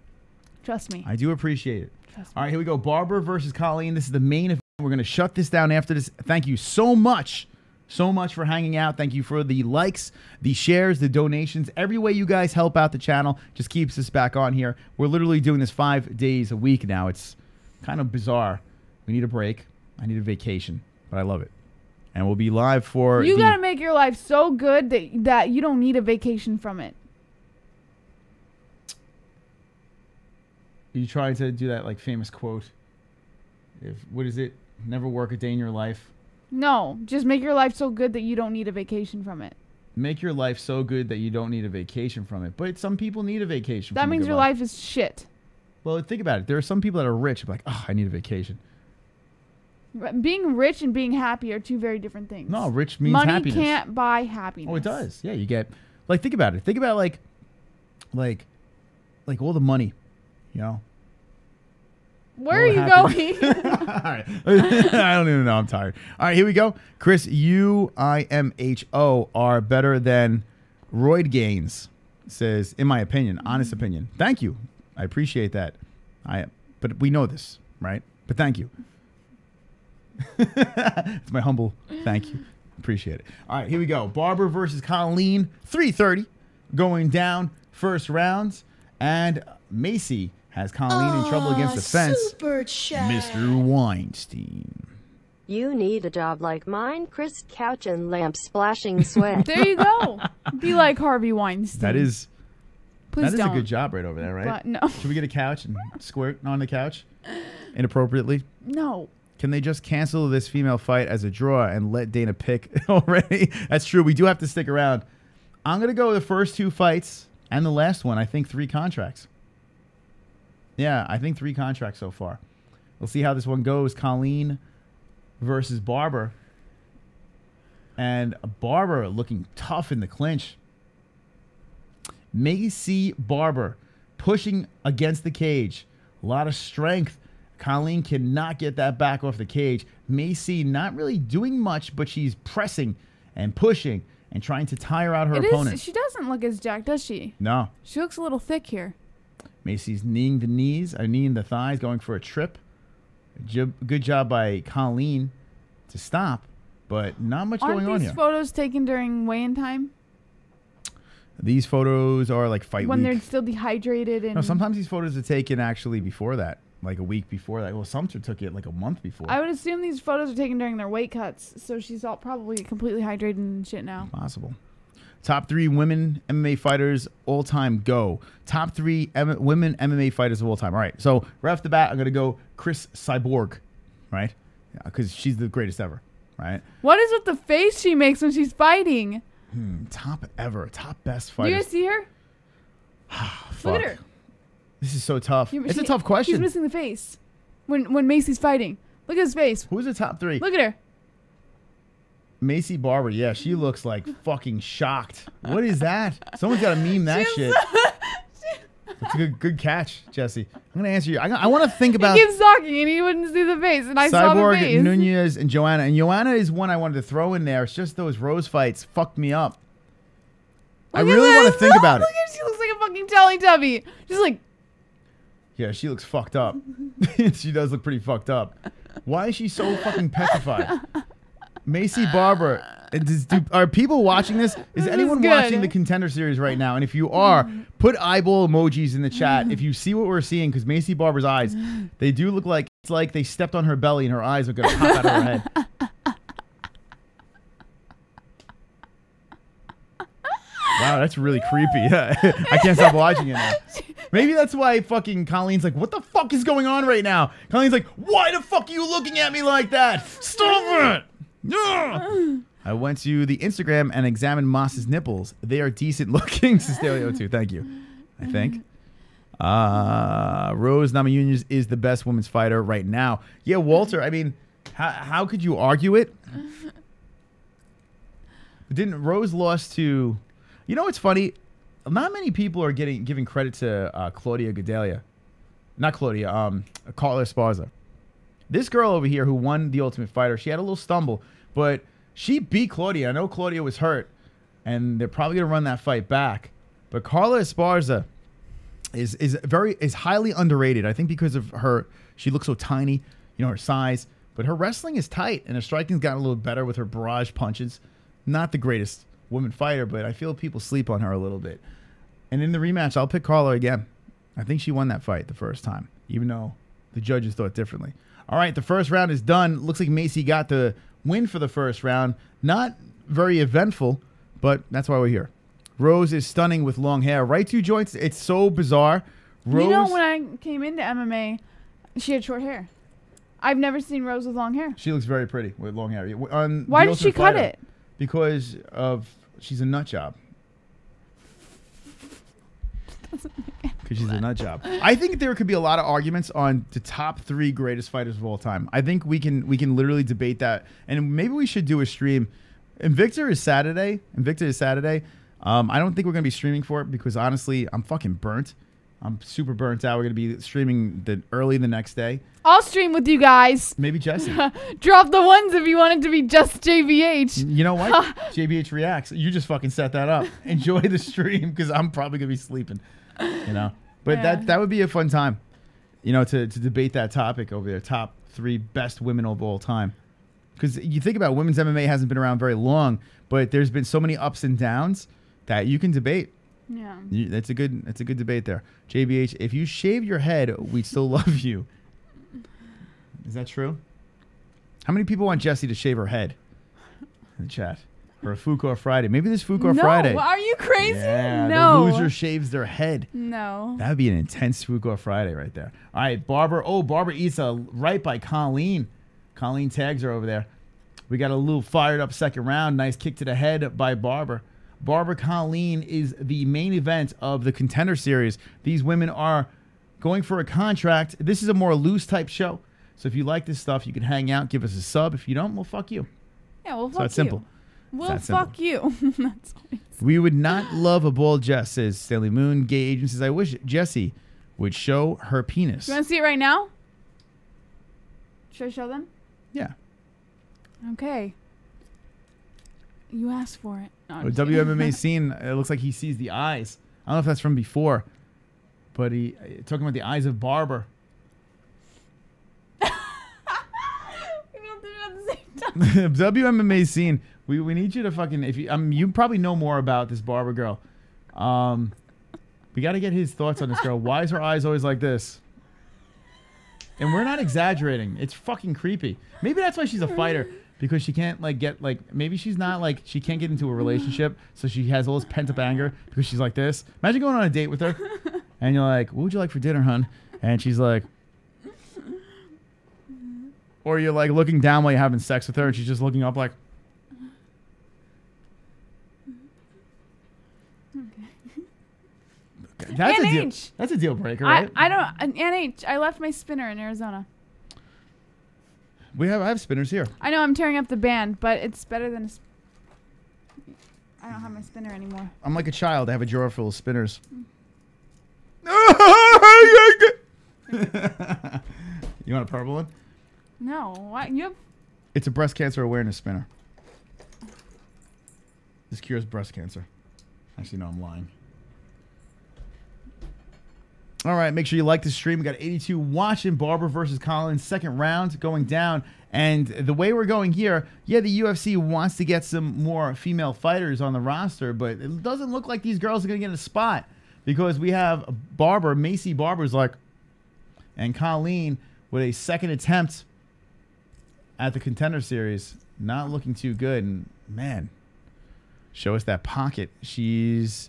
Trust me. I do appreciate it. Trust me. All right, here we go. Barber versus Colleen. This is the main event. We're going to shut this down after this. Thank you so much for hanging out. Thank you for the likes, the shares, the donations. Every way you guys help out the channel just keeps us back on here. We're literally doing this 5 days a week now. It's kind of bizarre. We need a break. I need a vacation, but I love it. And we'll be live for You got to make your life so good that you don't need a vacation from it. You trying to do that like famous quote? What is it? Never work a day in your life. No, just make your life so good that you don't need a vacation from it. Make your life so good that you don't need a vacation from it. But some people need a vacation. That from a means good your life is shit. Well, think about it. There are some people that are rich, like, oh, I need a vacation. Being rich and being happy are two very different things. No, rich means Money happiness. can't buy happiness. Oh, it does. Yeah, you get, like, think about it. Think about like all the money, you know. Where are you happiness. going? All right. I don't even know. I'm tired. All right, here we go. Chris, UIMHO are better than roid gains, says, in my opinion, honest opinion. Thank you. I appreciate that. But we know this, right? But thank you. It's my humble thank you. Appreciate it. All right, here we go. Barber versus Colleen, 3:30, going down first rounds, and MAYCEE has Colleen in trouble against the fence. SUPERCHAT. Mr. Weinstein. You need a job like mine, Chris, couch and lamp splashing sweat. There you go. Be like Harvey Weinstein. That is Please that is don't. a good job right over there, right? But no. Should we get a couch and squirt on the couch inappropriately? No. Can they just cancel this female fight as a draw and let Dana pick already? That's true. We do have to stick around. I'm going to go with the first 2 fights and the last one. I think 3 contracts. Yeah, I think 3 contracts so far. We'll see how this one goes. Colleen versus Barber. And Barber looking tough in the clinch. MAYCEE Barber pushing against the cage. A lot of strength. Colleen cannot get that back off the cage. MAYCEE not really doing much, but she's pressing and pushing and trying to tire out her opponent. She doesn't look as jacked, does she? No. She looks a little thick here. MAYCEE's kneeing the knees, kneeing the thighs, going for a trip. Good job by Colleen to stop, but not much going on Aren't these here. photos taken during weigh-in time? These photos are like fight When week. they're still dehydrated and... No, sometimes these photos are taken actually before that, like a week before that. Well, some took it like a month before. I would assume these photos are taken during their weight cuts, so she's all probably completely hydrated and shit now. Possible. Top 3 women MMA fighters all time, go. Top 3 women MMA fighters of all time. All right, so right off the bat, I'm going to go CRIS CYBORG, right? Because she's the greatest ever, right? What is with the face she makes when she's fighting? Top ever. Top best Do fighters. you guys see her? Look at her. This is so tough. Yeah, It's a tough question. She's missing the face when MAYCEE's fighting. Look at his face. Who's the top 3? Look at her. MAYCEE Barber. Yeah, she looks like fucking shocked. What is that? Someone's got to meme that shit. That's a good catch, Jessie. I'm going to answer you. I want to think about... He keeps talking and he wouldn't see the face, and I saw the CYBORG, face. Nunez, and Joanna. And Joanna is one I wanted to throw in there. It's just those Rose fights fucked me up. I really want to think about it. Look at her. She looks like a fucking Teletubby. She's like... Yeah, she looks fucked up. She does look pretty fucked up. Why is she so fucking petrified? MAYCEE Barber. Are people watching this? Is anyone watching the Contender series right now? And if you are, put eyeball emojis in the chat if you see what we're seeing, because MAYCEE Barber's eyes, they do look like it's like they stepped on her belly and her eyes are going to pop out of her head. Wow, that's really creepy. I can't stop watching it now. Maybe that's why fucking Colleen's like, what the fuck is going on right now? Colleen's like, why the fuck are you looking at me like that? Stop it! I went to the Instagram and examined Moss's nipples. They are decent looking. Sestelio2, thank you. I think. Rose Namajunas is the best women's fighter right now. Yeah, Walter, I mean, how could you argue it? Didn't Rose lost to... You know what's funny? Not many people are giving credit to Claudia Gadelha. Not Claudia, Carla Esparza. This girl over here who won the Ultimate Fighter, she had a little stumble, but she beat Claudia. I know Claudia was hurt, and they're probably going to run that fight back. But Carla Esparza is highly underrated. I think because of her, she looks so tiny, you know, her size. But her wrestling is tight, and her striking's gotten a little better with her barrage punches. Not the greatest woman fighter, but I feel people sleep on her a little bit. And in the rematch, I'll pick Carla again. I think she won that fight the first time, even though the judges thought differently. All right, the first round is done. Looks like MAYCEE got the win for the first round. Not very eventful, but that's why we're here. Rose is stunning with long hair. Right two joints. It's so bizarre. Rose, you know, when I came into MMA, she had short hair. I've never seen Rose with long hair. She looks very pretty with long hair. Why did she cut it? Because she's a nut job. Because she's a nut job. I think there could be a lot of arguments on the top 3 greatest fighters of all time. I think we can literally debate that, and maybe we should do a stream. Invicta is Saturday. I don't think we're gonna be streaming for it because honestly, I'm fucking burnt. I'm super burnt out. We're gonna be streaming early the next day. I'll stream with you guys. Maybe Jessie. Drop the ones if you want it to be just JBH. You know what? JBH reacts. You just fucking set that up. Enjoy the stream because I'm probably gonna be sleeping. You know, but Yeah. that would be a fun time. You know, to debate that topic over there. Top 3 best women of all time. Because you think about women's MMA hasn't been around very long, but there's been so many ups and downs that you can debate. Yeah. That's a good debate there. JBH, if you shave your head, we'd still love you. Is that true? How many people want Jessie to shave her head in the chat? For a Fuko Friday. Maybe this Fuko Friday. No, are you crazy? Yeah, No. the loser shaves their head. No. That would be an intense Fuko Friday right there. All right, Barber. Oh, Barber eats right by Colleen. Colleen tags her over there. We got a little fired up second round. Nice kick to the head by Barber. Barber Colleen is the main event of the Contender series. These women are going for a contract. This is a more loose type show. So if you like this stuff, you can hang out, give us a sub. If you don't, well, fuck you. Yeah, well, So fuck that's simple. you. Well, that simple. fuck you. That's all it is. We would not love a bald Jess, says Stanley Moon. Gay agent says, I wish Jessie would show her penis. You want to see it right now? Should I show them? Yeah. Okay. You asked for it. No, I'm With just kidding. WMMA scene, it looks like he sees the eyes. I don't know if that's from before, but he talking about the eyes of Barber. We both did it at the same time. WMMA scene. We need you to fucking you probably know more about this Barber girl. We got to get his thoughts on this girl. Why is her eyes always like this? And we're not exaggerating. It's fucking creepy. Maybe that's why she's a fighter, because she can't like get like maybe she's not like she can't get into a relationship, so she has all this pent up anger because she's like this. Imagine going on a date with her, and you're like, "What would you like for dinner, hun?" And she's like, or you're like looking down while you're having sex with her, and she's just looking up like. That's a deal breaker, right? I don't. NH. I left my spinner in Arizona. I have spinners here. I know I'm tearing up the band, but it's better than. I don't have my spinner anymore. I'm like a child. I have a drawer full of spinners. You want a purple one? No. What you have? It's a breast cancer awareness spinner. This cures breast cancer. Actually, no, I'm lying. All right, make sure you like the stream. We got 82 watching. Barber versus Colleen, second round going down. And the way we're going here, yeah, the UFC wants to get some more female fighters on the roster, but it doesn't look like these girls are going to get a spot because we have Barber, MAYCEE Barber's like, and Colleen with a second attempt at the Contender Series. Not looking too good. And, man, show us that pocket. She's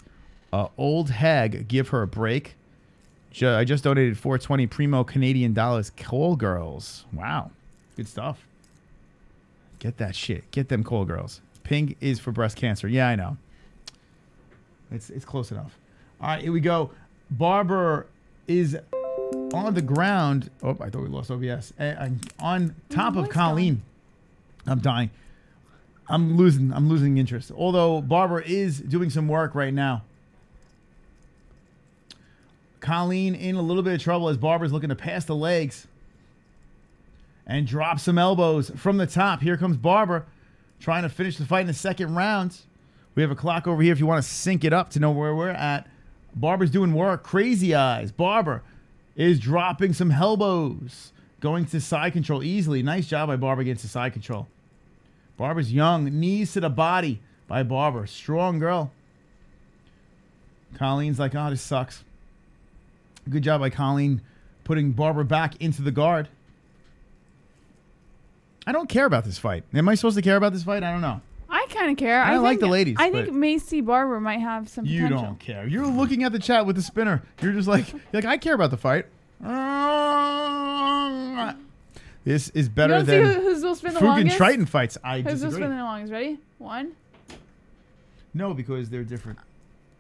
an old hag. Give her a break. I just donated 420 Primo Canadian dollars. Call girls. Wow. Good stuff. Get that shit. Get them call girls. Pink is for breast cancer. Yeah, I know. It's close enough. All right, here we go. Barber is on the ground. Oh, I thought we lost OBS. On top of Colleen. I'm dying. I'm losing interest. Although Barber is doing some work right now. Colleen in a little bit of trouble as Barber's looking to pass the legs and drop some elbows from the top. Here comes Barber trying to finish the fight in the second round. We have a clock over here if you want to sync it up to know where we're at. Barber's doing work. Crazy eyes. Barber is dropping some elbows. Going to side control easily. Nice job by Barber against the side control. Barber's young. Knees to the body by Barber. Strong girl. Colleen's like, oh, this sucks. Good job by Colleen putting Barber back into the guard. I don't care about this fight. Am I supposed to care about this fight? I don't know. I kind of care. I like the ladies. I think MAYCEE Barber might have some potential. You don't care. You're looking at the chat with the spinner. You're just like, I care about the fight. This is better than who's will spin the Fugan longest? Triton fights. I Who's disagree. will spin the longest? Ready? One. No, because they're different.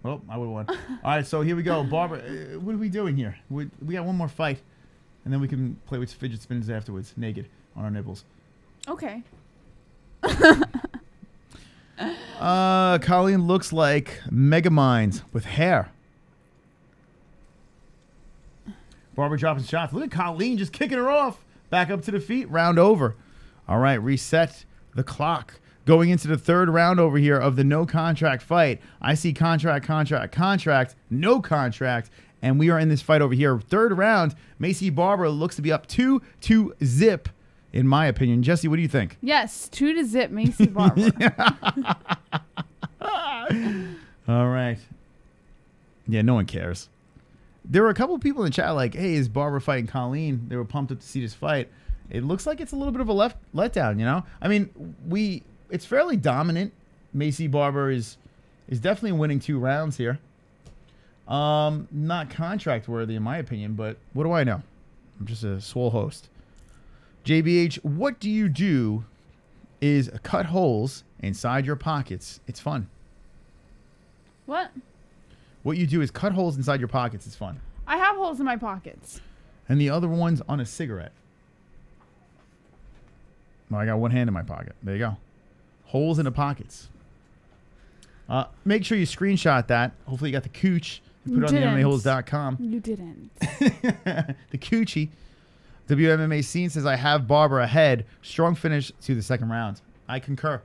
Oh, I would have won. All right, so here we go. Barber, what are we doing here? We got one more fight, and then we can play with fidget spinners afterwards, naked, on our nipples. Okay. Colleen looks like Megamind with hair. Barber dropping shots. Look at Colleen just kicking her off. Back up to the feet. Round over. All right, reset the clock. Going into the third round over here of the no contract fight. I see contract, no contract. And we are in this fight over here. Third round, MAYCEE Barber looks to be up 2-0, in my opinion. Jessie, what do you think? Yes, 2-0, MAYCEE Barber. All right. Yeah, no one cares. There were a couple people in the chat like, hey, is Barber fighting Colleen? They were pumped up to see this fight. It looks like it's a little bit of a letdown, you know? I mean, it's fairly dominant. MAYCEE Barber is definitely winning 2 rounds here. Not contract worthy in my opinion, but what do I know? I'm just a swole host. JBH, what do you do is cut holes inside your pockets. It's fun. What? What you do is cut holes inside your pockets. It's fun. I have holes in my pockets. And the other one's on a cigarette. Well, I got one hand in my pocket. There you go. Holes in the pockets. Make sure you screenshot that. Hopefully you got the cooch. Put it on the MMA-Holes.com. You didn't. The coochie. WMMA Scene says, I have Barber ahead. Strong finish to the second round. I concur.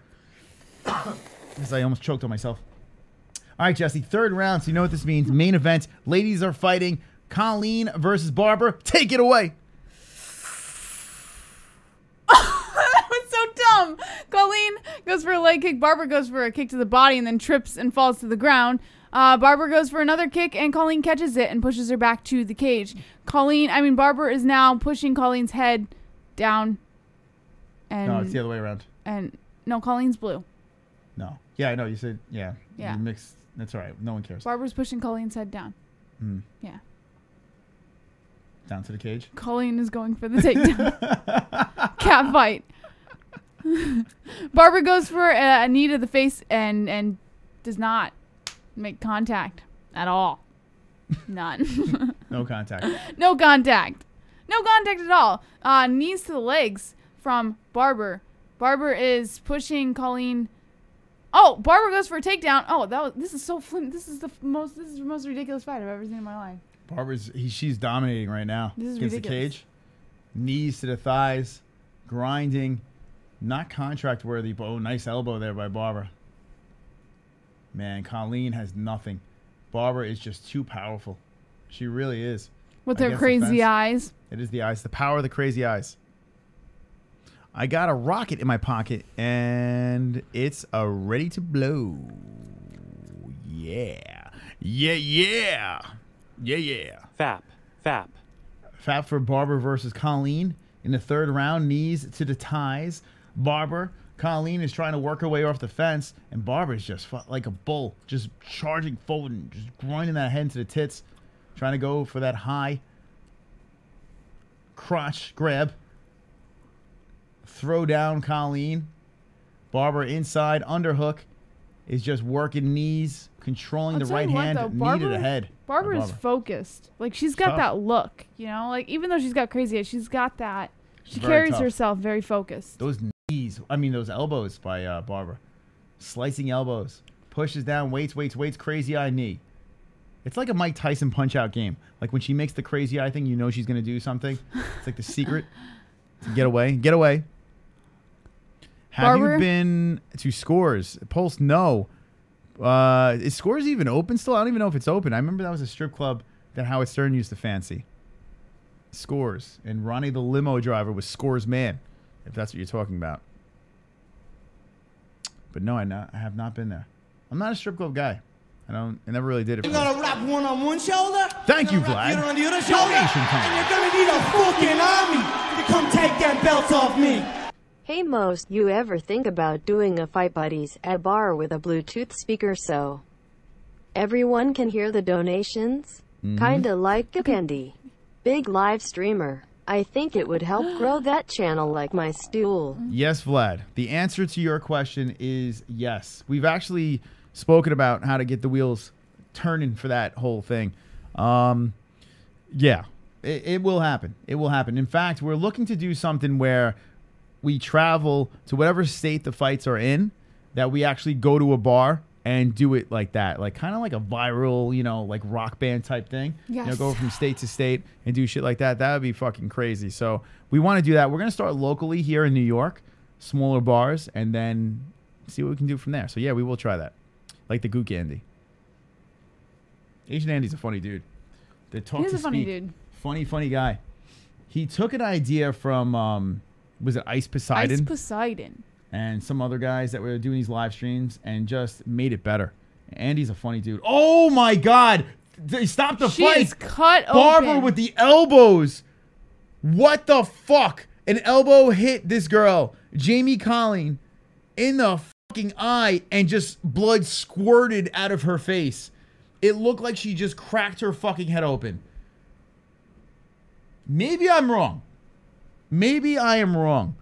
Because I almost choked on myself. All right, Jessie. Third round. So you know what this means. Main event. Ladies are fighting. Colleen versus Barber. Take it away. That was so dumb. Colleen goes for a leg kick. Barber goes for a kick to the body and then trips and falls to the ground. Barber goes for another kick and Colleen catches it and pushes her back to the cage. Barber is now pushing Colleen's head down And No, it's the other way around. And no, Colleen's blue. No. Yeah, I know. You said, yeah. Yeah. You mixed. That's all right. No one cares. Barber's pushing Colleen's head down. Mm. Yeah. Down to the cage. Colleen is going for the takedown. Cat fight. Barber goes for a knee to the face and does not make contact at all. None. No contact. No contact. No contact at all. Knees to the legs from Barber. Barber is pushing Colleen. Oh, Barber goes for a takedown. Oh, this is so flim. This is the most ridiculous fight I've ever seen in my life. Barber's she's dominating right now. This is against ridiculous. the cage. Knees to the thighs, grinding, not contract worthy, but nice elbow there by Barber. Man, Colleen has nothing. Barber is just too powerful. She really is. With her Against the crazy fence. eyes. It is the eyes, the power of the crazy eyes. I got a rocket in my pocket, and it's ready to blow. Yeah. Yeah, yeah. Yeah, yeah. Fap. Fap for Barber versus Colleen in the third round. Knees to the ties. Barber. Colleen is trying to work her way off the fence, and Barber is just like a bull, just charging forward and just grinding that head into the tits, trying to go for that high crotch grab. Throw down Colleen. Barber inside underhook is just working knees, controlling the right hand, knee to the head. Barber is focused. Like, she's got Tough. that look, you know? Like, even though she's got crazy eyes, she's got that. She Very carries tough. herself very focused. Those knees, I mean, those elbows by Barber. Slicing elbows. Pushes down, waits, crazy eye knee. It's like a Mike Tyson punch-out game. Like, when she makes the crazy eye thing, you know she's going to do something. It's like the secret to get away. Get away. Have Barber? you been to Scores? Pulse, no. Is Scores even open still? I don't even know if it's open. I remember that was a strip club that Howard Stern used to fancy. Scores. And Ronnie the limo driver was Scores man, if that's what you're talking about. But no, I have not been there. I'm not a strip club guy. I never really did it. You're gonna wrap one on one shoulder. Thank you, You're gonna wrap Vlad. the other on the other shoulder. Donation time. And you're gonna need a fucking army to come take them belts off me. Hey Most, you ever think about doing a fight buddies at a bar with a Bluetooth speaker so everyone can hear the donations? Kinda like a Candy. Big live streamer. I think it would help grow that channel like my stool. Yes, Vlad. The answer to your question is yes. We've actually spoken about how to get the wheels turning for that whole thing. Yeah, it will happen. It will happen. In fact, we're looking to do something where we travel to whatever state the fights are in, that we actually go to a bar and do it like that. Like kind of like a viral, you know, like rock band type thing. Yes. You know, go from state to state and do shit like that. That would be fucking crazy. So we want to do that. We're going to start locally here in New York, smaller bars, and then see what we can do from there. So yeah, we will try that. Like the Gook Andy. Asian Andy's a funny dude. The talk He's to a funny speak. dude. Funny guy. He took an idea from, was it Ice Poseidon? Ice Poseidon. And some other guys that were doing these live streams and just made it better. Andy's a funny dude. Oh my God. They stopped the She fight. is cut Barber open. with the elbows. What the fuck? An elbow hit this girl, Jamie Colleen, in the fucking eye and just blood squirted out of her face. It looked like she just cracked her fucking head open. Maybe I'm wrong. Maybe I am wrong.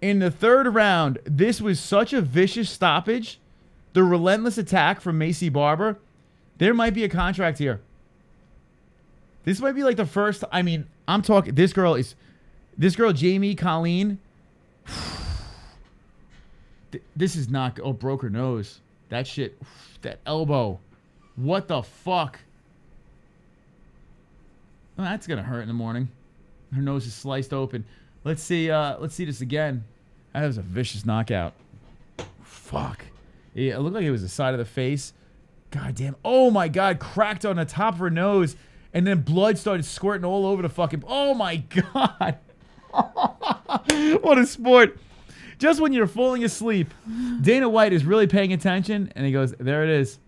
In the third round, this was such a vicious stoppage. The relentless attack from MAYCEE Barber. There might be a contract here. This might be like the first. I mean, I'm talking. This girl, Jamie Colleen. This is not. Oh, broke her nose. That shit. That elbow. What the fuck? Oh, that's gonna hurt in the morning. Her nose is sliced open. Let's see this again. That was a vicious knockout. Fuck. Yeah, it looked like it was the side of the face. God damn. Oh my God. Cracked on the top of her nose. And then blood started squirting all over the fucking. Oh my God. What a sport. Just when you're falling asleep, Dana White is really paying attention. And he goes, there it is.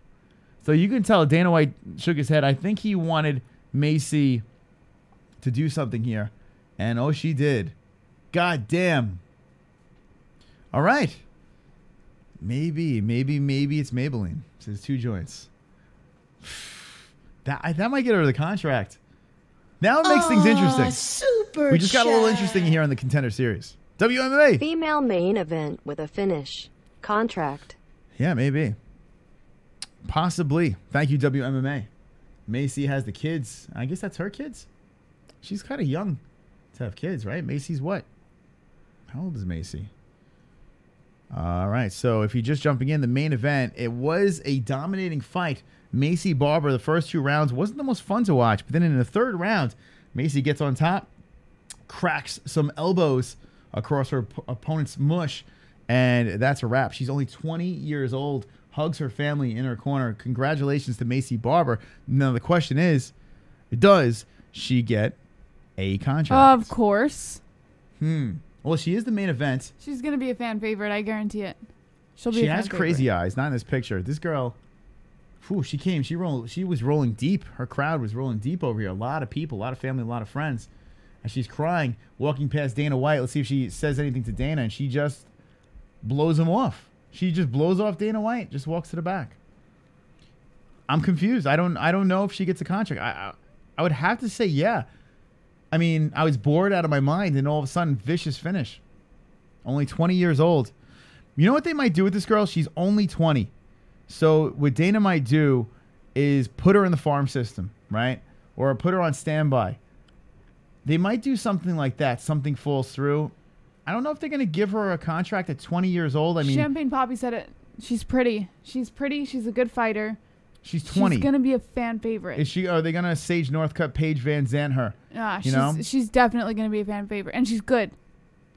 So you can tell Dana White shook his head. I think he wanted MAYCEE to do something here. And oh, she did. God damn. All right. Maybe it's Maybelline. It says 2 joints. That might get her the contract. Now it makes things interesting. Super We just got a little interesting here on the Contender Series. WMMA. Female main event with a finish. Contract. Yeah, maybe. Possibly. Thank you, WMMA. MAYCEE has the kids. I guess that's her kids. She's kind of young to have kids, right? MAYCEE's what? How old is MAYCEE? All right. So if you're just jumping in, the main event, it was a dominating fight. MAYCEE Barber, the first 2 rounds wasn't the most fun to watch, but then in the 3rd round, MAYCEE gets on top, cracks some elbows across her opponent's mush, and that's a wrap. She's only 20 years old, hugs her family in her corner. Congratulations to MAYCEE Barber. Now the question is, does she get a contract? Of course. Well, she is the main event. She's going to be a fan favorite. I guarantee it. She'll be She a fan has favorite. crazy eyes. Not in this picture. This girl, she came. She was rolling deep. Her crowd was rolling deep over here. A lot of people, a lot of family, a lot of friends. And she's crying, walking past Dana White. Let's see if she says anything to Dana. And she just blows him off. She just blows off Dana White. Just walks to the back. I'm confused. I don't know if she gets a contract. I would have to say yeah. I mean, I was bored out of my mind, and all of a sudden, vicious finish. Only 20 years old. You know what they might do with this girl? She's only 20. So what Dana might do is put her in the farm system, right? Or put her on standby. They might do something like that. Something falls through. I don't know if they're going to give her a contract at 20 years old. I mean, Champagne Poppy said it. She's pretty. She's pretty. She's a good fighter. She's 20. She's going to be a fan favorite. Is she? Are they going to Sage Northcutt, Paige Van Zandt her? She's definitely going to be a fan favorite, and she's good.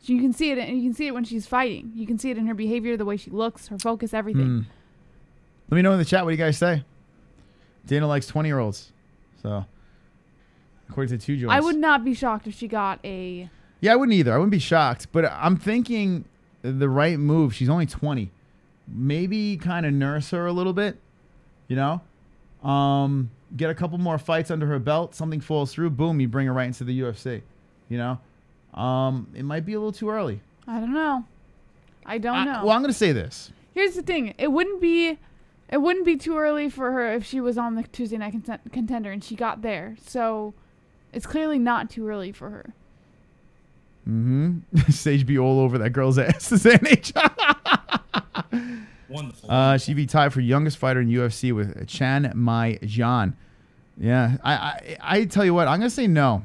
You can see it, and you can see it when she's fighting. You can see it in her behavior, the way she looks, her focus, everything. Let me know in the chat what you guys say. Dana likes 20-year-olds, so according to 2 joints. I would not be shocked if she got a. Yeah, I wouldn't either. I wouldn't be shocked, but I'm thinking the right move. She's only 20. Maybe kind of nurse her a little bit, you know? Get a couple more fights under her belt. Something falls through. Boom, you bring her right into the UFC, you know? It might be a little too early. I don't know. I don't know. Well, I'm going to say this. Here's the thing. It wouldn't be too early for her if she was on the Tuesday Night Contender and she got there. So it's clearly not too early for her. Sage be all over that girl's ass. This NH. Wonderful. She'd be tied for youngest fighter in UFC with Chan Mai Jan. Yeah. I tell you what, I'm going to say no.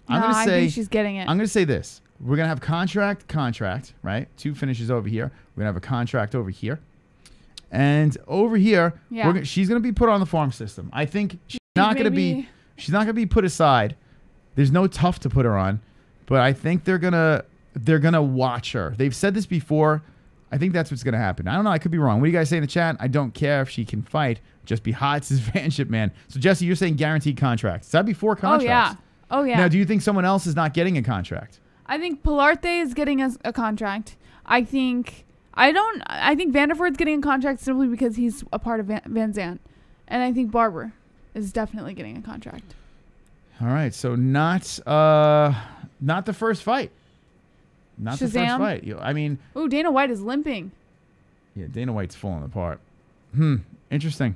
I think she's getting it. I'm going to say this. We're going to have contract, right? 2 finishes over here. We're going to have a contract over here. And over here, she's going to be put on the farm system. I think she's not going to be put aside. There's no tough to put her on, but I think they're going to watch her. They've said this before. I think that's what's going to happen. I don't know. I could be wrong. What do you guys say in the chat? I don't care if she can fight. Just be hot. Says Vanship Man. So Jessie, you're saying guaranteed contracts. Is that before contracts? Oh yeah. Now, do you think someone else is not getting a contract? I think Pilarte is getting a contract. I think Vandervoort's getting a contract simply because he's a part of Van Zandt. And I think Barber is definitely getting a contract. All right. So not the first fight. Not the first fight. I mean... Ooh, Dana White is limping. Yeah, Dana White's falling apart. Interesting.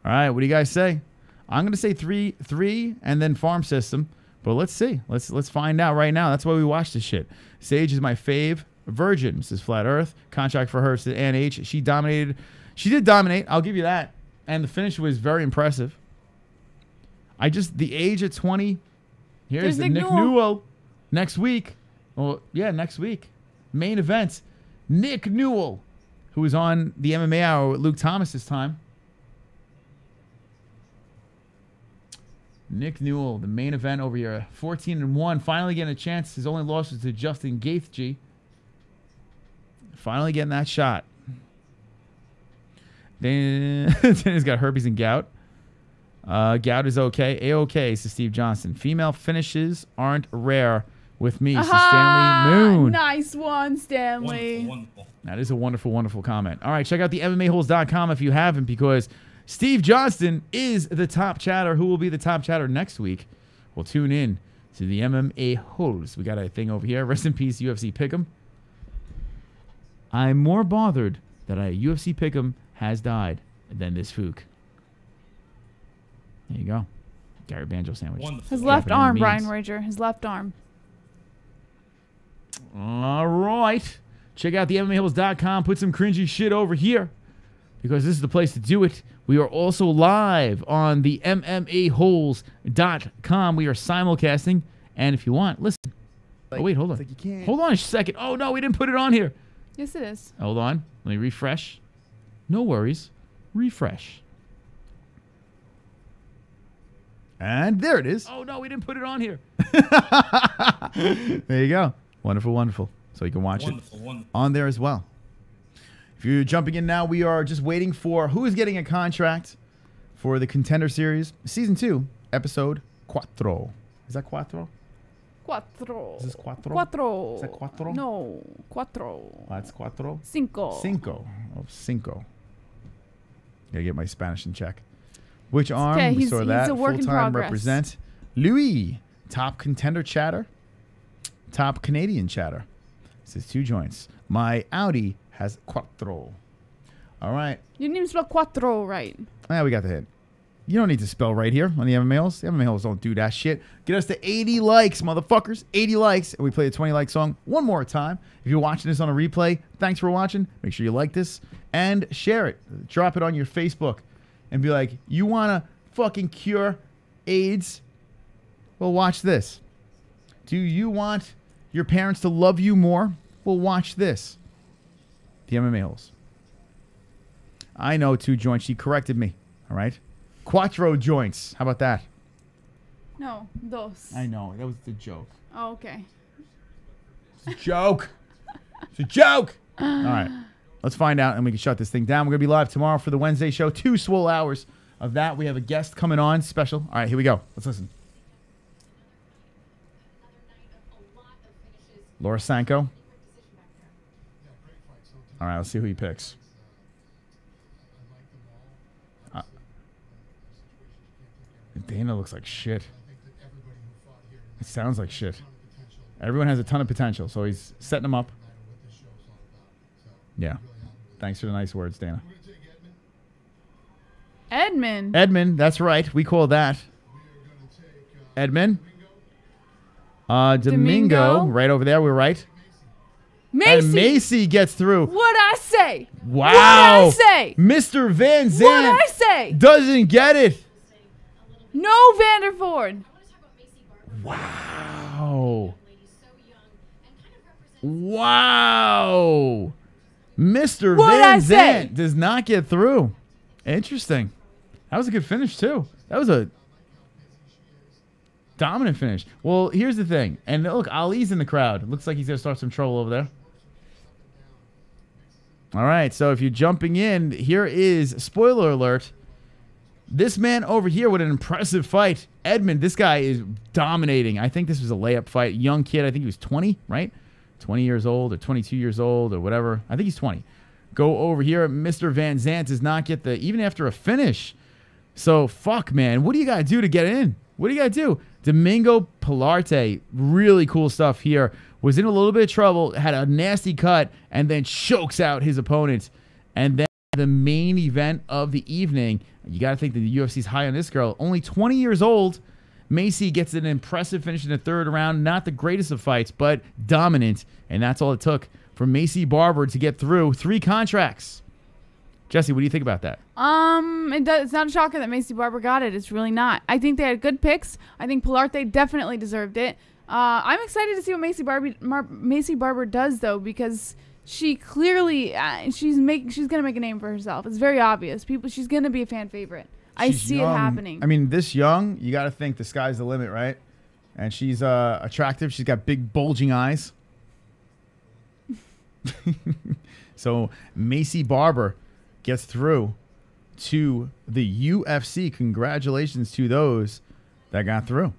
All right, what do you guys say? I'm going to say three, and then farm system. But let's see. Let's find out right now. That's why we watch this shit. Sage is my fave. Virgin, says Flat Earth. Contract for her, says Ann H. She dominated. She did dominate. I'll give you that. And the finish was very impressive. The age at 20. Here's the Nick Newell. Next week. Well, yeah, next week. Main event. Nick Newell, who was on the MMA Hour with Luke Thomas this time. Nick Newell, the main event over here. 14-1. Finally getting a chance. His only loss was to Justin Gaethje. Finally getting that shot. Then he's got herpes and gout. Gout is okay. A-okay, says Steve Johnson. Female finishes aren't rare with me, says Stanley Moon. Nice one, Stanley. Wonderful. That is a wonderful, wonderful comment. All right, check out the MMAHoles.com if you haven't, because Steve Johnston is the top chatter. Who will be the top chatter next week? We'll tune in to the MMA Holes. We got a thing over here. Rest in peace, UFC Pick'em. I'm more bothered that a UFC pick'em has died than this fook. There you go. Gary Banjo sandwich. Wonderful. His left Japanese arm, means. Brian Rager. His left arm. All right. Check out the MMAHoles.com. Put some cringy shit over here because this is the place to do it. We are also live on the MMAHoles.com. We are simulcasting. And if you want, listen. Oh, wait, hold on. Like you can't. Hold on a second. Oh, no, we didn't put it on here. Yes, it is. Hold on. Let me refresh. No worries. Refresh. And there it is. Oh, no, we didn't put it on here. There you go. Wonderful, wonderful. So you can watch Wonderful, it wonderful. on there as well. If you're jumping in now, we are just waiting for who is getting a contract for the Contender Series, Season 2, Episode Cuatro. Is that Cuatro? Cuatro. Is this Cuatro? Cuatro. Is that Cuatro? No. Cuatro. That's Cuatro? Cinco. Cinco. Oh, Cinco. Gotta get my Spanish in check. Which arm? okay, We he's- saw he's that. a work in Full-time progress. represent. Louis, top contender chatter. Top Canadian chatter. This is 2 joints. My Audi has Cuatro. All right. You didn't even spell cuatro right. Yeah, we got the hit. You don't need to spell right here on the MMA-Holes. The MMA-Holes don't do that shit. Get us to 80 likes, motherfuckers. 80 likes. And we play a 20-like song one more time. If you're watching this on a replay, thanks for watching. Make sure you like this and share it. Drop it on your Facebook and be like, you want to fucking cure AIDS? Well, watch this. Do you want your parents to love you more? Well, watch this. The MMA-Holes. I know 2 joints. She corrected me. All right? Quattro joints. How about that? No, dos. I know. That was the joke. Oh, okay. It's a joke. It's a joke. All right. Let's find out and we can shut this thing down. We're going to be live tomorrow for the Wednesday show. 2 swole hours of that. We have a guest coming on special. All right, here we go. Let's listen. Laura Sanko. All right, let's see who he picks. Dana looks like shit. It sounds like shit. Everyone has a ton of potential, so he's setting them up. Yeah. Thanks for the nice words, Dana. Edmund. Edmund, that's right. We call that. Edmund. Domingo. Right over there. We're right. MAYCEE. And MAYCEE gets through. What'd I say? Wow. What'd I say? Mr. Van What'd Zandt I say? doesn't get it. No Vanderford. Wow. Wow. Mr. What'd I Van say? Zandt does not get through. Interesting. That was a good finish, too. That was a dominant finish. Well, here's the thing. And look, Ali's in the crowd. Looks like he's going to start some trouble over there. All right, so if you're jumping in, here is, spoiler alert, this man over here with an impressive fight. Edmund, this guy is dominating. I think this was a layup fight. Young kid, I think he was 20, right? 20 years old or 22 years old or whatever. I think he's 20. Go over here. Mr. Van Zandt does not get the, even after a finish. So, fuck, man. What do you got to do to get in? What do you got to do? Domingo Pilarte, really cool stuff here. Was in a little bit of trouble, had a nasty cut, and then chokes out his opponent. And then the main event of the evening, you got to think that the UFC's high on this girl. Only 20 years old. MAYCEE gets an impressive finish in the 3rd round. Not the greatest of fights, but dominant. And that's all it took for MAYCEE Barber to get through 3 contracts. Jessie, what do you think about that? It's not a shocker that MAYCEE Barber got it. It's really not. I think they had good picks. I think Pilarte definitely deserved it. I'm excited to see what MAYCEE Barber does, though, because she clearly she's gonna make a name for herself. It's very obvious. She's gonna be a fan favorite. I see it happening. I mean, this young, you got to think the sky's the limit, right? And she's attractive. She's got big bulging eyes. So MAYCEE Barber gets through to the UFC. Congratulations to those that got through.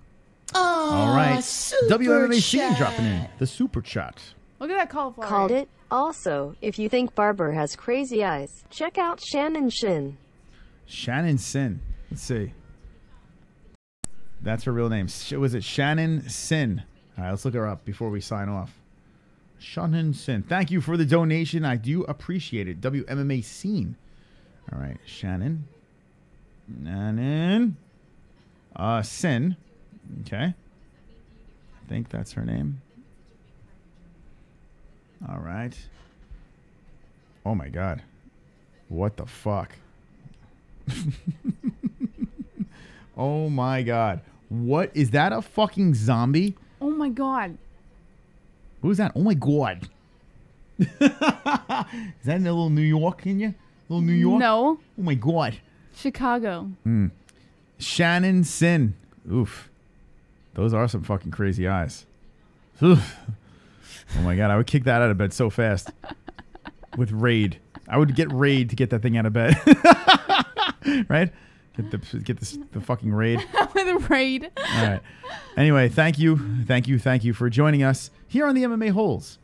All right. WMMAC dropping in the super chat. Look at that cauliflower. Called it. Also, if you think Barber has crazy eyes, check out Shannon Shin. Shannon Sin. Let's see. That's her real name. Was it Shannon Sin? All right, let's look her up before we sign off. Shannon Sin. Thank you for the donation. I do appreciate it. WMMA Scene. All right, Shannon. Sin. Okay. I think that's her name. All right. Oh my God. What the fuck? Oh my God. What is that? A fucking zombie? Oh my God. Who's that? Oh my God. Is that in a little New York in you? Little New York? No. Oh my God. Chicago. Shannon Sin. Oof. Those are some fucking crazy eyes. Oof. Oh my God. I would kick that out of bed so fast. With Raid. I would get Raid to get that thing out of bed. Right? Get the fucking Raid. With a Raid. All right. Anyway, thank you for joining us here on the MMA-Holes.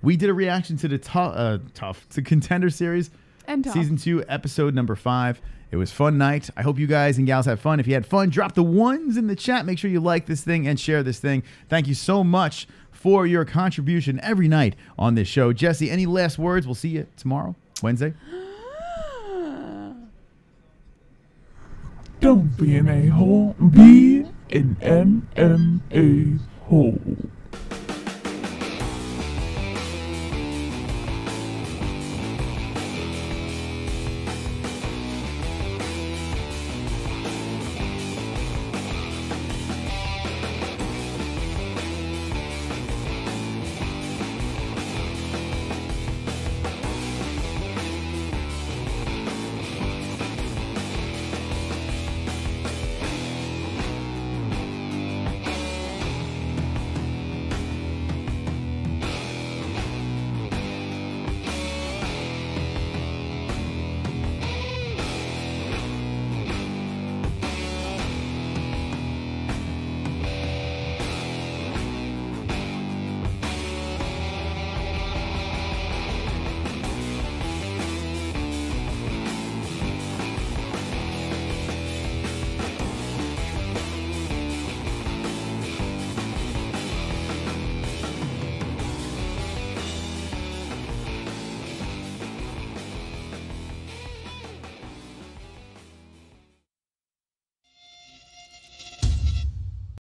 We did a reaction to the to Contender series, And tough. season 2, episode number 5. It was fun night. I hope you guys and gals had fun. If you had fun, drop the ones in the chat. Make sure you like this thing and share this thing. Thank you so much for your contribution every night on this show. Jessie, any last words? We'll see you tomorrow, Wednesday. Don't be an a-hole, be an MMA hole.